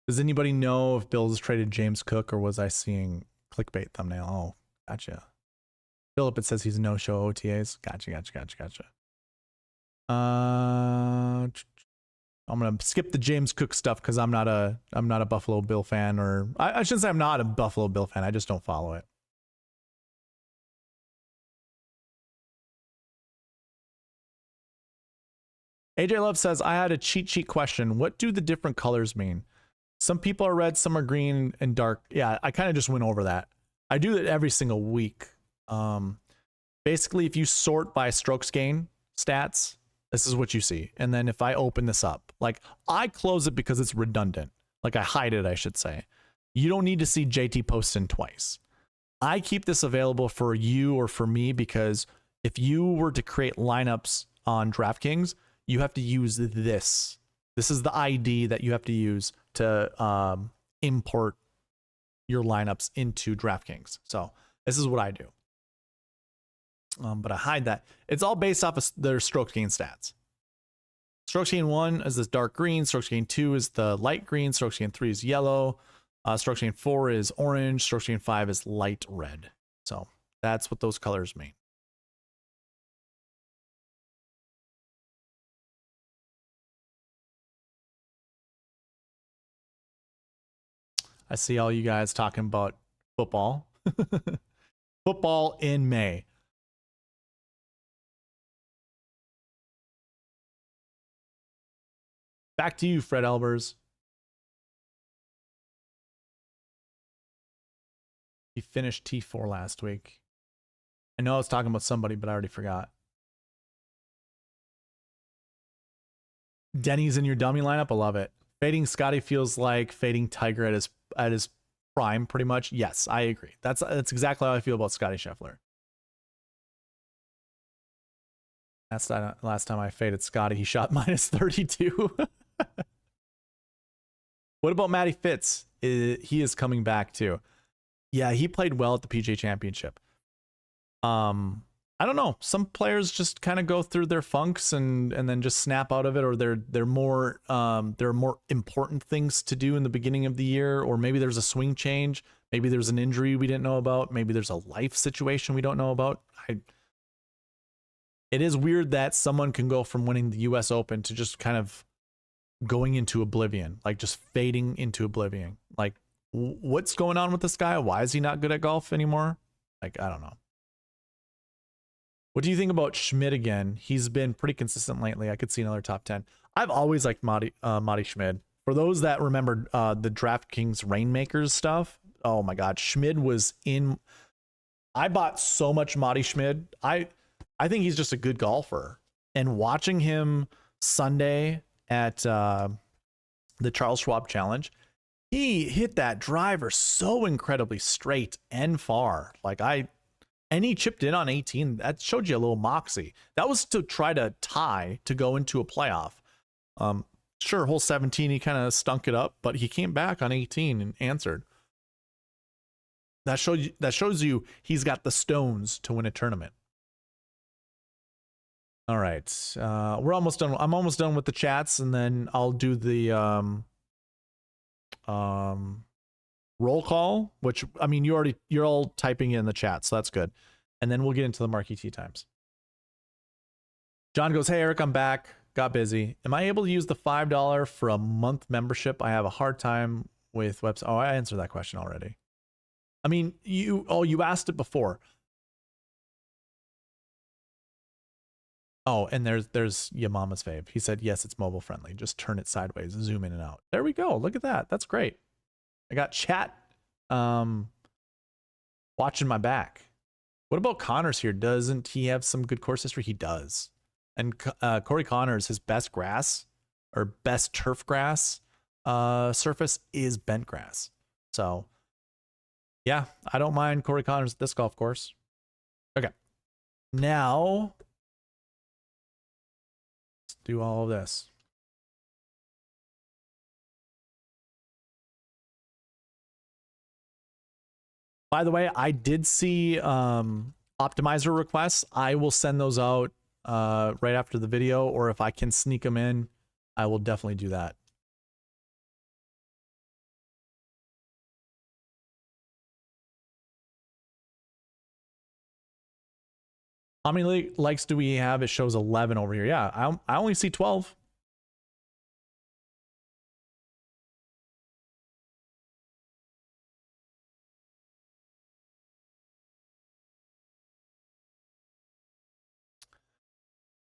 Does anybody know if Bills traded James Cook, or was I seeing clickbait thumbnail? Oh, gotcha. Philip, it says he's no-show OTAs. Gotcha. I'm gonna skip the James Cook stuff because I'm not a Buffalo Bill fan, or I shouldn't say I'm not a Buffalo Bill fan. I just don't follow it. AJ Love says, I had a cheat sheet question. What do the different colors mean? Some people are red, some are green and dark. Yeah, I kind of just went over that. I do it every single week. Basically, if you sort by strokes gain stats, this is what you see. And then if I open this up, like I close it because it's redundant. Like I hide it, I should say. You don't need to see JT Poston twice. I keep this available for you or for me because if you were to create lineups on DraftKings, you have to use this. This is the ID that you have to use to import your lineups into DraftKings. So this is what I do. But I hide that. It's all based off of their stroke gain stats. Strokes gain 1 is this dark green. Strokes gain 2 is the light green. Strokes gain 3 is yellow. Strokes gain 4 is orange. Strokes gain 5 is light red. So that's what those colors mean. I see all you guys talking about football. Football in May. Back to you, Fred Elbers. He finished T4 last week. I know I was talking about somebody, but I already forgot. Denny's in your dummy lineup. I love it. Fading Scotty feels like fading Tiger at his prime, pretty much. Yes, I agree. That's exactly how I feel about Scotty Scheffler. That's last time I faded Scotty. He shot minus 32. What about Matty Fitz? He is coming back too. Yeah, he played well at the PGA Championship. I don't know. Some players just kind of go through their funks and then just snap out of it, or they're more there are more important things to do in the beginning of the year, or maybe there's a swing change, maybe there's an injury we didn't know about, maybe there's a life situation we don't know about. It is weird that someone can go from winning the US Open to just kind of going into oblivion, like just fading into oblivion. Like, what's going on with this guy? Why is he not good at golf anymore? Like, I don't know. What do you think about Schmid again? He's been pretty consistent lately. I could see another top 10. I've always liked Matti Schmid. For those that remember the DraftKings Rainmakers stuff, oh my God, Schmid was in. I bought so much Matti Schmid. I think he's just a good golfer. And watching him Sunday at the Charles Schwab Challenge, he hit that driver so incredibly straight and far. And he chipped in on 18. That showed you a little moxie. That was to try to tie to go into a playoff. Sure, hole 17, he kind of stunk it up, but he came back on 18 and answered. That shows you he's got the stones to win a tournament. All right, we're almost done. I'm almost done with the chats, and then I'll do the roll call, which, I mean, you're all typing in the chat, so that's good. And then we'll get into the Marquee Tee Times. John goes, hey Eric, I'm back, got busy. Am I able to use the $5 for a month membership? I have a hard time with website. Oh, I answered that question already. I mean, you asked it before. Oh, and there's your mama's fave. He said, yes, it's mobile friendly. Just turn it sideways, zoom in and out. There we go. Look at that. That's great. I got chat watching my back. What about Connors here? Doesn't he have some good course history? He does. And Corey Connors, his best grass or best turf grass surface is bent grass. So yeah, I don't mind Corey Connors at this golf course. Okay. Now let's do all of this. By the way, I did see optimizer requests. I will send those out right after the video, or if I can sneak them in, I will definitely do that. How many likes do we have? It shows 11 over here. Yeah, I only see 12.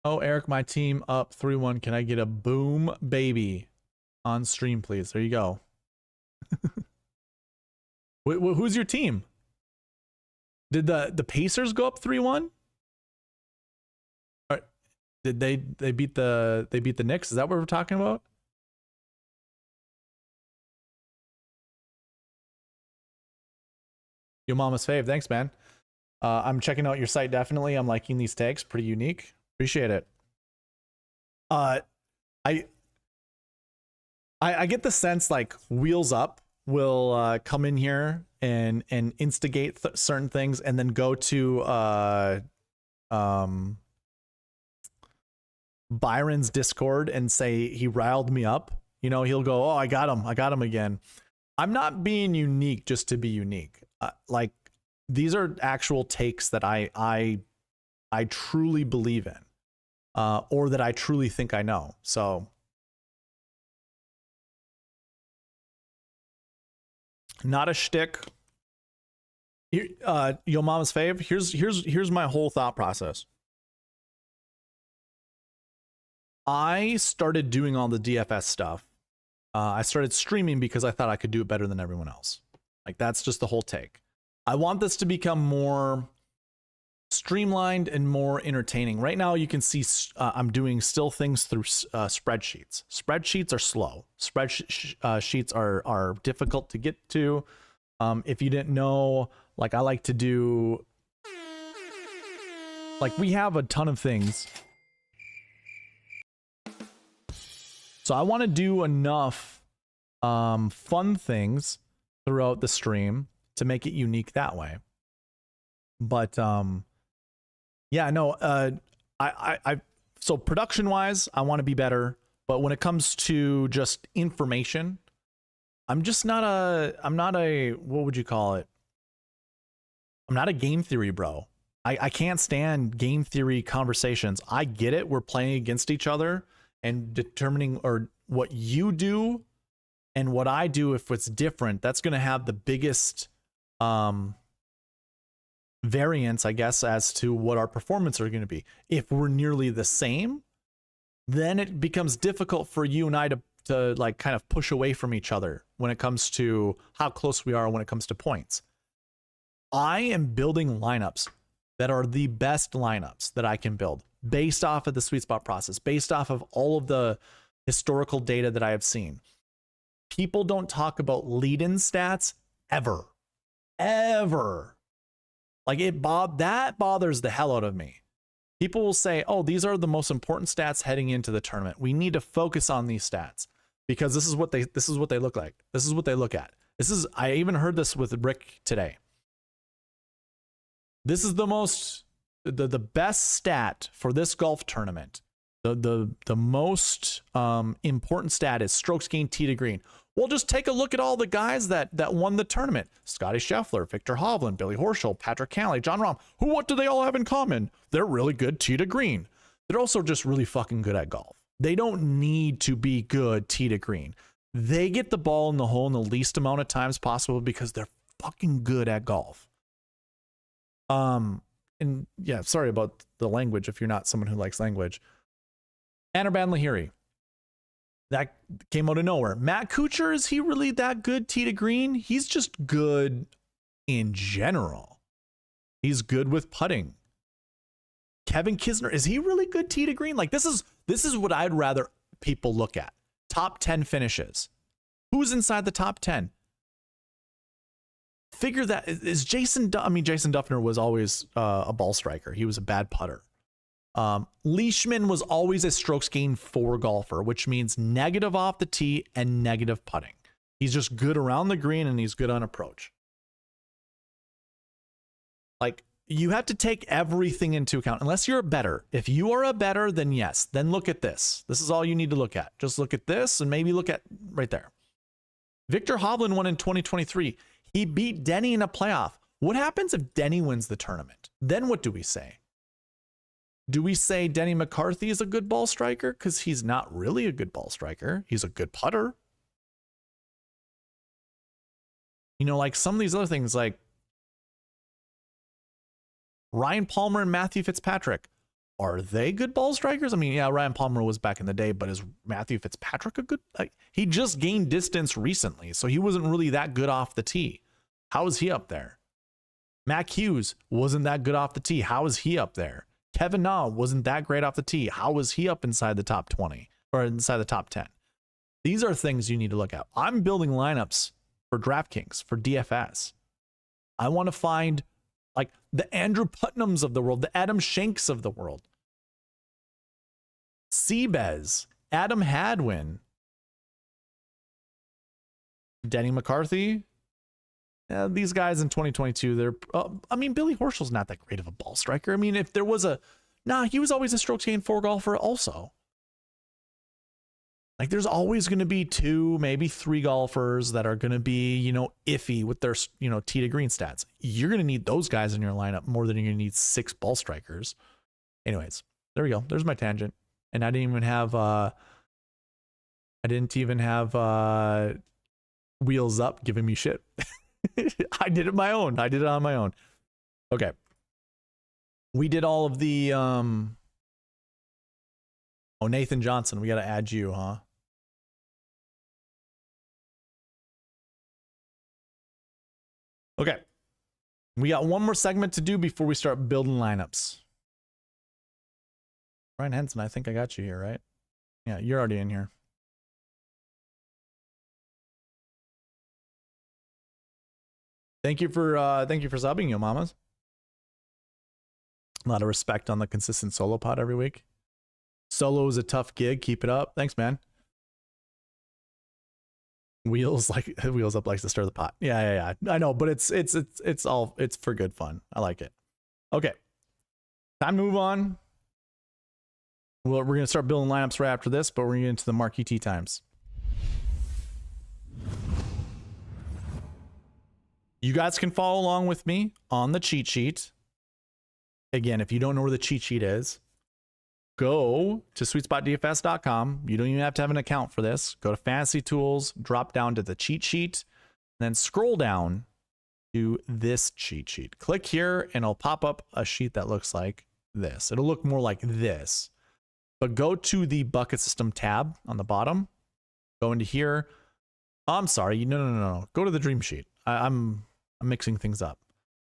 Oh, Eric, my team up 3-1. Can I get a boom baby on stream, please? There you go. Who's your team? Did the Pacers go up 3-1? Or did they beat the Knicks? Is that what we're talking about? Your mama's fave. Thanks, man. I'm checking out your site definitely. I'm liking these tags. Pretty unique. Appreciate it. I get the sense like Wheels Up will come in here and instigate certain things, and then go to Byron's Discord and say he riled me up. You know, he'll go, oh, I got him again. I'm not being unique just to be unique. Like, these are actual takes that I truly believe in. Or that I truly think I know. So Not a shtick. Here, yo mama's fave. Here's my whole thought process. I started doing all the DFS stuff. I started streaming because I thought I could do it better than everyone else. Like, that's just the whole take. I want this to become more streamlined and more entertaining. Right now, you can see I'm doing still things through spreadsheets. Spreadsheets are slow. Spreadsheets are difficult to get to. If you didn't know, like, I like to do, like, we have a ton of things. So I want to do enough fun things throughout the stream to make it unique that way. But yeah, no, so production wise, I want to be better. But when it comes to just information, I'm not a, what would you call it? I'm not a game theory bro. I can't stand game theory conversations. I get it. We're playing against each other and determining, or what you do and what I do, if it's different, that's going to have the biggest variance, I guess, as to what our performance are going to be. If we're nearly the same, then it becomes difficult for you and I to like kind of push away from each other when it comes to how close we are when it comes to points. I am building lineups that are the best lineups that I can build based off of the SweetSpot process, based off of all of the historical data that I have seen. People don't talk about lead-in stats ever. Like, that bothers the hell out of me. People will say, oh, these are the most important stats heading into the tournament. We need to focus on these stats because this is what they look like. This is what they look at. I even heard this with Rick today. This is the best stat for this golf tournament. The most important stat is strokes gained tee to green. Well, just take a look at all the guys that won the tournament. Scotty Scheffler, Victor Hovland, Billy Horschel, Patrick Cantlay, John Rahm. What do they all have in common? They're really good tee to green. They're also just really fucking good at golf. They don't need to be good tee to green. They get the ball in the hole in the least amount of times possible because they're fucking good at golf. And yeah, sorry about the language if you're not someone who likes language. Anirban Lahiri. That came out of nowhere. Matt Kuchar, is he really that good tee to green? He's just good in general. He's good with putting. Kevin Kisner, is he really good tee to green? Like, this is what I'd rather people look at. Top 10 finishes. Who's inside the top 10? Figure that is Jason Duffner was always a ball striker. He was a bad putter. Leishman was always a strokes gained 4 golfer, which means negative off the tee and negative putting. He's just good around the green and he's good on approach. Like, you have to take everything into account unless you're a better. If you are a better, then yes, then look at this. This is all you need to look at. Just look at this and maybe look at right there. Victor Hovland won in 2023. He beat Denny in a playoff. What happens if Denny wins the tournament? Then what do we say? Do we say Denny McCarthy is a good ball striker? Because he's not really a good ball striker. He's a good putter. You know, like some of these other things, like Ryan Palmer and Matthew Fitzpatrick. Are they good ball strikers? I mean, yeah, Ryan Palmer was back in the day, but is Matthew Fitzpatrick a good? Like, he just gained distance recently, so he wasn't really that good off the tee. How is he up there? Mac Hughes wasn't that good off the tee. How is he up there? Kevin Na wasn't that great off the tee. How is he up inside the top 20 or inside the top 10? These are things you need to look at. I'm building lineups for DraftKings, for DFS. I want to find like the Andrew Putnams of the world, the Adam Shanks of the world. Seabez, Adam Hadwin, Denny McCarthy. These guys in 2022, they're, I mean, Billy Horschel's not that great of a ball striker. I mean, if there was he was always a strokes gained 4 golfer also. Like, there's always going to be 2, maybe 3 golfers that are going to be, you know, iffy with their, you know, tee to green stats. You're going to need those guys in your lineup more than you're going to need 6 ball strikers. Anyways, there we go. There's my tangent. And I didn't even have Wheels up, giving me shit. I did it my own. I did it on my own. Okay. We did all of the oh, Nathan Johnson, we got to add you, huh? Okay. We got one more segment to do before we start building lineups. Ryan Henson, I think I got you here, right? Yeah, you're already in here. Thank you for subbing, yo mamas. A lot of respect on the consistent solo pod every week. Solo is a tough gig. Keep it up. Thanks, man. Wheels up likes to stir the pot. Yeah. I know, but it's for good fun. I like it. Okay. Time to move on. Well, we're gonna start building lineups right after this, but we're gonna get into the Marquee Tee Times. You guys can follow along with me on the cheat sheet. Again, if you don't know where the cheat sheet is, go to SweetSpotDFS.com. You don't even have to have an account for this. Go to Fantasy Tools, drop down to the cheat sheet, and then scroll down to this cheat sheet. Click here, and it'll pop up a sheet that looks like this. It'll look more like this. But go to the bucket system tab on the bottom. Go into here. Oh, I'm sorry. No. Go to the dream sheet. I'm mixing things up.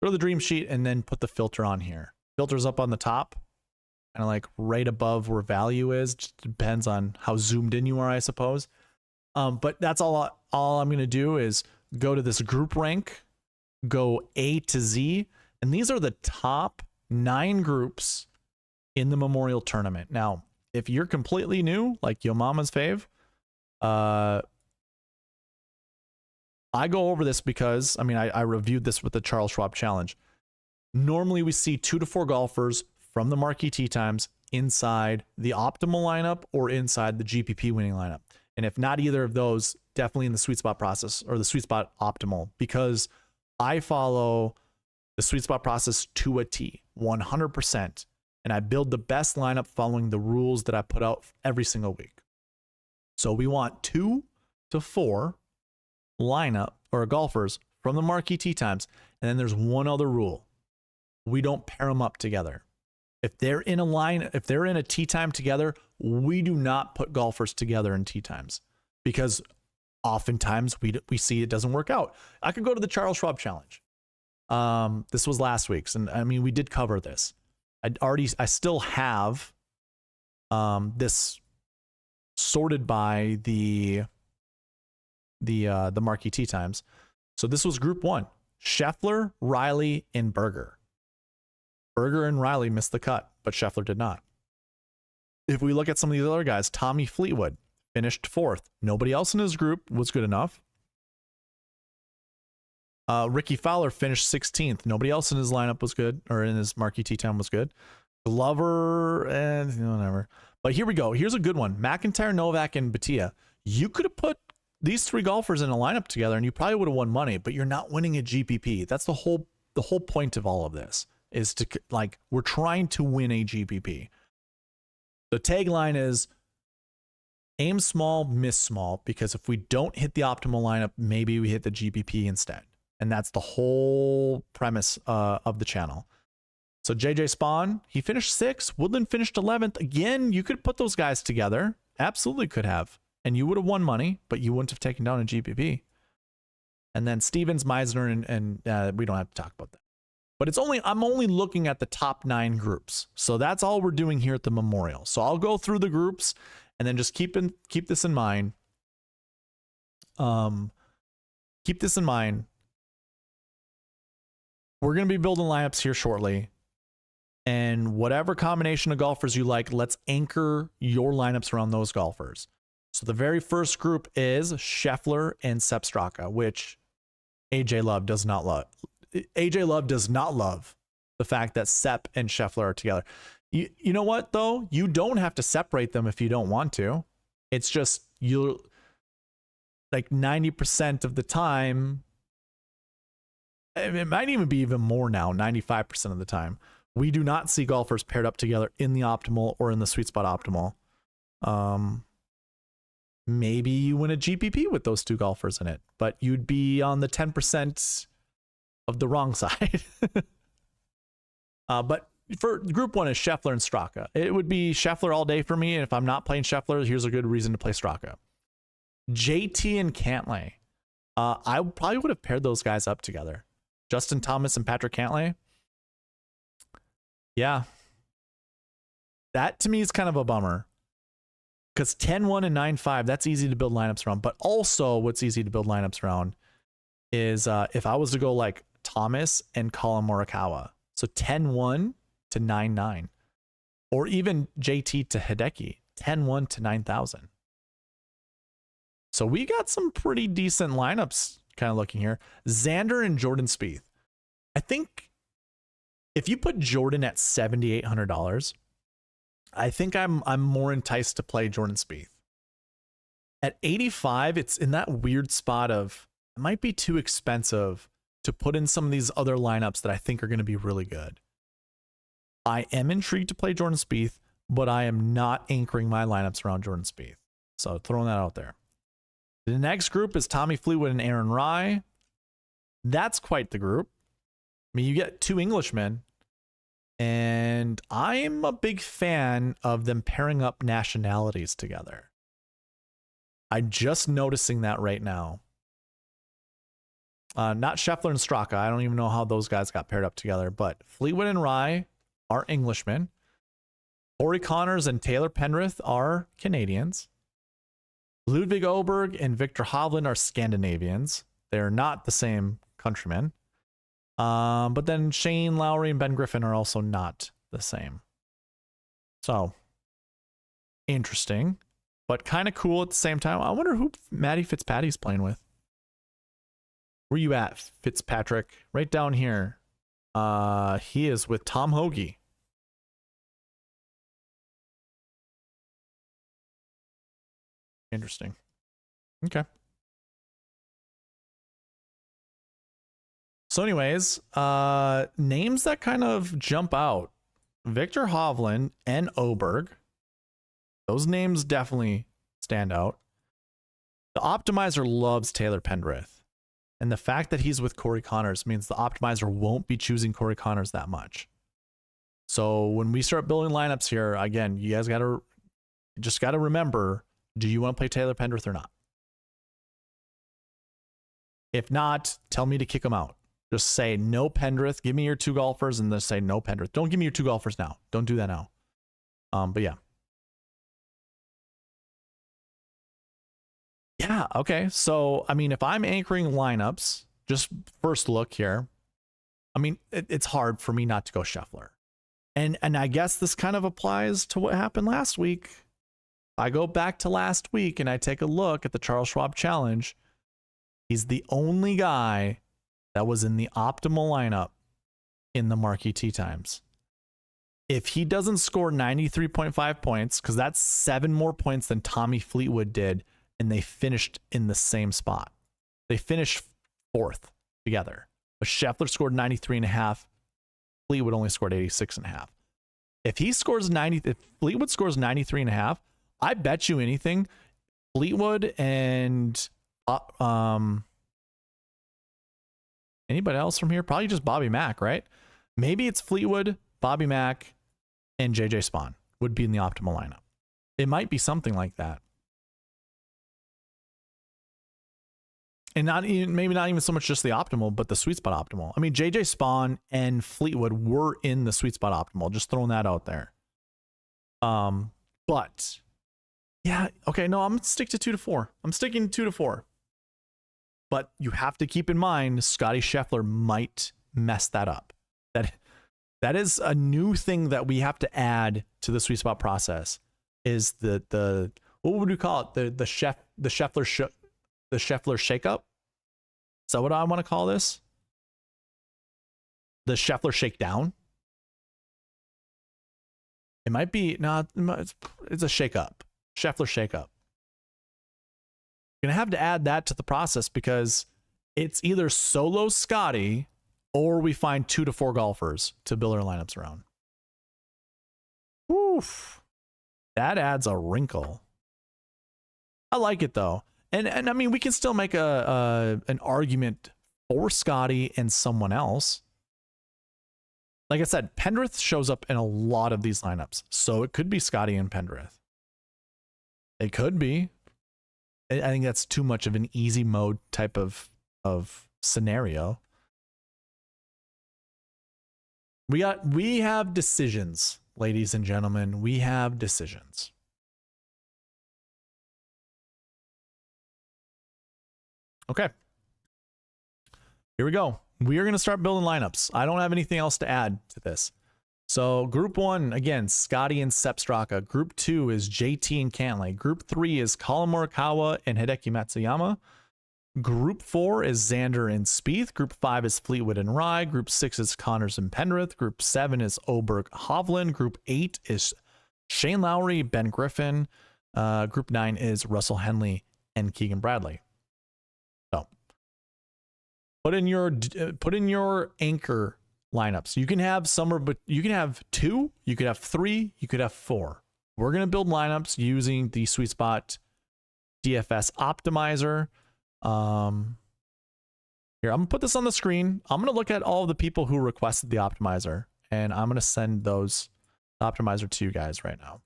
Go to the dream sheet and then put the filter on here. Filter's up on the top, kind of like right above where value is. Just depends on how zoomed in you are, I suppose. But that's all I'm going to do is go to this group rank, go A to Z, and these are the top 9 groups in the Memorial Tournament. Now, if you're completely new, like Yo Mama's fave, I go over this because, I mean, I reviewed this with the Charles Schwab Challenge. Normally, we see 2 to 4 golfers from the Marquee Tee Times inside the optimal lineup or inside the GPP winning lineup. And if not either of those, definitely in the sweet spot process or the sweet spot optimal, because I follow the sweet spot process to a T, 100%. And I build the best lineup following the rules that I put out every single week. So we want 2 to 4 lineup or golfers from the Marquee Tee Times. And then there's one other rule. We don't pair them up together. If they're in a line, if they're in a tee time together, we do not put golfers together in tee times, because oftentimes we see it doesn't work out. I could go to the Charles Schwab Challenge. This was last week's, and I mean, we did cover this. I still have this sorted by the Marquee Tee Times. So this was group 1: Scheffler, Riley, and Berger. Berger and Riley missed the cut, but Scheffler did not. If we look at some of these other guys, Tommy Fleetwood finished 4th. Nobody else in his group was good enough. Ricky Fowler finished 16th. Nobody else in his lineup was good, or in his Marquee Tee Time was good. Glover and whatever. But here we go. Here's a good one: McIntyre, Novak, and Batia. You could have put these 3 golfers in a lineup together, and you probably would have won money. But you're not winning a GPP. That's the whole point of all of this. Is to, like, we're trying to win a GPP. The tagline is aim small, miss small, because if we don't hit the optimal lineup, maybe we hit the GPP instead. And that's the whole premise of the channel. So JJ Spawn, he finished 6th. Woodland finished 11th. Again, you could put those guys together. Absolutely could have. And you would have won money, but you wouldn't have taken down a GPP. And then Stevens, Meisner, and we don't have to talk about that. But I'm only looking at the top 9 groups. So that's all we're doing here at the Memorial. So I'll go through the groups and then just keep this in mind. Keep this in mind. We're going to be building lineups here shortly. And whatever combination of golfers you like, let's anchor your lineups around those golfers. So the very first group is Scheffler and Sepp Straka, which AJ Love does not love. AJ Love does not love the fact that Sepp and Scheffler are together. You know what, though? You don't have to separate them if you don't want to. It's just, you'll, like, 90% of the time, it might even be even more now, 95% of the time, we do not see golfers paired up together in the optimal or in the sweet spot optimal. maybe you win a GPP with those two golfers in it, but you'd be on the 10% of the wrong side. But for group one is Scheffler and Straka. It would be Scheffler all day for me. And if I'm not playing Scheffler, here's a good reason to play Straka. JT and Cantlay. I probably would have paired those guys up together. Justin Thomas and Patrick Cantlay. Yeah. That to me is kind of a bummer. Because 10-1 and 9-5, that's easy to build lineups around. But also what's easy to build lineups around is if I was to go like Thomas and Colin Morikawa. So 10-1 to 9-9. Or even JT to Hideki. 10-1 to 9,000. So we got some pretty decent lineups kind of looking here. Xander and Jordan Spieth. I think if you put Jordan at $7,800, I think I'm more enticed to play Jordan Spieth. At 85, it's in that weird spot of it might be too expensive to put in some of these other lineups that I think are going to be really good. I am intrigued to play Jordan Spieth, but I am not anchoring my lineups around Jordan Spieth. So throwing that out there. The next group is Tommy Fleetwood and Aaron Rai. That's quite the group. I mean, you get two Englishmen. And I'm a big fan of them pairing up nationalities together. I'm just noticing that right now. Not Scheffler and Straka. I don't even know how those guys got paired up together. But Fleetwood and Rai are Englishmen. Corey Connors and Taylor Pendrith are Canadians. Ludwig Åberg and Victor Hovland are Scandinavians. They're not the same countrymen. But then Shane Lowry and Ben Griffin are also not the same. So, interesting, but kind of cool at the same time. I wonder who Matty Fitzpatrick's playing with. Where you at, Fitzpatrick? Right down here. He is with Tom Hoagie. Interesting. Okay. So anyways, names that kind of jump out. Victor Hovland and Åberg. Those names definitely stand out. The optimizer loves Taylor Pendrith. And the fact that he's with Corey Connors means the optimizer won't be choosing Corey Connors that much. So when we start building lineups here, again, you guys just got to remember, do you want to play Taylor Pendrith or not? If not, tell me to kick him out. Just say no Pendrith. Give me your two golfers and then say no Pendrith. Don't give me your two golfers now. Don't do that now. But yeah. Yeah, okay. So, I mean, if I'm anchoring lineups, just first look here, I mean, it's hard for me not to go Scheffler. And I guess this kind of applies to what happened last week. I go back to last week and I take a look at the Charles Schwab Challenge. He's the only guy that was in the optimal lineup in the Marquee Tee Times. If he doesn't score 93.5 points, because that's 7 more points than Tommy Fleetwood did, and they finished in the same spot. They finished 4th together. But Scheffler scored 93.5. Fleetwood only scored 86.5. If he scores 90, if Fleetwood scores 93.5, I bet you anything, Fleetwood and anybody else from here? Probably just Bobby Mack, right? Maybe it's Fleetwood, Bobby Mack, and JJ Spawn would be in the optimal lineup. It might be something like that. And not even, maybe not even so much just the optimal, but the sweet spot optimal. I mean, JJ Spawn and Fleetwood were in the sweet spot optimal. Just throwing that out there. But yeah, okay, no, I'm gonna stick to 2 to 4. I'm sticking to 2 to 4. But you have to keep in mind, Scotty Scheffler might mess that up. That is a new thing that we have to add to the sweet spot process. Is the what would we call it? The Scheffler shakeup? Is that what I want to call this? The Scheffler shakedown? It might be, no, it's a shakeup. Scheffler shakeup. You're going to have to add that to the process because it's either solo Scotty or we find 2 to 4 golfers to build our lineups around. Oof. That adds a wrinkle. I like it though. And I mean, we can still make an argument for Scotty and someone else. Like I said, Pendrith shows up in a lot of these lineups. So it could be Scotty and Pendrith. It could be. I think that's too much of an easy mode type of scenario. We have decisions, ladies and gentlemen. We have decisions. Okay. Here we go. We are going to start building lineups. I don't have anything else to add to this. So group 1, again, Scotty and Sepp Straka. Group 2 is JT and Cantlay. Group 3 is Colin Morikawa and Hideki Matsuyama. Group 4 is Xander and Spieth. Group 5 is Fleetwood and Rye. Group 6 is Connors and Pendrith. Group 7 is Oberg Hovland. Group 8 is Shane Lowry, Ben Griffin. Group 9 is Russell Henley and Keegan Bradley. So put in your anchor lineups. You can have somewhere, but you can have 2, you could have 3, you could have 4. We're going to build lineups using the SweetSpot DFS optimizer. Here, I'm gonna put this on the screen. I'm gonna look at all the people who requested the optimizer, and I'm gonna send those optimizer to you guys right now.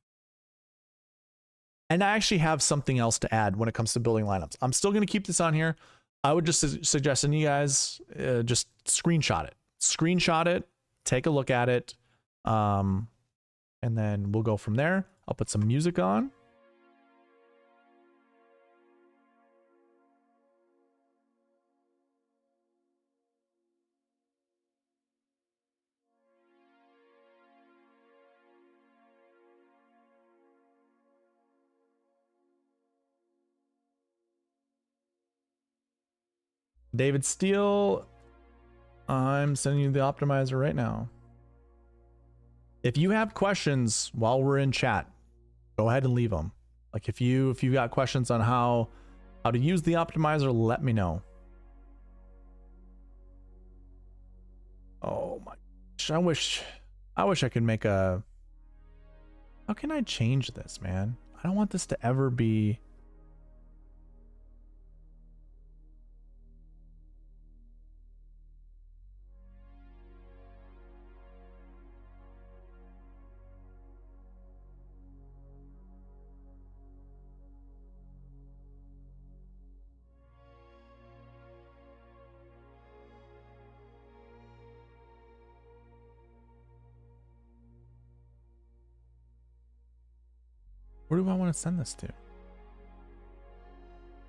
And I actually have something else to add when it comes to building lineups. I'm still gonna keep this on here. I would just suggest you guys just screenshot it, take a look at it, and then we'll go from there. I'll put some music on. David Steele, I'm sending you the optimizer right now. If you have questions while we're in chat, go ahead and leave them. Like if you got questions on how to use the optimizer, let me know. Oh my gosh, I wish I could make a, how can I change this, man? I don't want this to ever be. Where do I want to send this to?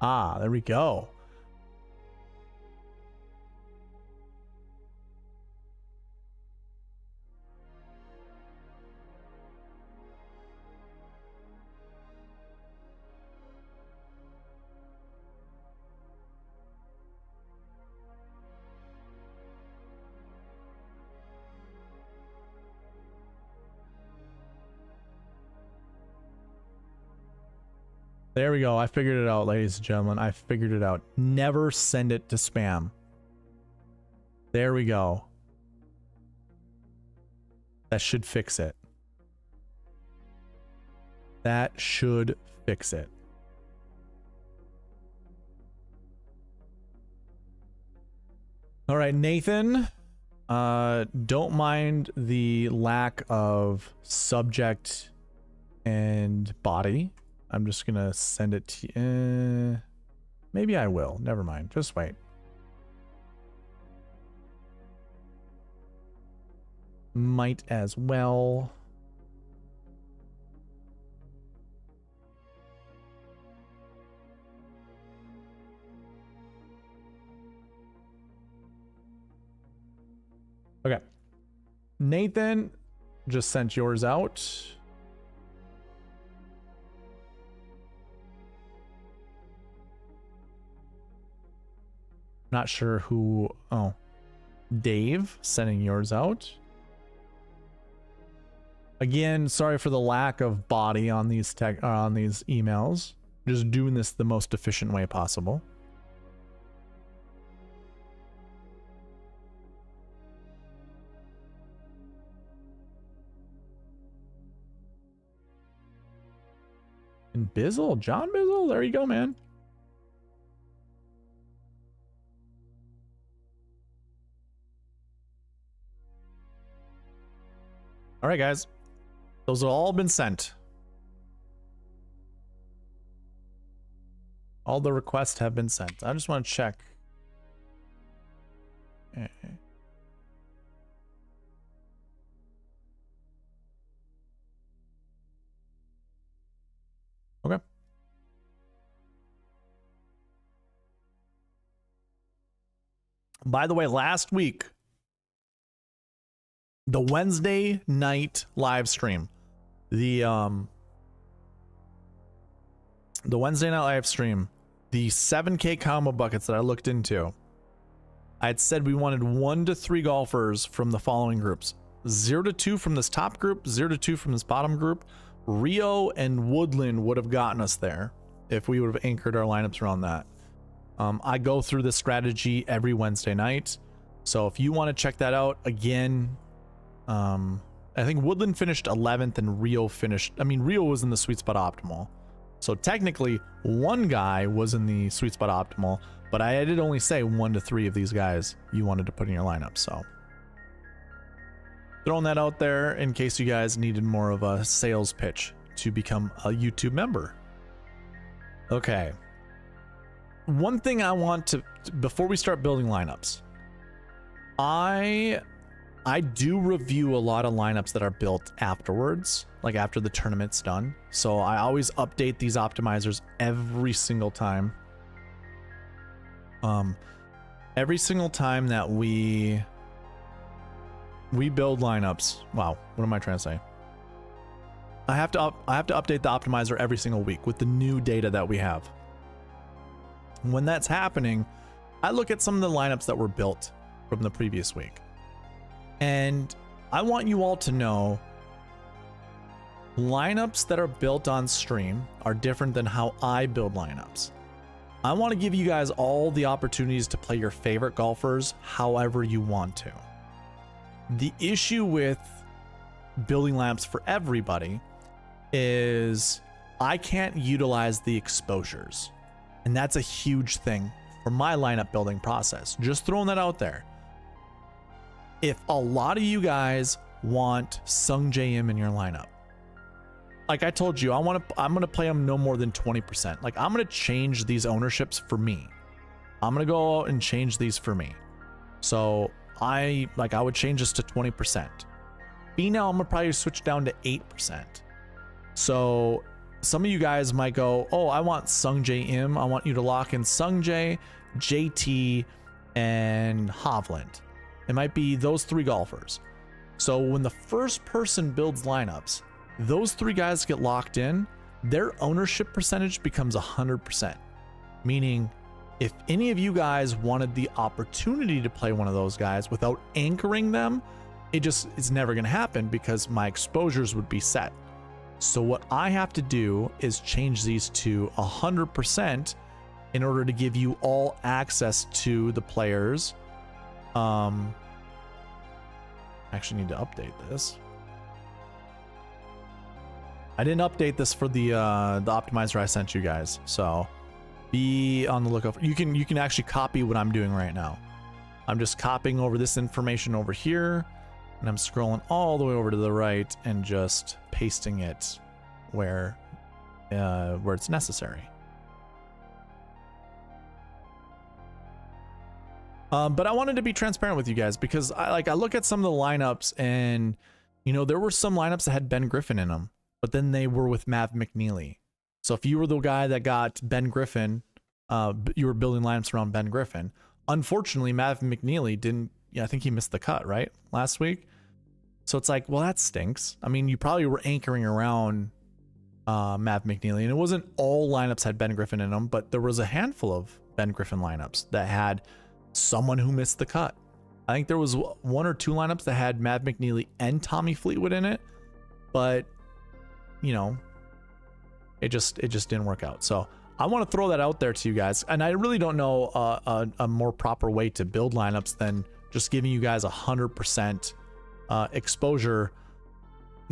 Ah, there we go. There we go. I figured it out, ladies and gentlemen. I figured it out. Never send it to spam. There we go. That should fix it. That should fix it. All right, Nathan. Don't mind the lack of subject and body. I'm just gonna send it to you. Maybe I will. Never mind. Just wait. Might as well. Okay. Nathan just sent yours out. Not sure who. Oh, Dave sending yours out. Again, sorry for the lack of body on these emails. Just doing this the most efficient way possible. Bizzle, John Bizzle, there you go, man. All right, guys. Those have all been sent. All the requests have been sent. I just want to check. Okay. By the way, last week, the Wednesday night live stream, the Wednesday night live stream, the 7K combo buckets that I looked into, I had said we wanted 1 to 3 golfers from the following groups: 0 to 2 from this top group, 0 to 2 from this bottom group. Rio and Woodland would have gotten us there if we would have anchored our lineups around that. I go through this strategy every Wednesday night, so if you want to check that out again, I think Woodland finished 11th and Rio finished, Rio was in the Sweet Spot Optimal. So technically, one guy was in the Sweet Spot Optimal, but I did only say 1 to 3 of these guys you wanted to put in your lineup, so throwing that out there in case you guys needed more of a sales pitch to become a YouTube member. Okay. One thing I want to, before we start building lineups, I do review a lot of lineups that are built afterwards, like after the tournament's done. So I always update these optimizers every single time. Every single time that we build lineups. Wow, what am I trying to say? I have to update the optimizer every single week with the new data that we have. When that's happening, I look at some of the lineups that were built from the previous week. And I want you all to know lineups that are built on stream are different than how I build lineups. I want to give you guys all the opportunities to play your favorite golfers however you want to. The issue with building lineups for everybody is I can't utilize the exposures. And that's a huge thing for my lineup building process. Just throwing that out there. If a lot of you guys want Sung JM in your lineup, like I told you, I'm gonna play them no more than 20%. Like I'm gonna change these ownerships for me. I'm gonna go out and change these for me. So I would change this to 20%. Now I'm gonna probably switch down to 8%. So some of you guys might go, oh, I want Sung J M. I want you to lock in Sung J, JT, and Hovland. It might be those 3 golfers. So when the first person builds lineups, those 3 guys get locked in, their ownership percentage becomes 100%. Meaning, if any of you guys wanted the opportunity to play one of those guys without anchoring them, it's never going to happen because my exposures would be set. So what I have to do is change these to 100% in order to give you all access to the players. I actually need to update this. I didn't update this for the optimizer I sent you guys, so be on the lookout. You can actually copy what I'm doing right now. I'm just copying over this information over here, and I'm scrolling all the way over to the right and just pasting it where it's necessary. But I wanted to be transparent with you guys because I look at some of the lineups and there were some lineups that had Ben Griffin in them, but then they were with Mav McNeely. So if you were the guy that got Ben Griffin, you were building lineups around Ben Griffin. Unfortunately, Mav McNeely didn't. I think he missed the cut right last week. So it's like, well, that stinks. I mean, you probably were anchoring around Mav McNeely, and it wasn't all lineups had Ben Griffin in them, but there was a handful of Ben Griffin lineups that had someone who missed the cut. I think there was 1 or 2 lineups that had Mav McNeely and Tommy Fleetwood in it, but it just didn't work out. So I want to throw that out there to you guys, and I really don't know a more proper way to build lineups than just giving you guys 100% exposure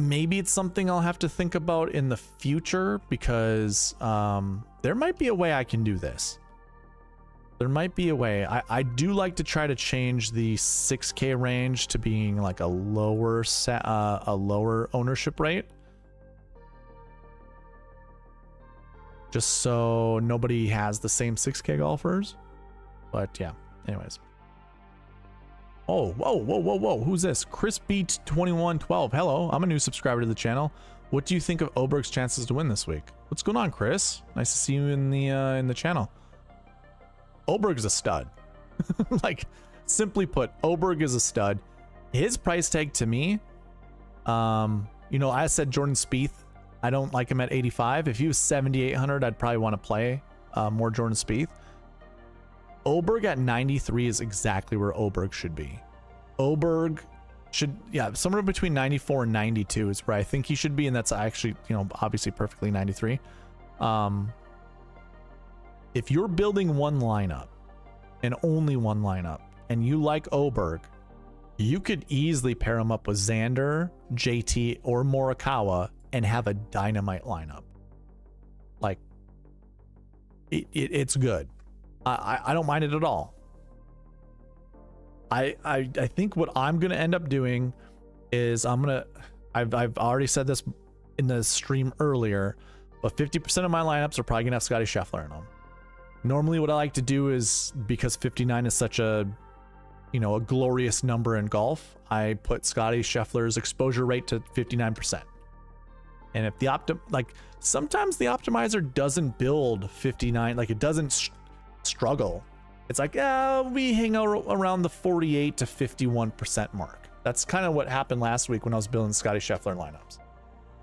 maybe it's something I'll have to think about in the future, because there might be a way I can do this. There might be a way. I do like to try to change the 6K range to being like a lower ownership rate, just so nobody has the same 6K golfers. But yeah, anyways. Oh, whoa. Who's this? ChrisBeat2112. Hello, I'm a new subscriber to the channel. What do you think of Oberg's chances to win this week? What's going on, Chris? Nice to see you in the channel. Oberg's a stud. Like, simply put, Oberg is a stud. His price tag to me, you know, I said Jordan Spieth, I don't like him at 85. If he was 7,800, I'd probably want to play more Jordan Spieth. Oberg at 93 is exactly where Oberg should be. Oberg should, yeah, somewhere between 94 and 92 is where I think he should be, and that's actually, you know, obviously perfectly 93. If you're building one lineup and only one lineup, and you like Oberg, you could easily pair him up with Xander, JT, or Morikawa and have a dynamite lineup. Like, it's good. I don't mind it at all. I think what I'm gonna end up doing is I've already said this in the stream earlier, but 50% of my lineups are probably gonna have Scotty Scheffler in them. Normally what I like to do is, because 59 is such a, you know, a glorious number in golf, I put Scotty Scheffler's exposure rate to 59%. And if the like, sometimes the optimizer doesn't build 59, like it doesn't struggle. It's like, we hang out around the 48 to 51% mark. That's kind of what happened last week when I was building Scotty Scheffler lineups.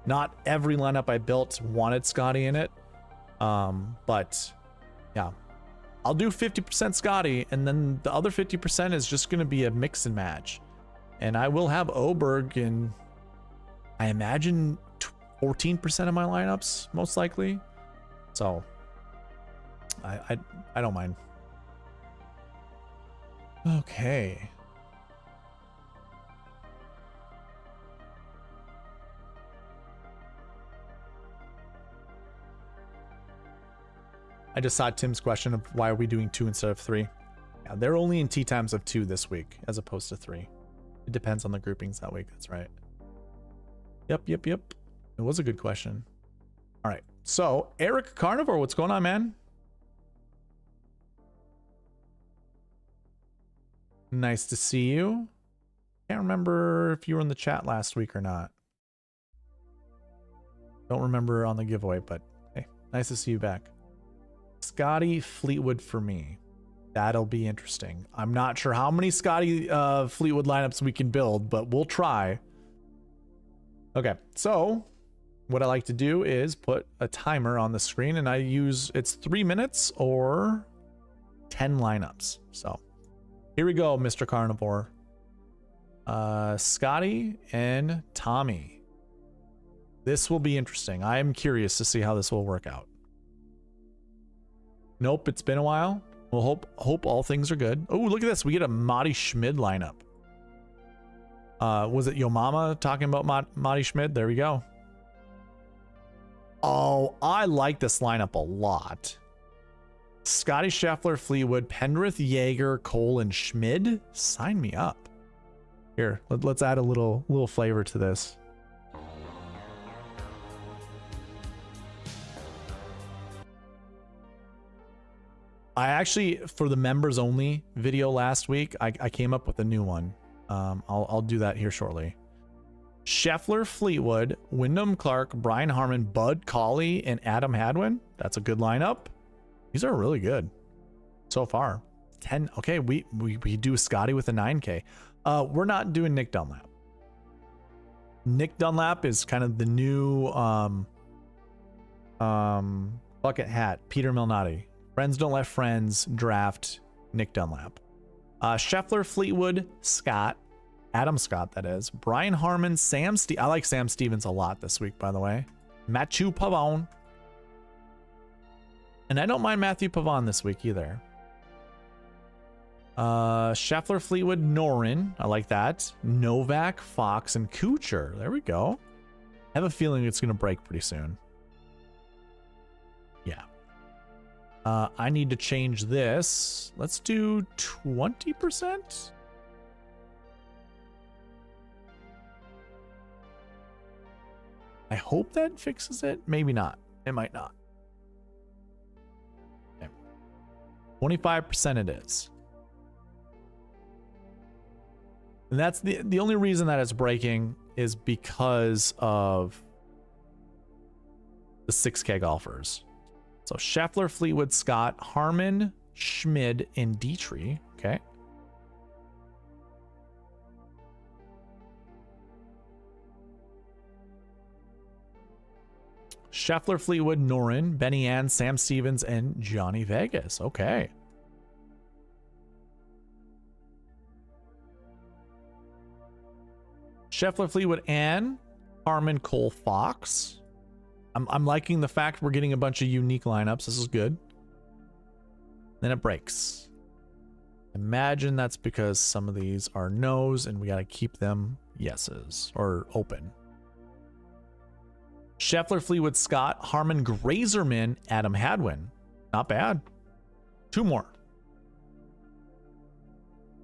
Not every lineup I built wanted Scotty in it, but yeah, I'll do 50% Scotty, and then the other 50% is just going to be a mix and match. And I will have Oberg in, I imagine, 14% of my lineups, most likely. So I don't mind. Okay. I just saw Tim's question of why are we doing 2 instead of 3. Yeah, they're only in tee times of 2 this week as opposed to 3. It depends on the groupings that week. That's right. Yep. It was a good question. All right. So Eric Carnivore, what's going on, man? Nice to see you. Can't remember if you were in the chat last week or not. Don't remember on the giveaway, but hey, nice to see you back. Scotty Fleetwood for me. That'll be interesting. I'm not sure how many Scotty Fleetwood lineups we can build, but we'll try. Okay, so what I like to do is put a timer on the screen, and I use, it's 3 minutes or 10 lineups. So here we go, Mr. Carnivore. Scotty and Tommy. This will be interesting. I am curious to see how this will work out. Nope, it's been a while. We'll hope all things are good. Oh, look at this. We get a Matti Schmid lineup. Was it Yo Mama talking about Matti Schmid? There we go. Oh, I like this lineup a lot. Scotty Scheffler, Fleetwood, Pendrith, Jaeger, Cole, and Schmid. Sign me up. Here, let's add a little flavor to this. I actually, for the members only video last week, I came up with a new one. I'll do that here shortly. Scheffler, Fleetwood, Wyndham Clark, Brian Harman, Bud Cauley, and Adam Hadwin. That's a good lineup. These are really good so far. 10. Okay, we do Scotty with a 9K. We're not doing Nick Dunlap. Nick Dunlap is kind of the new bucket hat. Peter Malnati. Friends don't let friends draft Nick Dunlap. Scheffler, Fleetwood, Scott, Adam Scott, that is. Brian Harman, Sam I like Sam Stevens a lot this week, by the way. Mathieu Pavon. And I don't mind Matthew Pavon this week either. Scheffler, Fleetwood, Norin. I like that. Novak, Fox, and Kuchar. There we go. I have a feeling it's going to break pretty soon. Yeah. I need to change this. Let's do 20%. I hope that fixes it. Maybe not. It might not. Okay. 25% it is. And that's the only reason that it's breaking is because of the 6K golfers. So Scheffler, Fleetwood, Scott, Harmon, Schmid, and Dietrich. Okay. Scheffler, Fleetwood, Noren, Benny Ann, Sam Stevens, and Johnny Vegas. Okay. Scheffler, Fleetwood, Ann, Harmon, Cole, Fox. I'm liking the fact we're getting a bunch of unique lineups. This is good. Then it breaks. Imagine that's because some of these are no's and we got to keep them yeses or open. Scheffler, Fleetwood, Scott, Harmon, Grazerman, Adam Hadwin. Not bad. Two more.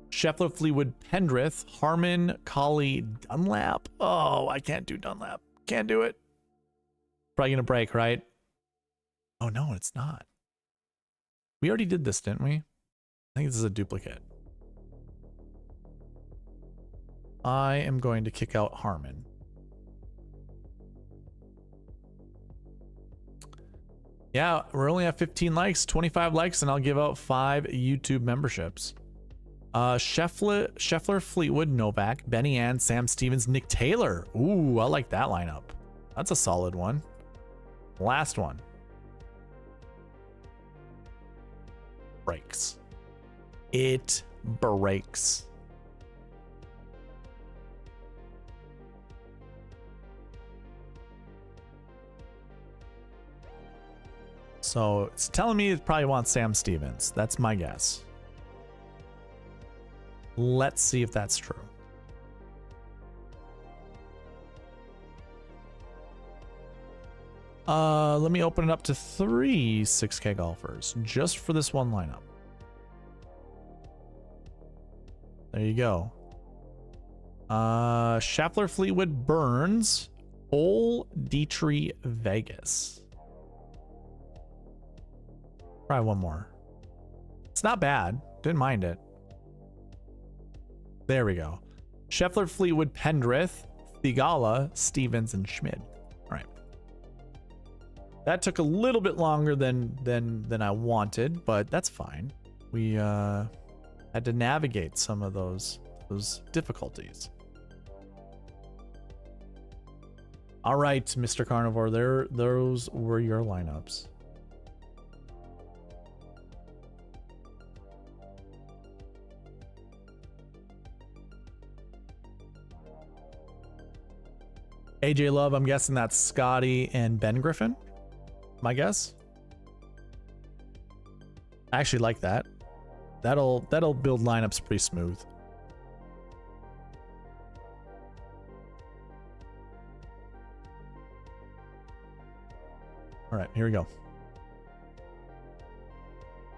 Scheffler, Fleetwood, Pendrith, Harmon, Colley, Dunlap. Oh, I can't do Dunlap. Can't do it. Probably gonna break, right? Oh no, it's not. We already did this, didn't we? I think this is a duplicate. I am going to kick out Harmon. Yeah, we're only at 15 likes, 25 likes, and I'll give out 5 YouTube memberships. Scheffler, Fleetwood, Novak, Benny Ann, Sam Stevens, Nick Taylor. Ooh, I like that lineup. That's a solid one. Last one. Breaks. It breaks. So it's telling me it probably wants Sam Stevens. That's my guess. Let's see if that's true. Let me open it up to 3 6K golfers just for this one lineup. There you go. Scheffler, Fleetwood, Burns, Ole, Dietrich, Vegas. Try one more. It's not bad. Didn't mind it. There we go. Scheffler, Fleetwood, Pendrith, Thigala, Stevens, and Schmid. All right. That took a little bit longer than I wanted, but that's fine. We had to navigate some of those difficulties. All right, Mr. Carnivore, those were your lineups. AJ Love, I'm guessing that's Scotty and Ben Griffin. My guess. I actually like that. That'll build lineups pretty smooth. All right, here we go.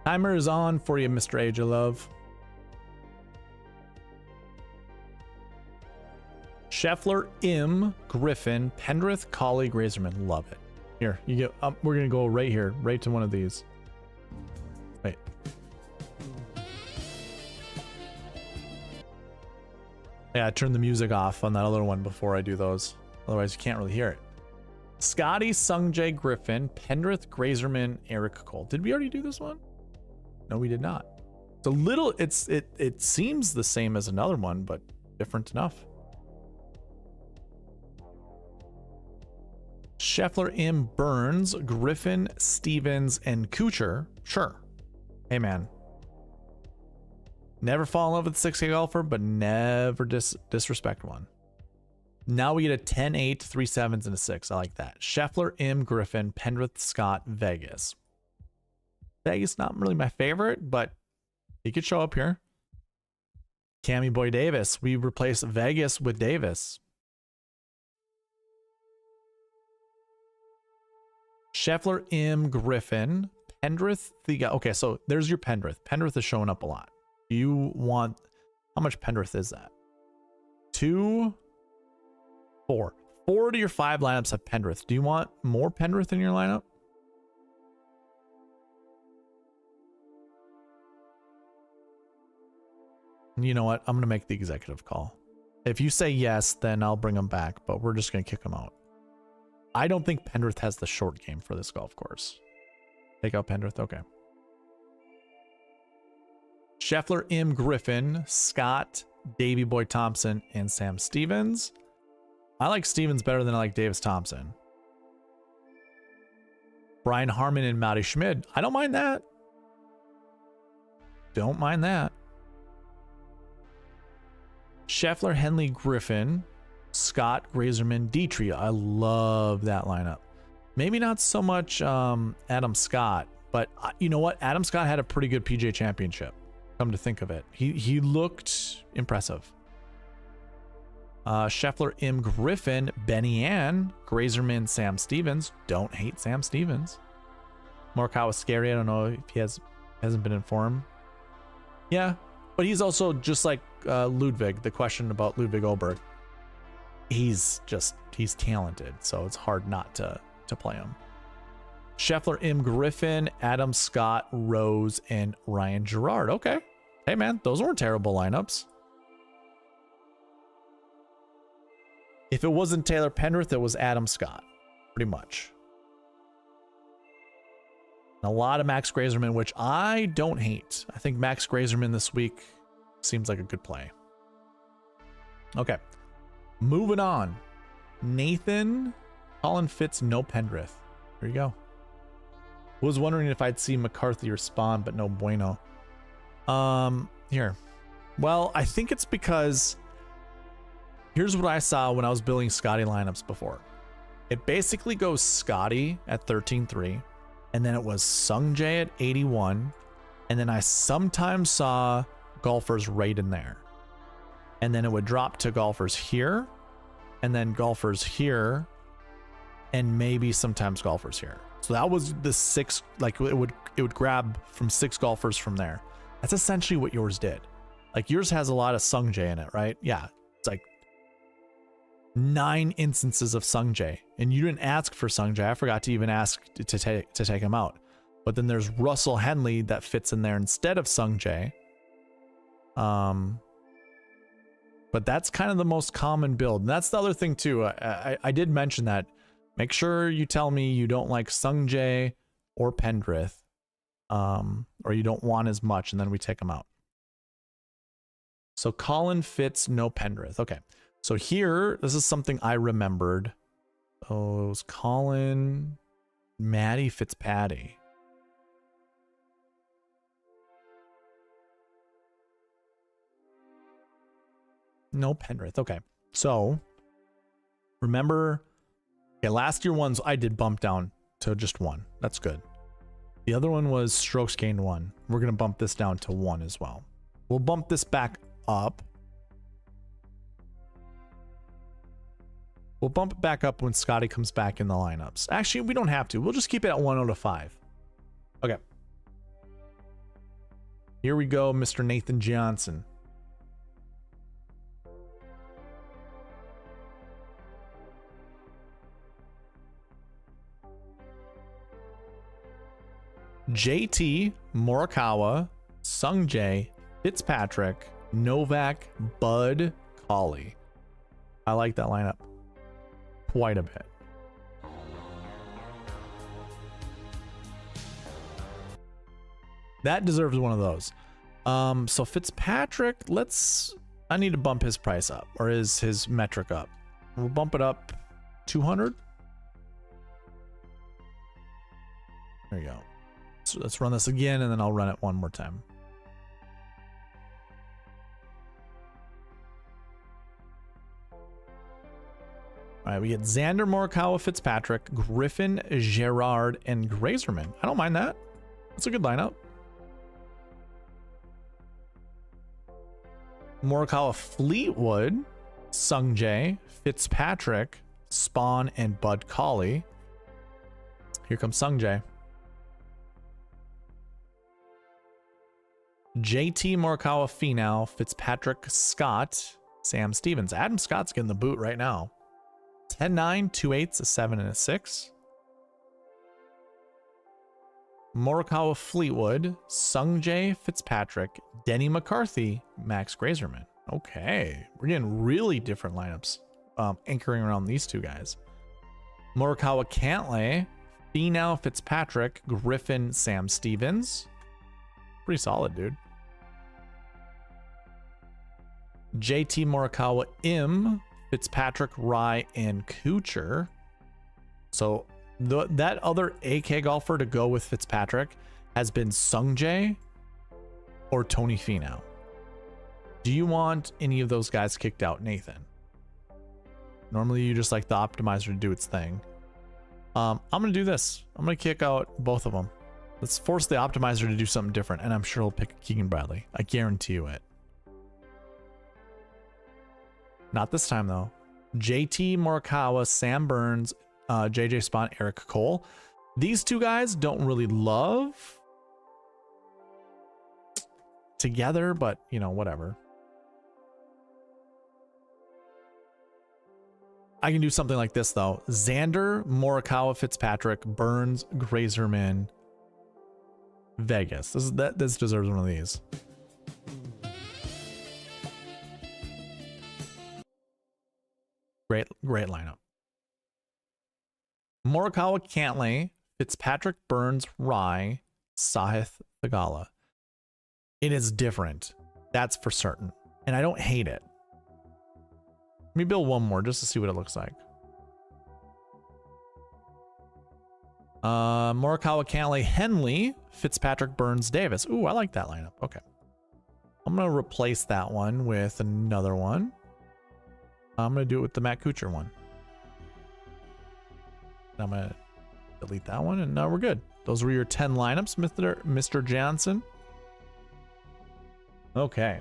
Timer is on for you, Mr. AJ Love. Scheffler, Im, Griffin, Pendrith, Colley, Grazerman. Love it. Here, you get. We're gonna go right here, right to one of these. Wait. Yeah, I turned the music off on that other one before I do those. Otherwise, you can't really hear it. Scotty, Sungjae, Griffin, Pendrith, Grazerman, Eric Cole. Did we already do this one? No, we did not. It's a little. It seems the same as another one, but different enough. Scheffler, Im, Burns, Griffin, Stevens, and Kuchar. Sure. Hey, man. Never fall in love with the 6K golfer, but never disrespect one. Now we get a 10, 8, 3 7s, and a 6. I like that. Scheffler, Im, Griffin, Pendrith, Scott, Vegas. Vegas, not really my favorite, but he could show up here. Cammy Boy Davis. We replace Vegas with Davis. Scheffler, M, Griffin, Pendrith. Okay, so there's your Pendrith. Pendrith is showing up a lot. You want, how much Pendrith is that? 2, 4. 4 to your 5 lineups have Pendrith. Do you want more Pendrith in your lineup? You know what? I'm going to make the executive call. If you say yes, then I'll bring him back, but we're just going to kick him out. I don't think Pendrith has the short game for this golf course. Take out Pendrith. Okay. Scheffler, M, Griffin, Scott, Davey Boy Thompson, and Sam Stevens. I like Stevens better than I like Davis Thompson. Brian Harmon and Matty Schmid. I don't mind that. Don't mind that. Scheffler, Henley, Griffin, Scott, Grazerman, Dietrich. I love that lineup. Maybe not so much Adam Scott, but you know what? Adam Scott had a pretty good PGA championship. Come to think of it. He looked impressive. Scheffler, M, Griffin, Benny Ann, Grazerman, Sam Stevens. Don't hate Sam Stevens. Morikawa scary. I don't know if he hasn't been informed. Yeah, but he's also just like Ludwig. The question about Ludwig Oberg. He's talented, so it's hard not to play him. Scheffler, M, Griffin, Adam Scott, Rose, and Ryan Gerard. Okay. Hey, man, those weren't terrible lineups. If it wasn't Taylor Pendrith, it was Adam Scott, pretty much. And a lot of Max Grazerman, which I don't hate. I think Max Grazerman this week seems like a good play. Okay. Moving on. Nathan, Colin Fitz, no Pendrith. There you go. Was wondering if I'd see McCarthy respond, but no bueno. Here. Well, I think it's because here's what I saw when I was building Scotty lineups before. It basically goes Scotty at 13.3, and then it was Sung Jae at 81, and then I sometimes saw golfers right in there. And then it would drop to golfers here, and then golfers here, and maybe sometimes golfers here. So that was the 6, like it would grab from 6 golfers from there. That's essentially what yours did. Like yours has a lot of Sung Jae in it, right? Yeah. It's like 9 instances of Sung Jae, and you didn't ask for Sung Jae. I forgot to even ask to take him out. But then there's Russell Henley that fits in there instead of Sung Jae. But that's kind of the most common build. And that's the other thing too. I did mention that. Make sure you tell me you don't like Sung Jae or Pendrith, or you don't want as much, and then we take them out. So Colin Fitz, no Pendrith. Okay. So here, this is something I remembered. Oh, it was Colin, Matty Fitzpatrick. No Pendrith. Okay. So remember, okay, last year ones I did bump down to just 1. That's good. The other one was strokes gained 1. We're going to bump this down to 1 as well. We'll bump this back up. We'll bump it back up when Scotty comes back in the lineups. Actually, we don't have to. We'll just keep it at 1 out of 5. Okay. Here we go, Mr. Nathan Johnson. JT, Morikawa, Sung Jae, Fitzpatrick, Novak, Bud, Collie. I like that lineup quite a bit. That deserves one of those. So Fitzpatrick, I need to bump his price up, or his metric up. We'll bump it up 200. There you go. So let's run this again, and then I'll run it one more time. All right, we get Xander, Morikawa, Fitzpatrick, Griffin, Gerard, and Grazerman. I don't mind that. That's a good lineup. Morikawa, Fleetwood, Sung Jae, Fitzpatrick, Spawn, and Bud Collie. Here comes Sungjae. JT Morikawa, Finau, Fitzpatrick, Scott, Sam Stevens. Adam Scott's getting the boot right now. 10-9, 2 8s, a 7, and a 6. Morikawa, Fleetwood, Sungjae, Fitzpatrick, Denny McCarthy, Max Grazerman. Okay, we're getting really different lineups anchoring around these two guys. Morikawa, Cantlay, Finau, Fitzpatrick, Griffin, Sam Stevens. Pretty solid, dude. JT Morikawa, Im, Fitzpatrick, Rye, and Kuchar. So that other AK golfer to go with Fitzpatrick has been Sungjae or Tony Finau. Do you want any of those guys kicked out, Nathan? Normally you just like the optimizer to do its thing. I'm gonna do this. I'm gonna kick out both of them. Let's force the optimizer to do something different, and I'm sure he'll pick Keegan Bradley. I guarantee you it. Not this time though. JT Morikawa, Sam Burns, JJ Spawn, Eric Cole. These two guys don't really love together, but you know, whatever. I can do something like this though. Xander, Morikawa, Fitzpatrick, Burns, Grazerman, Vegas. This deserves one of these. Great lineup. Morikawa, Cantlay, Fitzpatrick, Burns, Rye, Sahith, Theegala. It is different. That's for certain. And I don't hate it. Let me build one more just to see what it looks like. Morikawa, Cantlay, Henley, Fitzpatrick, Burns, Davis. Ooh, I like that lineup. Okay. I'm going to replace that one with another one. I'm going to do it with the Matt Kuchar one. I'm going to delete that one, and now we're good. Those were your 10 lineups, Mr. Johnson. Okay.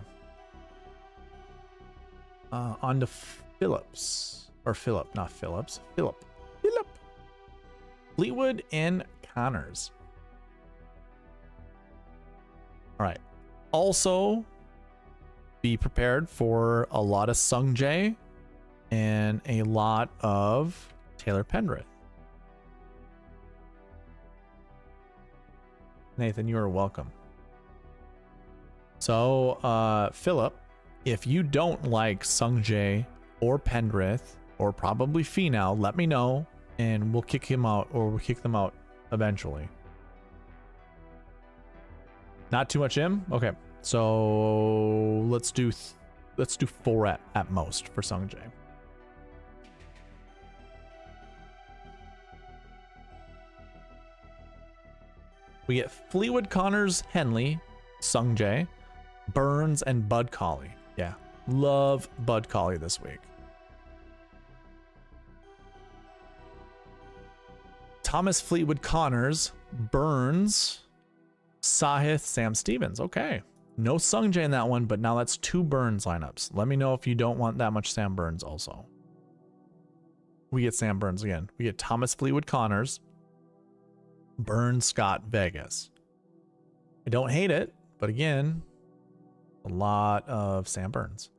On to Phillips. Or Phillip, not Phillips. Philip. Fleetwood and Connors. All right. Also, be prepared for a lot of Sungjae and a lot of Taylor Pendrith. Nathan, you are welcome. So, Philip, if you don't like Sungjae or Pendrith or probably Finau, let me know and we'll kick him out, or we'll kick them out eventually. Not too much him? Okay. So let's do 4 at most for Sungjae. We get Fleetwood, Connors, Henley, Sungjae, Burns, and Bud Colley. Yeah, love Bud Colley this week. Thomas, Fleetwood, Connors, Burns, Sahith, Sam Stevens. Okay. No Sungjae in that one, but now that's 2 Burns lineups. Let me know if you don't want that much Sam Burns also. We get Sam Burns again. We get Thomas, Fleetwood, Connors, Burns, Scott, Vegas. I don't hate it, but again, a lot of Sam Burns.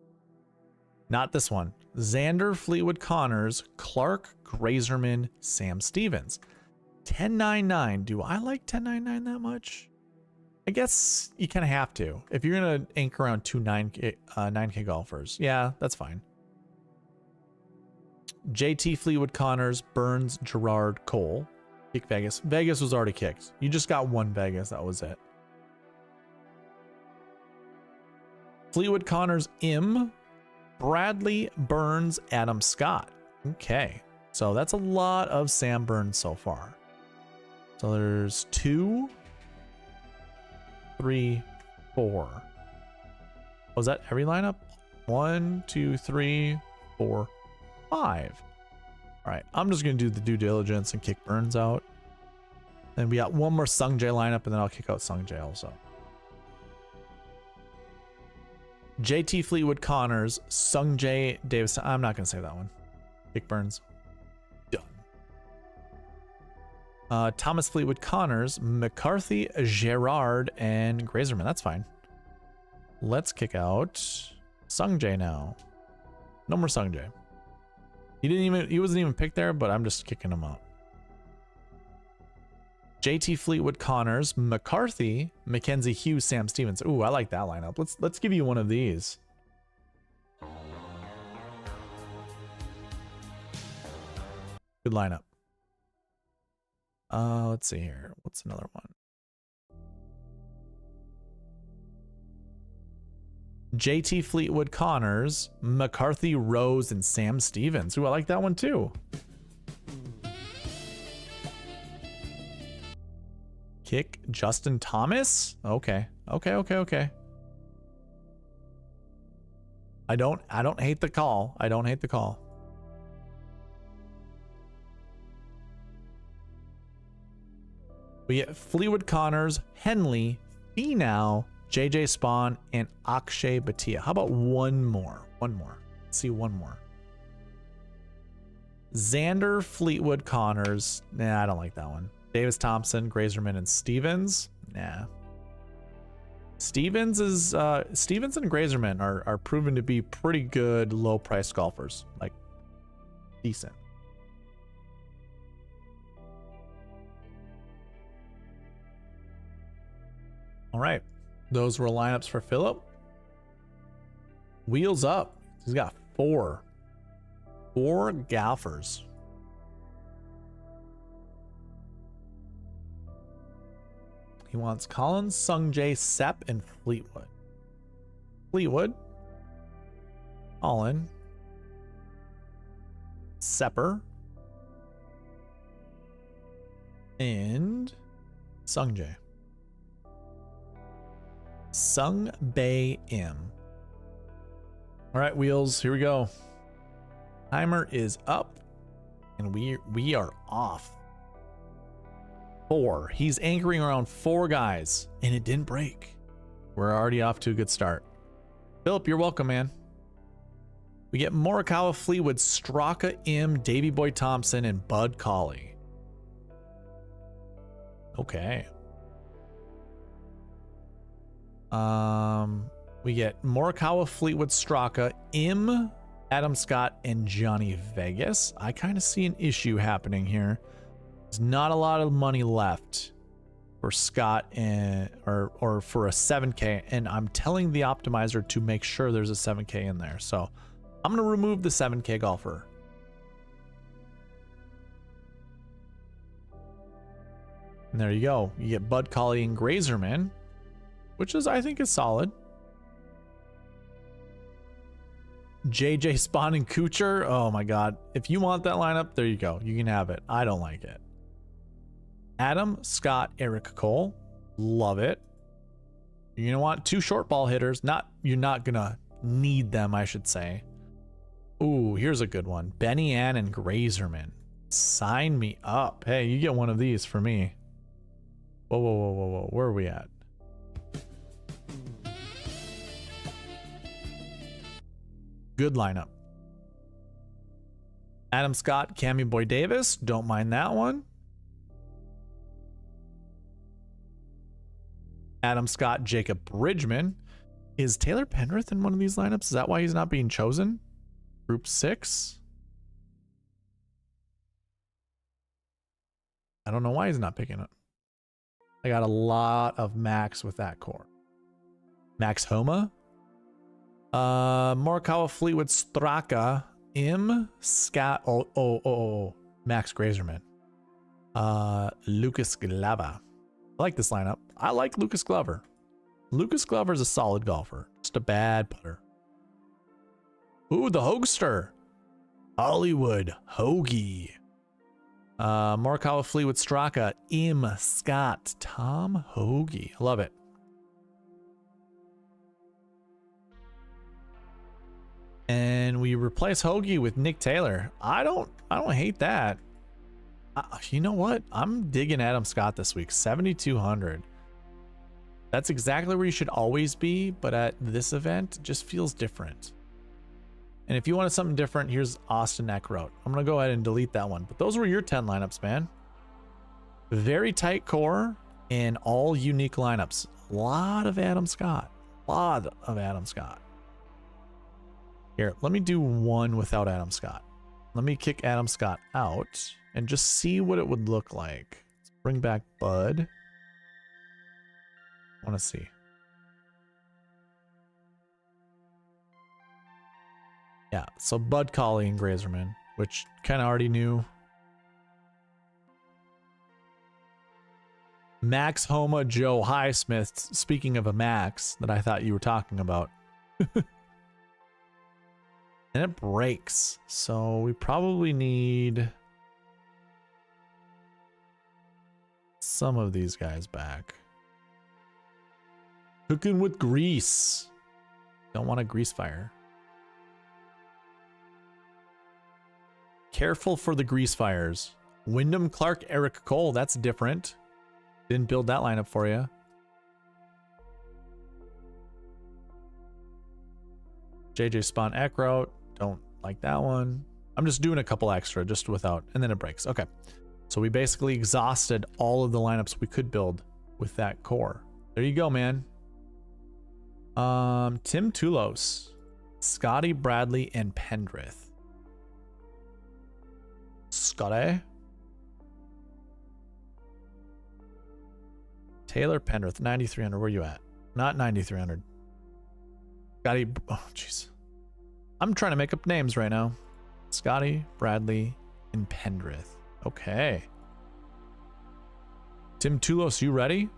Not this one. Xander, Fleetwood, Connors, Clark, Grazerman, Sam Stevens. 10-9-9. Do I like 10-9-9 that much? I guess you kind of have to. If you're going to anchor around 2 9K golfers, yeah, that's fine. JT, Fleetwood, Connors, Burns, Gerard, Cole. Kick Vegas. Vegas was already kicked. You just got 1 Vegas. That was it. Fleetwood, Connors, Im, Bradley, Burns, Adam Scott. Okay. So that's a lot of Sam Burns so far. So there's 2, 3, 4. Was that every lineup? 1, 2, 3, 4, 5. All right, I'm just going to do the due diligence and kick Burns out. Then we got 1 more Sungjae lineup, and then I'll kick out Sungjae also. JT, Fleetwood, Connors, Sungjae, Davis. I'm not going to save that one. Kick Burns. Done. Thomas Fleetwood Connors, McCarthy, Gerard, and Grazerman. That's fine. Let's kick out Sungjae now. No more Sungjae. He wasn't even picked there, but I'm just kicking him out. JT Fleetwood Connors, McCarthy, Mackenzie Hughes, Sam Stevens. Ooh, I like that lineup. Let's give you one of these. Good lineup. Let's see here. What's another one? JT Fleetwood Connors, McCarthy Rose, and Sam Stevens. Ooh, I like that one too. Kick Justin Thomas. Okay. Okay. I don't hate the call. I don't hate the call. We get Fleetwood Connors, Henley, Finau, JJ Spawn, and Akshay Bhatia. How about one more? One more. Let's see one more. Xander Fleetwood Connors. Nah, I don't like that one. Davis Thompson, Grazerman, and Stevens. Nah. Stevens and Grazerman are proven to be pretty good low price golfers. Like decent. All right, those were lineups for Philip. Wheels up. He's got four golfers. He wants Collins, Sungjae, Sepp, and Fleetwood. Fleetwood, Collin, Sepper, and Sungjae. Sung Bae Im. All right, Wheels, here we go. Timer is up, and we are off. 4. He's anchoring around 4 guys, and it didn't break. We're already off to a good start. Philip, you're welcome, man. We get Morikawa, Fleetwood, Straka, Im, Davey Boy Thompson, and Bud Colley. Okay. We get Morikawa, Fleetwood, Straka, Im, Adam Scott, and Johnny Vegas. I kind of see an issue happening here. There's not a lot of money left for Scott and or for a 7K, and I'm telling the optimizer to make sure there's a 7K in there. So I'm gonna remove the 7K golfer. And there you go. You get Bud Colley and Grazerman, which is, I think, is solid. JJ Spawn and Kuchar. Oh my God. If you want that lineup, there you go. You can have it. I don't like it. Adam, Scott, Eric Cole. Love it. You're going to want 2 short ball hitters. You're not going to need them, I should say. Ooh, here's a good one. Benny Ann and Grazerman. Sign me up. Hey, you get one of these for me. Whoa. Where are we at? Good lineup. Adam Scott, Cammy Boy Davis. Don't mind that one. Adam Scott, Jacob Bridgman. Is Taylor Penrith in one of these lineups? Is that why he's not being chosen? Group 6. I don't know why he's not picking it. I got a lot of Max with that core. Max Homa. Morikawa, Fleetwood, Straka, Im, Scott. Max Grazerman. Lucas Glover. I like this lineup. I like Lucas Glover. Lucas Glover's a solid golfer. Just a bad putter. Ooh, the Hogster. Hollywood Hoagie. Morikawa, Fleetwood, Straka, Im, Scott, Tom Hoagie. I love it. And we replace Hoagie with Nick Taylor. I don't hate that. You know what? I'm digging Adam Scott this week. 7,200. That's exactly where you should always be, but at this event, it just feels different. And if you wanted something different, here's Austin Eckroat. I'm going to go ahead and delete that one. But those were your 10 lineups, man. Very tight core in all unique lineups. A lot of Adam Scott. A lot of Adam Scott. Here, let me do one without Adam Scott. Let me kick Adam Scott out and just see what it would look like. Let's bring back Bud. I want to see. Yeah, so Bud Colley and Grazerman, which kind of already knew. Max Homa Joe Highsmith, speaking of a Max that I thought you were talking about. And it breaks, so we probably need some of these guys back. Cooking with grease. Don't want a grease fire. Careful for the grease fires. Wyndham Clark, Eric Cole, that's different. Didn't build that lineup for you. JJ Spawn Eckrout. Don't like that one. I'm just doing a couple extra just without, and then it breaks. Okay. So we basically exhausted all of the lineups we could build with that core. There you go, man. Tim Tulos, Scotty Bradley, and Pendrith. Scotty. Taylor Pendrith, 9,300. Where you at? Not 9,300. Scotty. Oh, jeez. I'm trying to make up names right now. Scotty, Bradley, and Pendrith. Okay. Tim Tulos, you ready?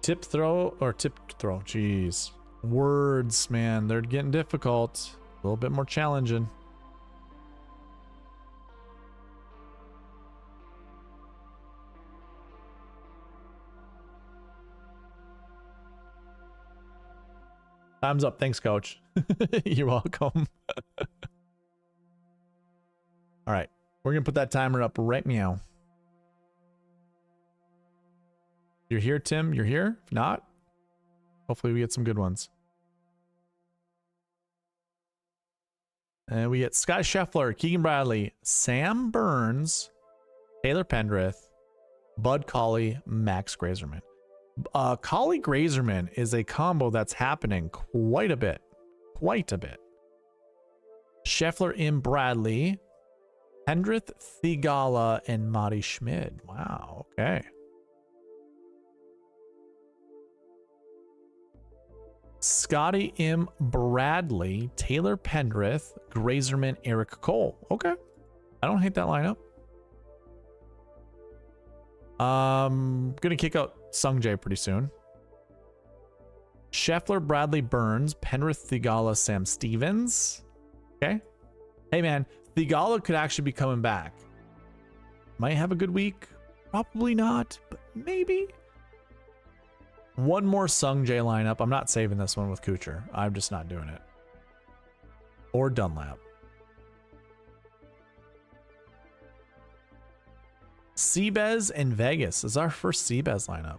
Tip throw. Jeez. Words, man. They're getting difficult. A little bit more challenging. Time's up. Thanks, coach. You're welcome. All right. We're going to put that timer up right meow. You're here, Tim? You're here? If not, hopefully we get some good ones. And we get Scott Scheffler, Keegan Bradley, Sam Burns, Taylor Pendrith, Bud Colley, Max Grazerman. Colley Grazerman is a combo that's happening quite a bit. Quite a bit. Scheffler in Bradley, Pendrith, Thigala, and Matti Schmid. Wow, okay. Scotty M. Bradley, Taylor Pendrith, Grazerman, Eric Cole. Okay. I don't hate that lineup. Gonna kick out Sung Jae pretty soon. Scheffler, Bradley, Burns, Pendrith, Thigala, Sam Stevens. Okay. Hey man, Thigala could actually be coming back. Might have a good week. Probably not, but maybe. One more Sung Jae lineup. I'm not saving this one with Kuchar. I'm just not doing it. Or Dunlap. Seabez and Vegas is our first Seabez lineup.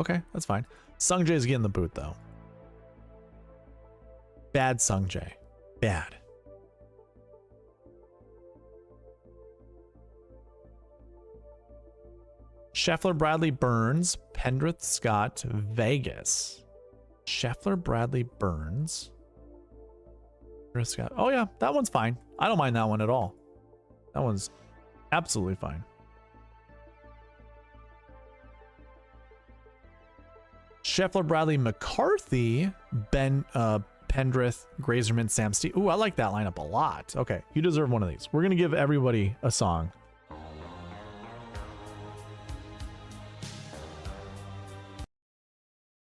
Okay, that's fine. Sung Jae's getting the boot though. Bad Sung Jae. Bad. Scheffler, Bradley, Burns, Pendrith, Scott, Vegas. Scheffler, Bradley, Burns. Pendrith, Scott. Oh yeah, that one's fine. I don't mind that one at all. That one's absolutely fine. Scheffler, Bradley, McCarthy, Pendrith, Grazerman, Sam Steve. Ooh, I like that lineup a lot. Okay, you deserve one of these. We're going to give everybody a song.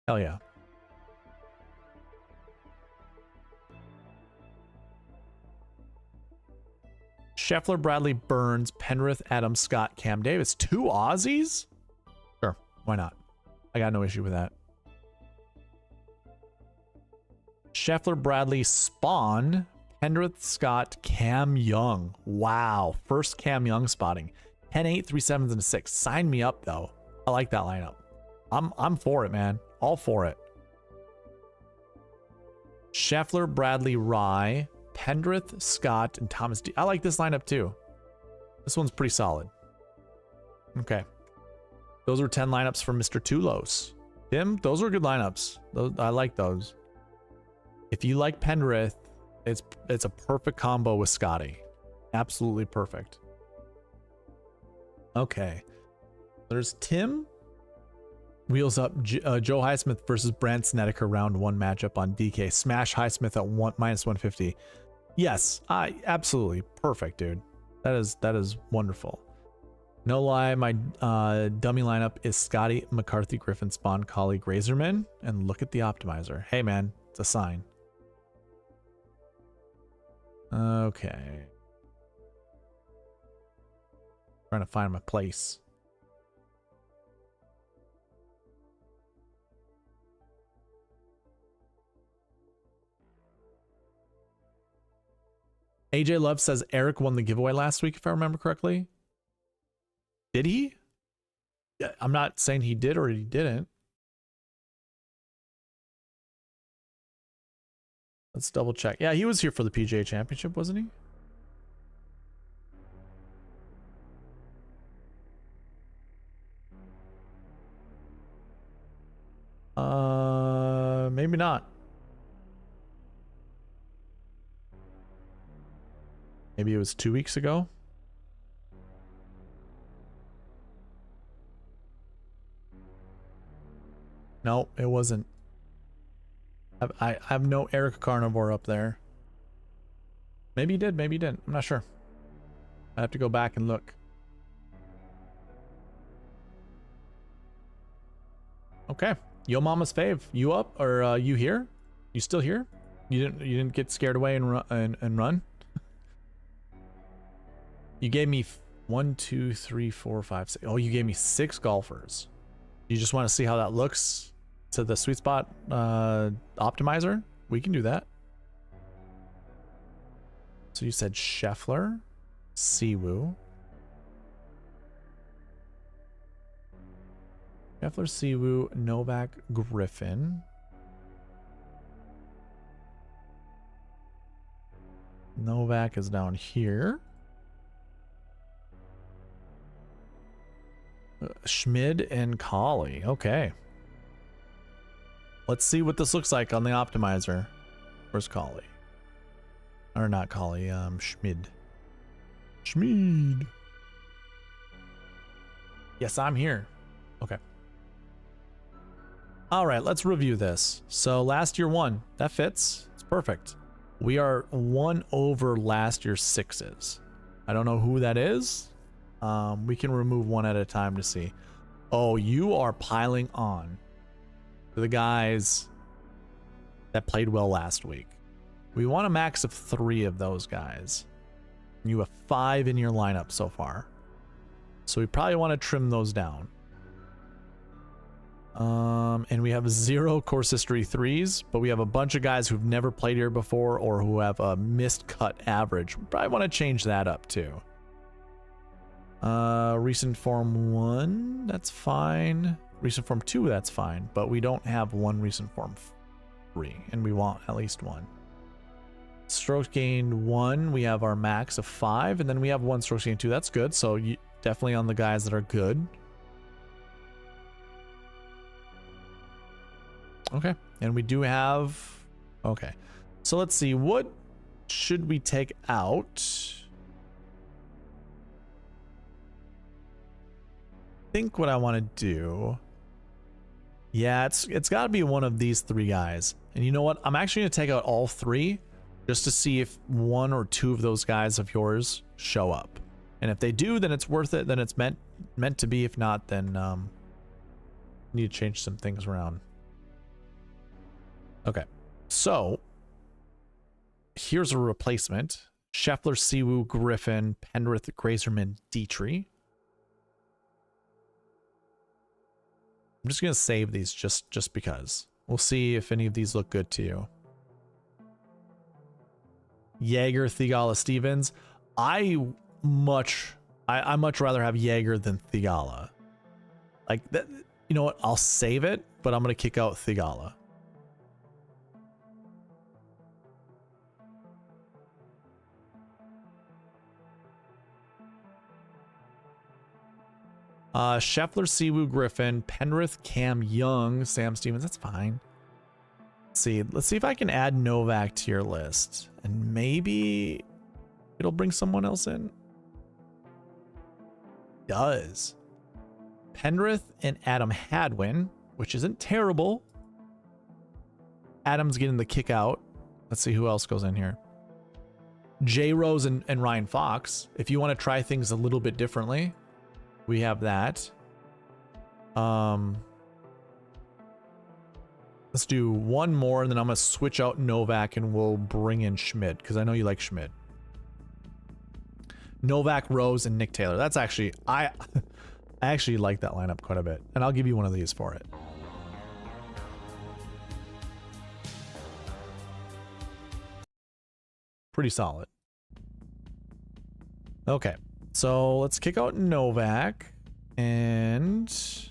Hell yeah. Scheffler, Bradley, Burns, Pendrith, Adams, Scott, Cam Davis. 2 Aussies? Sure, why not? I got no issue with that. Scheffler, Bradley, Spawn, Pendrith, Scott, Cam Young. Wow, first Cam Young spotting. 10, 8, 3 7s, and a 6. Sign me up though. I like that lineup. I'm for it, man. All for it. Scheffler, Bradley, Rye, Pendrith, Scott, and Thomas D. I like this lineup too. This one's pretty solid. Okay. Those were 10 lineups for Mr. Tulos. Tim, those were good lineups. I like those. If you like Pendrith, it's a perfect combo with Scotty. Absolutely perfect. Okay. There's Tim. Wheels up. Joe Highsmith versus Brant Snedeker round 1 matchup on DK. Smash Highsmith at -150. Yes, absolutely perfect, dude. That is wonderful. No lie, my dummy lineup is Scotty, McCarthy, Griffin, Spawn, Collie, Grazerman, and look at the optimizer. Hey man, it's a sign. Okay. Trying to find my place. AJ Love says Eric won the giveaway last week, if I remember correctly. Did he? Yeah, I'm not saying he did or he didn't. Let's double check. Yeah, he was here for the PGA Championship, wasn't he? Maybe not. Maybe it was 2 weeks ago. No, it wasn't. I have no Eric Carnivore up there. Maybe he did, maybe he didn't. I'm not sure. I have to go back and look. Okay. Yo Mama's fave. You up or you here? You still here? You didn't get scared away and run? You gave me 1, 2, 3, 4, 5, 6. Oh, you gave me 6 golfers. You just want to see how that looks to the SweetSpot optimizer? We can do that. So you said Scheffler, Siwoo. Scheffler, Siwoo, Novak, Griffin. Novak is down here. Schmid and Collie. Okay. Let's see what this looks like on the optimizer. Where's Collie? Or not Collie, Schmid. Schmid. Yes, I'm here. Okay. All right, let's review this. So last year 1, that fits. It's perfect. We are 1 over last year's 6s. I don't know who that is. We can remove 1 at a time to see. Oh, you are piling on to the guys that played well last week. We want a max of 3 of those guys. You have 5 in your lineup so far. So we probably want to trim those down. And we have 0 course history 3s, but we have a bunch of guys who've never played here before or who have a missed cut average. We probably want to change that up too. Recent form 1, that's fine. Recent form 2, that's fine. But we don't have 1 recent form 3, and we want at least 1. Strokes gained 1, we have our max of 5, and then we have 1 strokes gained 2. That's good. So you definitely on the guys that are good. Okay, and we do have. Okay, so let's see. What should we take out? I think what I want to do, yeah, it's got to be one of these 3 guys. And you know what? I'm actually going to take out all 3 just to see if 1 or 2 of those guys of yours show up. And if they do, then it's worth it. Then it's meant to be. If not, then need to change some things around. Okay, so here's a replacement. Scheffler, Siwoo, Griffin, Pendrith, Grazerman, Dietrich. I'm just gonna save these just because. We'll see if any of these look good to you. Jaeger, Thigala, Stevens. I much rather have Jaeger than Thigala. Like that, you know what? I'll save it, but I'm gonna kick out Thigala. Scheffler, Siwoo, Griffin, Penrith, Cam Young, Sam Stevens. That's fine. Let's see if I can add Novak to your list, and maybe it'll bring someone else in. Does. Penrith and Adam Hadwin, which isn't terrible. Adam's getting the kick out. Let's see who else goes in here. J Rose and Ryan Fox. If you want to try things a little bit differently, we have that. Let's do one more, and then I'm going to switch out Novak, and we'll bring in Schmid, because I know you like Schmid. Novak, Rose, and Nick Taylor. That's actually... I actually like that lineup quite a bit, and I'll give you one of these for it. Pretty solid. Okay, so let's kick out Novak, and let's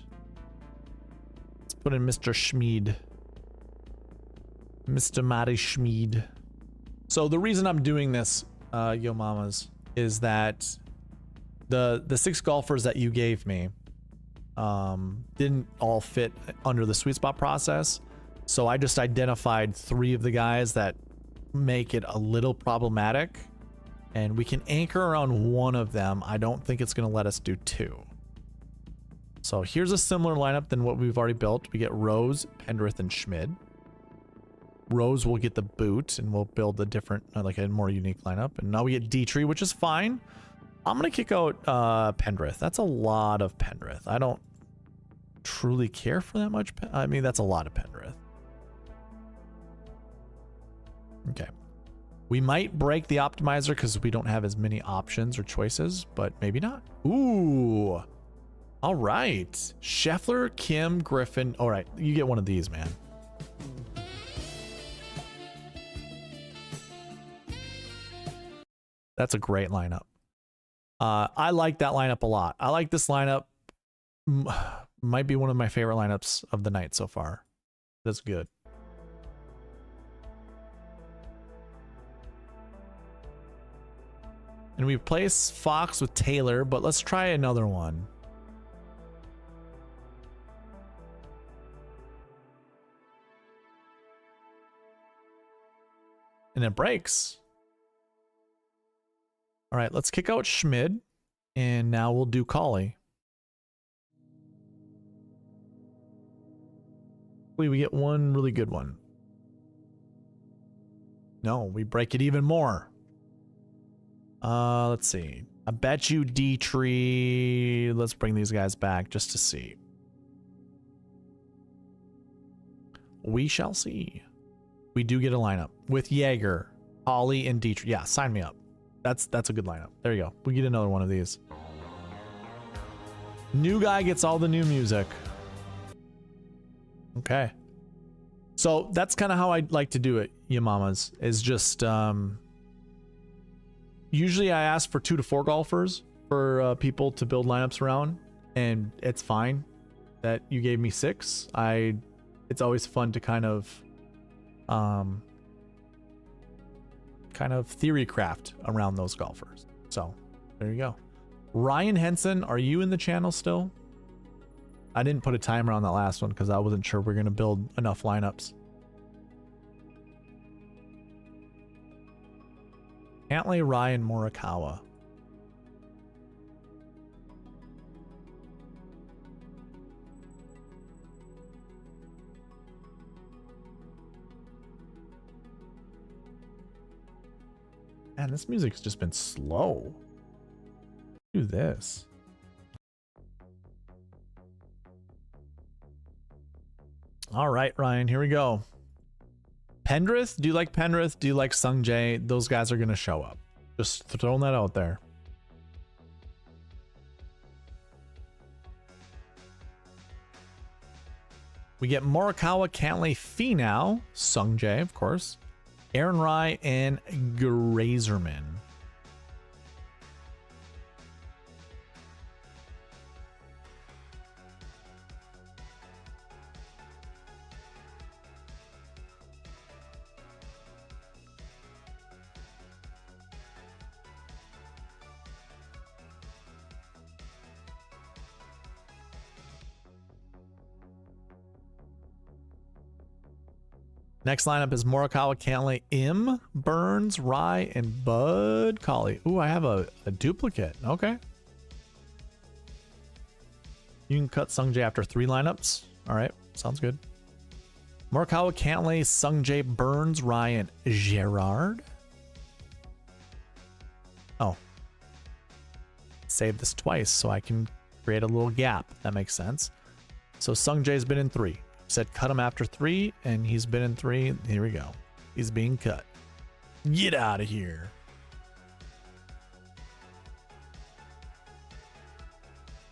put in Mr. Schmid. Mr. Matty Schmid. So the reason I'm doing this, yo mamas, is that the 6 golfers that you gave me didn't all fit under the sweet spot process. So I just identified 3 of the guys that make it a little problematic, and we can anchor around one of them. I don't think it's going to let us do 2. So here's a similar lineup than what we've already built. We get Rose, Pendrith, and Schmid. Rose will get the boot, and we'll build a different, like a more unique lineup. And now we get Dietrich, which is fine. I'm going to kick out Pendrith. That's a lot of Pendrith. I don't truly care for that much. I mean, that's a lot of Pendrith. Okay. We might break the optimizer because we don't have as many options or choices, but maybe not. Ooh. All right. Scheffler, Kim, Griffin. All right. You get one of these, man. That's a great lineup. I like that lineup a lot. I like this lineup. Might be one of my favorite lineups of the night so far. That's good. And we replace Fox with Taylor, but let's try another one. And it breaks. All right, let's kick out Schmid, and now we'll do Colley. Hopefully we get one really good one. No, we break it even more. Let's see. I bet you Dietrich. Let's bring these guys back just to see. We shall see. We do get a lineup with Jaeger, Holly, and Dietrich. Yeah, sign me up. That's a good lineup. There you go. We get another one of these. New guy gets all the new music. Okay. So that's kind of how I like to do it, you mamas, is just usually I ask for 2 to 4 golfers for people to build lineups around, and it's fine that you gave me 6. It's always fun to kind of theory craft around those golfers. So there you go. Ryan Henson, are you in the channel still? I didn't put a timer on that last one because I wasn't sure we're going to build enough lineups. Cantlay, Ryan, Morikawa. Man, this music's just been slow. Do this. All right, Ryan, here we go. Pendrith, do you like Pendrith? Do you like Sung Jae? Those guys are going to show up. Just throwing that out there. We get Morikawa, Cantlay, Finau, Sung Jae, of course, Aaron Rai, and Grazerman. Next lineup is Morikawa, Cantlay, Im, Burns, Rye, and Bud Colley. Ooh, I have a duplicate. Okay. You can cut Sungjae after 3 lineups. All right, sounds good. Morikawa, Cantlay, Sungjae, Burns, Rye, and Gerard. Oh. Save this twice so I can create a little gap. That makes sense. So Sungjae's been in 3. Said cut him after 3, and he's been in 3. Here we go. He's being cut. Get out of here.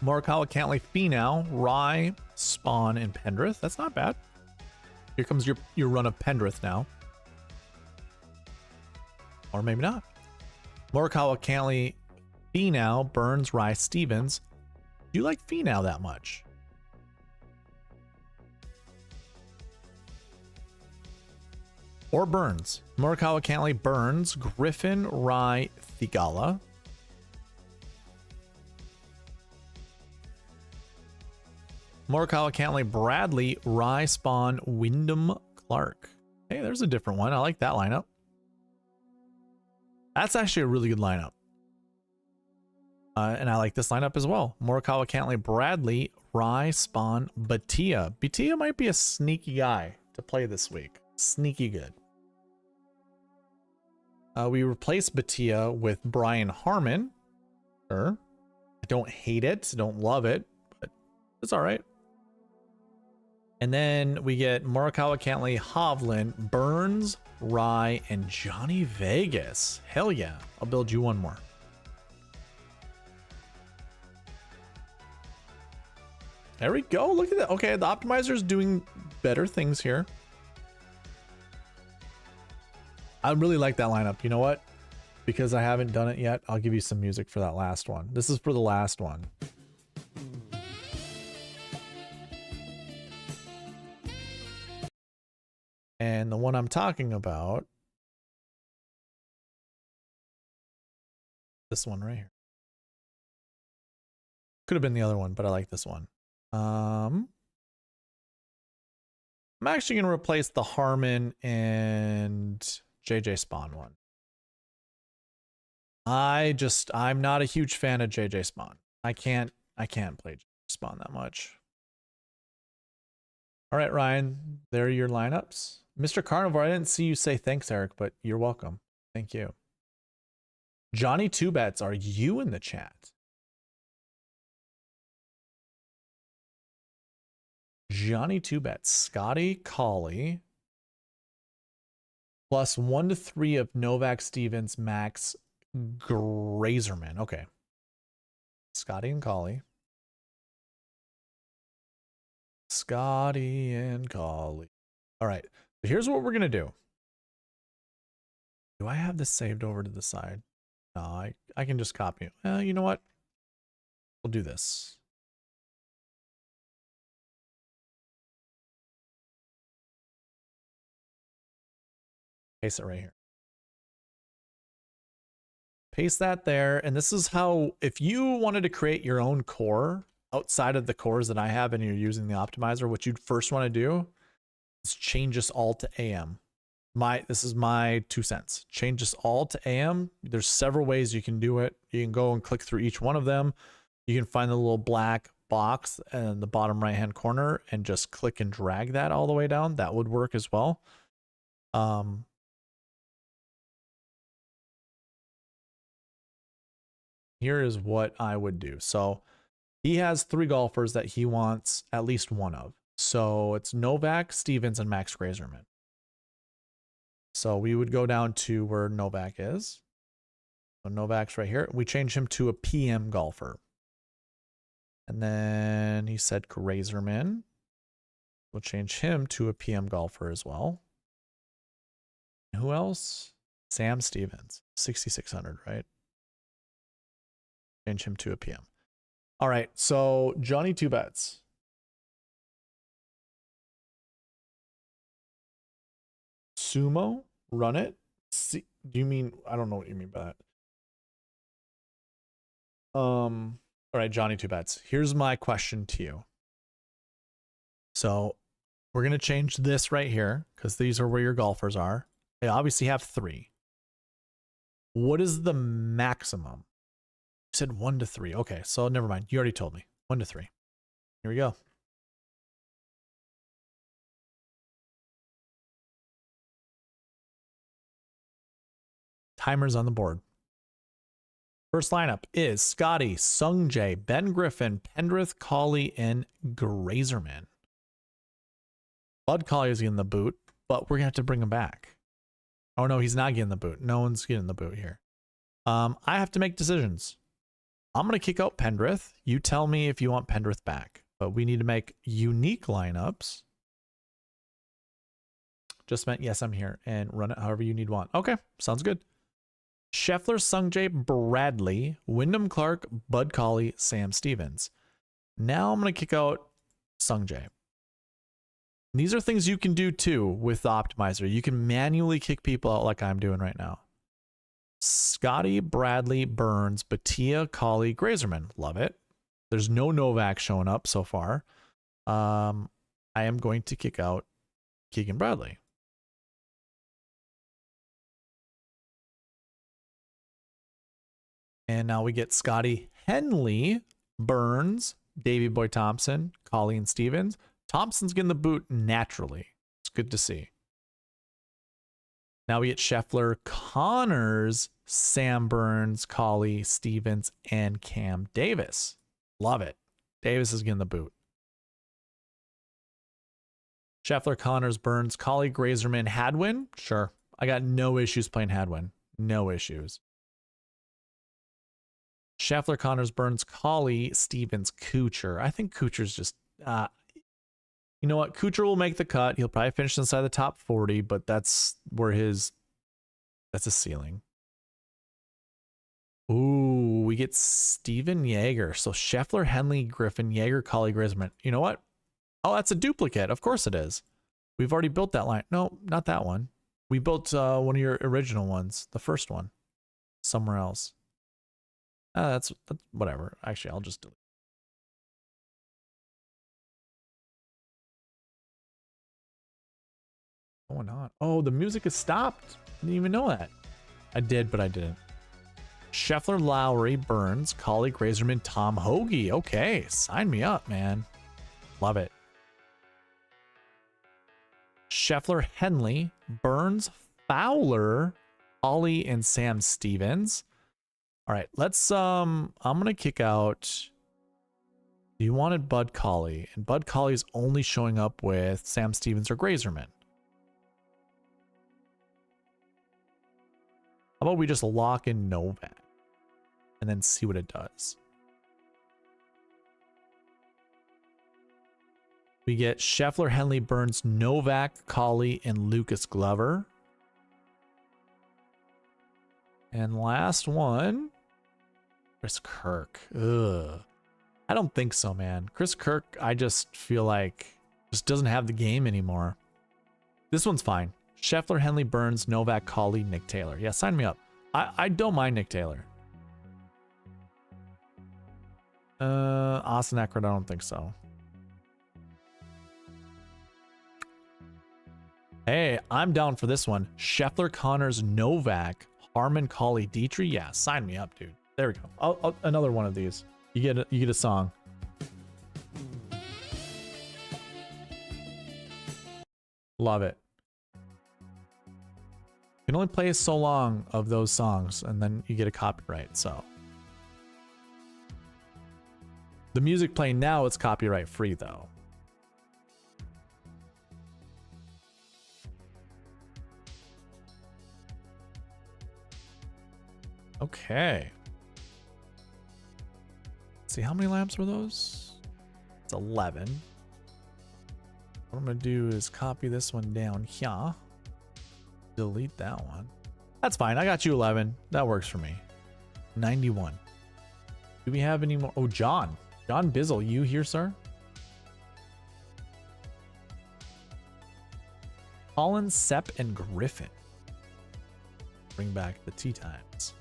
Morikawa, Cantlay, Finau, Rye, Spawn, and Pendrith. That's not bad. Here comes your run of Pendrith now. Or maybe not. Morikawa, Cantlay, Finau, Burns, Rye, Stevens. Do you like Finau that much? Or Burns. Morikawa, Cantlay, Burns, Griffin, Rye, Thigala. Morikawa, Cantlay, Bradley, Rye, Spawn, Wyndham, Clark. Hey, there's a different one. I like that lineup. That's actually a really good lineup. And I like this lineup as well. Morikawa, Cantlay, Bradley, Rye, Spawn, Batia. Batia might be a sneaky guy to play this week. Sneaky good. We replaced Batia with Brian Harmon. Sure. I don't hate it. Don't love it. But it's all right. And then we get Morikawa, Cantlay, Hovland, Burns, Rye, and Johnny Vegas. Hell yeah. I'll build you one more. There we go. Look at that. Okay, the optimizer's doing better things here. I really like that lineup. You know what? Because I haven't done it yet, I'll give you some music for that last one. This is for the last one. And the one I'm talking about, this one right here. Could have been the other one, but I like this one. I'm actually going to replace the Harmon and JJ Spawn one. I'm not a huge fan of JJ Spawn. I can't play JJ Spawn that much. All right, Ryan, there are your lineups. Mr. Carnivore, I didn't see you say thanks, Eric, but you're welcome. Thank you. Johnny Two Bets, are you in the chat? Johnny Two Bets, Scotty Colley, plus 1 to 3 of Novak, Stevens, Max, Grazerman. Okay. Scotty and Colley. Scotty and Colley. All right. So here's what we're going to do. Do I have this saved over to the side? No, I can just copy it. You know what? We'll do this. Paste it right here. Paste that there. And this is how, if you wanted to create your own core outside of the cores that I have and you're using the optimizer, what you'd first want to do is change this all to AM. This is my 2 cents. Change this all to AM. There's several ways you can do it. You can go and click through each one of them. You can find the little black box in the bottom right hand corner and just click and drag that all the way down. That would work as well. Here is what I would do. So he has 3 golfers that he wants at least one of. So it's Novak, Stevens, and Max Grazerman. So we would go down to where Novak is. So Novak's right here. We change him to a PM golfer. And then he said Grazerman. We'll change him to a PM golfer as well. Who else? Sam Stevens, 6,600, right? Change him to a PM. All right, so Johnny Two Bets. Sumo, run it. See, do you mean, I don't know what you mean by that. All right, Johnny Two Bets. Here's my question to you. So We're going to change this right here because these are where your golfers are. They obviously have 3. What is the maximum? You said 1 to 3. Okay, so never mind. You already told me. 1 to 3. Here we go. Timers on the board. First lineup is Scotty, Sungjae, Ben Griffin, Pendrith, Colley, and Grazerman. Bud Colley is getting the boot, but we're going to have to bring him back. Oh, no, he's not getting the boot. No one's getting the boot here. I have to make decisions. I'm going to kick out Pendrith. You tell me if you want Pendrith back. But we need to make unique lineups. Just meant, yes, I'm here. And run it however you need want. Okay, sounds good. Scheffler, Sungjae, Bradley, Wyndham Clark, Bud Colley, Sam Stevens. Now I'm going to kick out Sungjae. These are things you can do too with the optimizer. You can manually kick people out like I'm doing right now. Scotty, Bradley, Burns, Batia, Colley, Grazerman. Love it. There's no Novak showing up so far. I am going to kick out Keegan Bradley. And now we get Scotty, Henley, Burns, Davey Boy Thompson, Colleen Stevens. Thompson's getting the boot naturally. It's good to see. Now we get Scheffler, Connors, Sam Burns, Colley, Stevens, and Cam Davis. Love it. Davis is getting the boot. Scheffler, Connors, Burns, Colley, Grazerman, Hadwin. Sure. I got no issues playing Hadwin. No issues. Scheffler, Connors, Burns, Colley, Stevens, Kuchar. I think Kuchar's just... you know what? Kuchar will make the cut. He'll probably finish inside the top 40, but that's where that's a ceiling. Ooh, we get Steven Yeager. So Scheffler, Henley, Griffin, Yeager, Colley, Grazerman. You know what? Oh, that's a duplicate. Of course it is. We've already built that line. No, not that one. We built one of your original ones. The first one. Somewhere else. That's whatever. Actually, I'll just delete. What's going on? Oh, the music has stopped. I didn't even know that. I did, but I didn't. Scheffler, Lowry, Burns, Colley, Grazerman, Tom Hoagie. Okay, sign me up, man. Love it. Scheffler, Henley, Burns, Fowler, Ollie, and Sam Stevens. All right, let's I'm gonna kick out. You wanted Bud Colley, and Bud Colley's only showing up with Sam Stevens or Grazerman. How about we just lock in Novak and then see what it does? We get Scheffler, Henley, Burns, Novak, Colley, and Lucas Glover. And last one, Chris Kirk. Ugh. I don't think so, man. Chris Kirk, I just feel like just doesn't have the game anymore. This one's fine. Scheffler, Henley, Burns, Novak, Colley, Nick Taylor. Yeah, sign me up. I don't mind Nick Taylor. Austin Eckert, I don't think so. Hey, I'm down for this one. Scheffler, Connors, Novak, Harmon, Colley, Dietrich. Yeah, sign me up, dude. There we go. Another one of these. You get a song. Love it. You can only play so long of those songs, and then you get a copyright. So the music playing now, it's copyright free though. Okay. Let's see, how many lamps were those? It's 11. What I'm gonna do is copy this one down here. Delete that one. That's fine. I got you 11. That works for me. 91. Do we have any more? Oh, John Bizzle, you here, sir? Colin, Sepp, and Griffin. Bring back the Tee Times.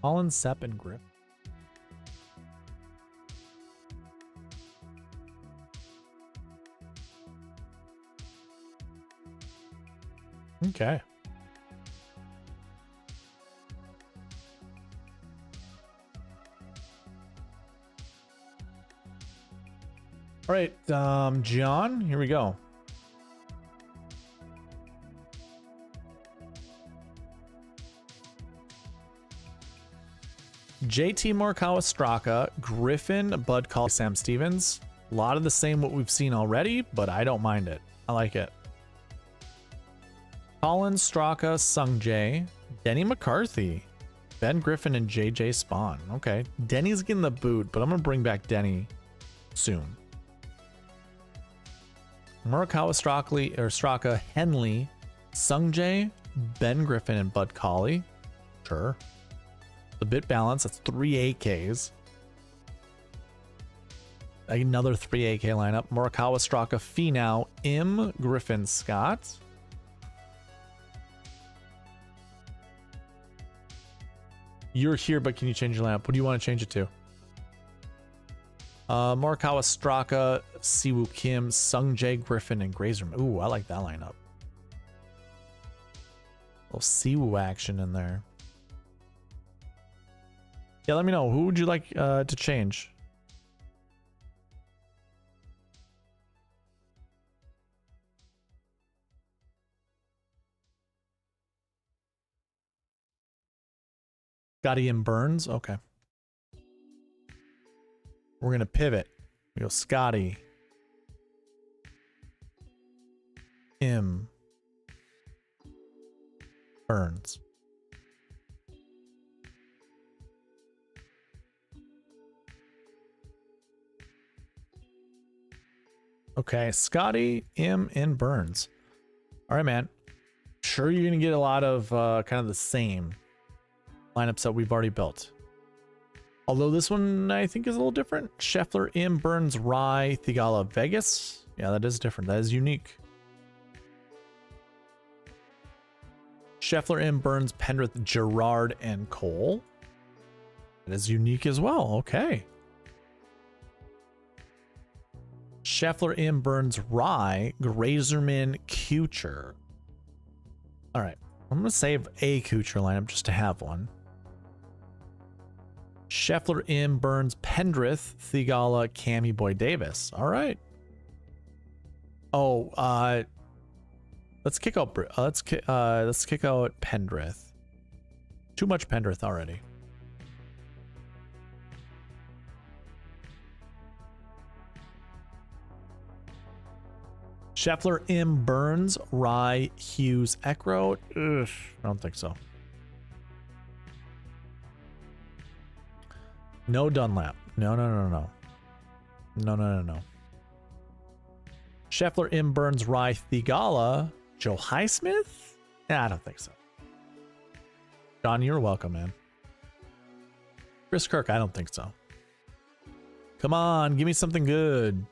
Colin, Sepp, and Griff. Okay. All right, John, here we go. JT Morikawa, Straka, Griffin, Bud Colley, Sam Stevens. A lot of the same what we've seen already, but I don't mind it. I like it. Colin, Straka, Sung Jae, Denny McCarthy, Ben Griffin, and JJ Spawn. Okay, Denny's getting the boot, but I'm gonna bring back Denny soon. Morikawa, Straka, Henley, Sung Jae, Ben Griffin, and Bud Colley. Sure. A bit balanced. That's 3 AKs. Another 3 AK lineup. Morikawa, Straka, Finau, M, Griffin, Scott. You're here, but can you change your lineup? What do you want to change it to? Morikawa, Straka, Siwoo Kim, Sung Jae, Griffin, and Grazerman. Ooh, I like that lineup. A little Siwoo action in there. Yeah, let me know. Who would you like to change? Scotty and Burns? Okay. We're going to pivot. We go Scotty. Im. Burns. Okay, Scotty, Im, and Burns. All right, man. Sure, you're going to get a lot of kind of the same lineups that we've already built. Although this one, I think, is a little different. Scheffler, Im, Burns, Rye, Thigala, Vegas. Yeah, that is different. That is unique. Scheffler, Im, Burns, Pendrith, Gerard, and Cole. That is unique as well. Okay. Scheffler, Im, Burns, Rye, Grazerman, Kuchar. All right. I'm going to save a Kuchar lineup just to have one. Scheffler, Im, Burns, Pendrith, Thigala, Cammy Boy Davis. All right. Oh, let's kick out Pendrith. Too much Pendrith already. Scheffler, Im, Burns, Rye, Hughes, Eckroat. Ugh, I don't think so. No Dunlap. No. Scheffler, Im, Burns, Rye, Thigala, Joe Highsmith? Nah, I don't think so. John, you're welcome, man. Chris Kirk, I don't think so. Come on, give me something good.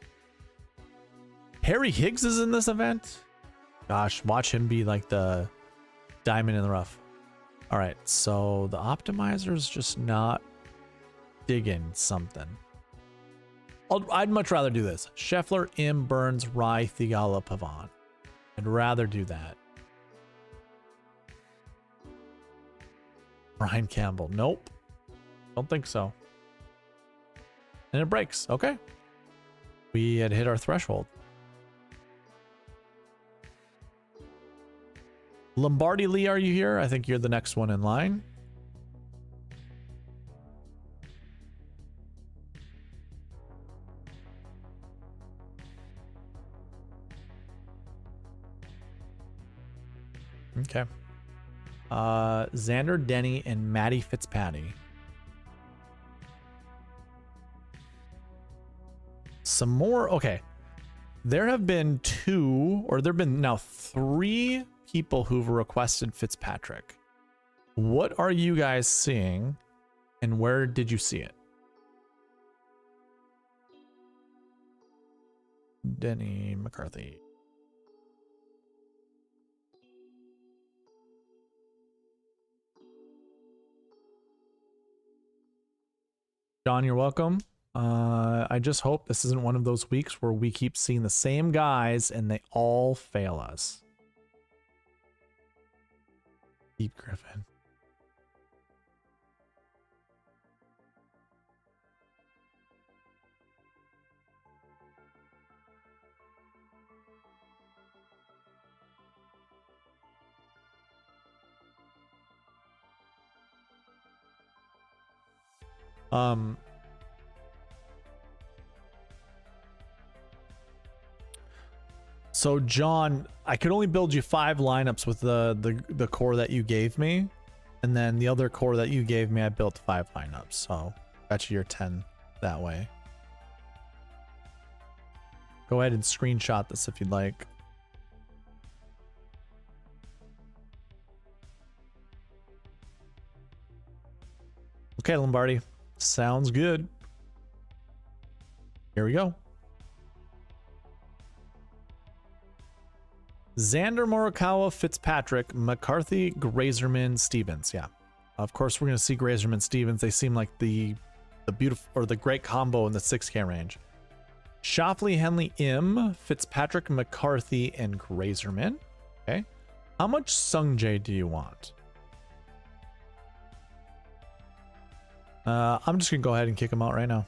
Harry Higgs is in this event? Gosh, watch him be like the diamond in the rough. All right, so the optimizer's just not digging something. I'd much rather do this. Scheffler, Im, Burns, Rye, Thigala, Pavon. I'd rather do that. Brian Campbell. Nope. Don't think so. And it breaks. Okay. We had hit our threshold. Lombardi Lee, are you here? I think you're the next one in line. Okay. Xander, Denny, and Matty Fitzpatrick. Some more. Okay. There have been now 3 people who've requested Fitzpatrick. What are you guys seeing and where did you see it? Denny McCarthy. John, you're welcome. I just hope this isn't one of those weeks where we keep seeing the same guys and they all fail us. Deep Griffin. So John, I could only build you 5 lineups with the core that you gave me, and then the other core that you gave me, I built 5 lineups. So got you your 10 that way. Go ahead and screenshot this if you'd like. Okay, Lombardi. Sounds good. Here we go. Xander, Morikawa, Fitzpatrick, McCarthy, Grazerman, Stevens. Yeah, of course we're gonna see Grazerman, Stevens. They seem like the beautiful or the great combo in the 6K range. Schauffele, Henley, Im, Fitzpatrick, McCarthy, and Grazerman. Okay, how much Sungjae do you want? I'm just gonna go ahead and kick him out right now.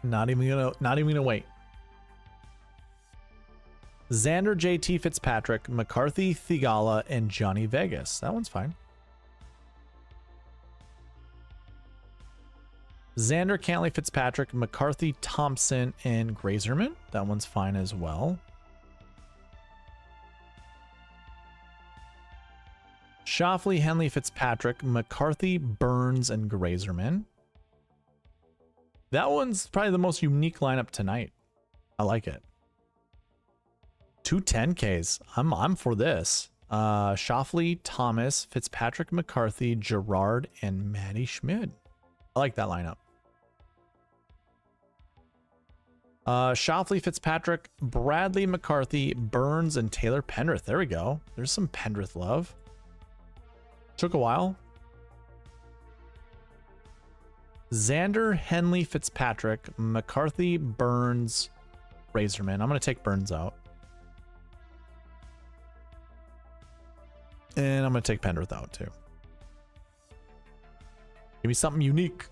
Not even gonna wait. Xander, JT, Fitzpatrick, McCarthy, Thigala, and Johnny Vegas. That one's fine. Xander, Cantley, Fitzpatrick, McCarthy, Thompson, and Grazerman. That one's fine as well. Schauffele, Henley, Fitzpatrick, McCarthy, Burns, and Grazerman. That one's probably the most unique lineup tonight. I like it. 2 10Ks. I'm for this. Schauffele, Thomas, Fitzpatrick, McCarthy, Gerard, and Matty Schmid. I like that lineup. Schauffele, Fitzpatrick, Bradley, McCarthy, Burns, and Taylor Pendrith. There we go. There's some Pendrith love. Took a while. Xander, Henley, Fitzpatrick, McCarthy, Burns, Grazerman. I'm going to take Burns out. And I'm going to take Pendrith out too. Give me something unique.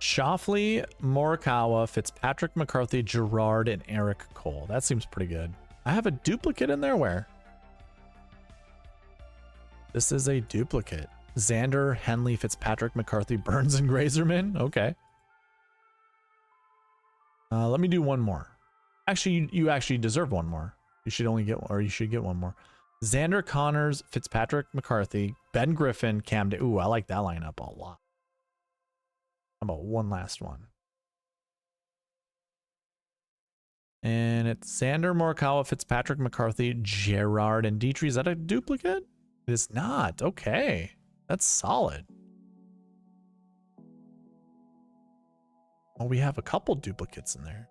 Schauffele, Morikawa, Fitzpatrick, McCarthy, Gerard, and Eric Cole. That seems pretty good. I have a duplicate in there. Where? This is a duplicate. Xander, Henley, Fitzpatrick, McCarthy, Burns, and Grazerman. Okay. Let me do one more. Actually, you actually deserve one more. You should only get, or you should get one more. Xander, Connors, Fitzpatrick, McCarthy, Ben Griffin, Camden. Ooh, I like that lineup a lot. How about one last one? And it's Xander, Morikawa, Fitzpatrick, McCarthy, Gerard, and Dietrich. Is that a duplicate? It is not. Okay. That's solid. Oh, we have a couple duplicates in there.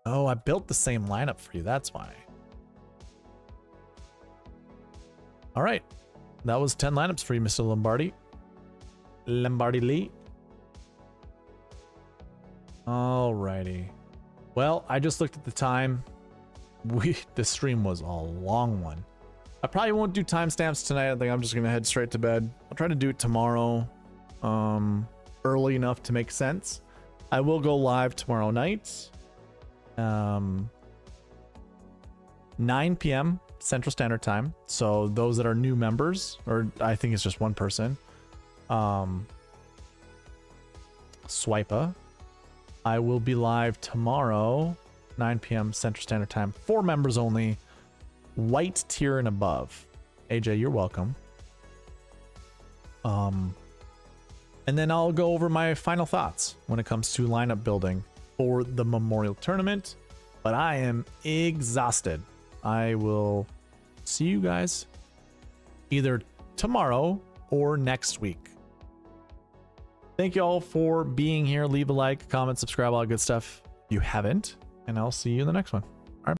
Oh, I built the same lineup for you. That's why. All right. That was 10 lineups for you, Mr. Lombardi. Lombardi Lee. All righty. Well, I just looked at the time. The stream was a long one. I probably won't do timestamps tonight. I think I'm just going to head straight to bed. I'll try to do it tomorrow. Early enough to make sense. I will go live tomorrow night. 9 p.m. Central Standard Time. So those that are new members, or I think it's just one person, Swipa. I will be live tomorrow, 9 p.m. Central Standard Time, for members only, white tier and above. AJ, you're welcome. And then I'll go over my final thoughts when it comes to lineup building for the Memorial Tournament. But I am exhausted. I will see you guys either tomorrow or next week. Thank you all for being here. Leave a like, comment, subscribe, all that good stuff if you haven't. And I'll see you in the next one.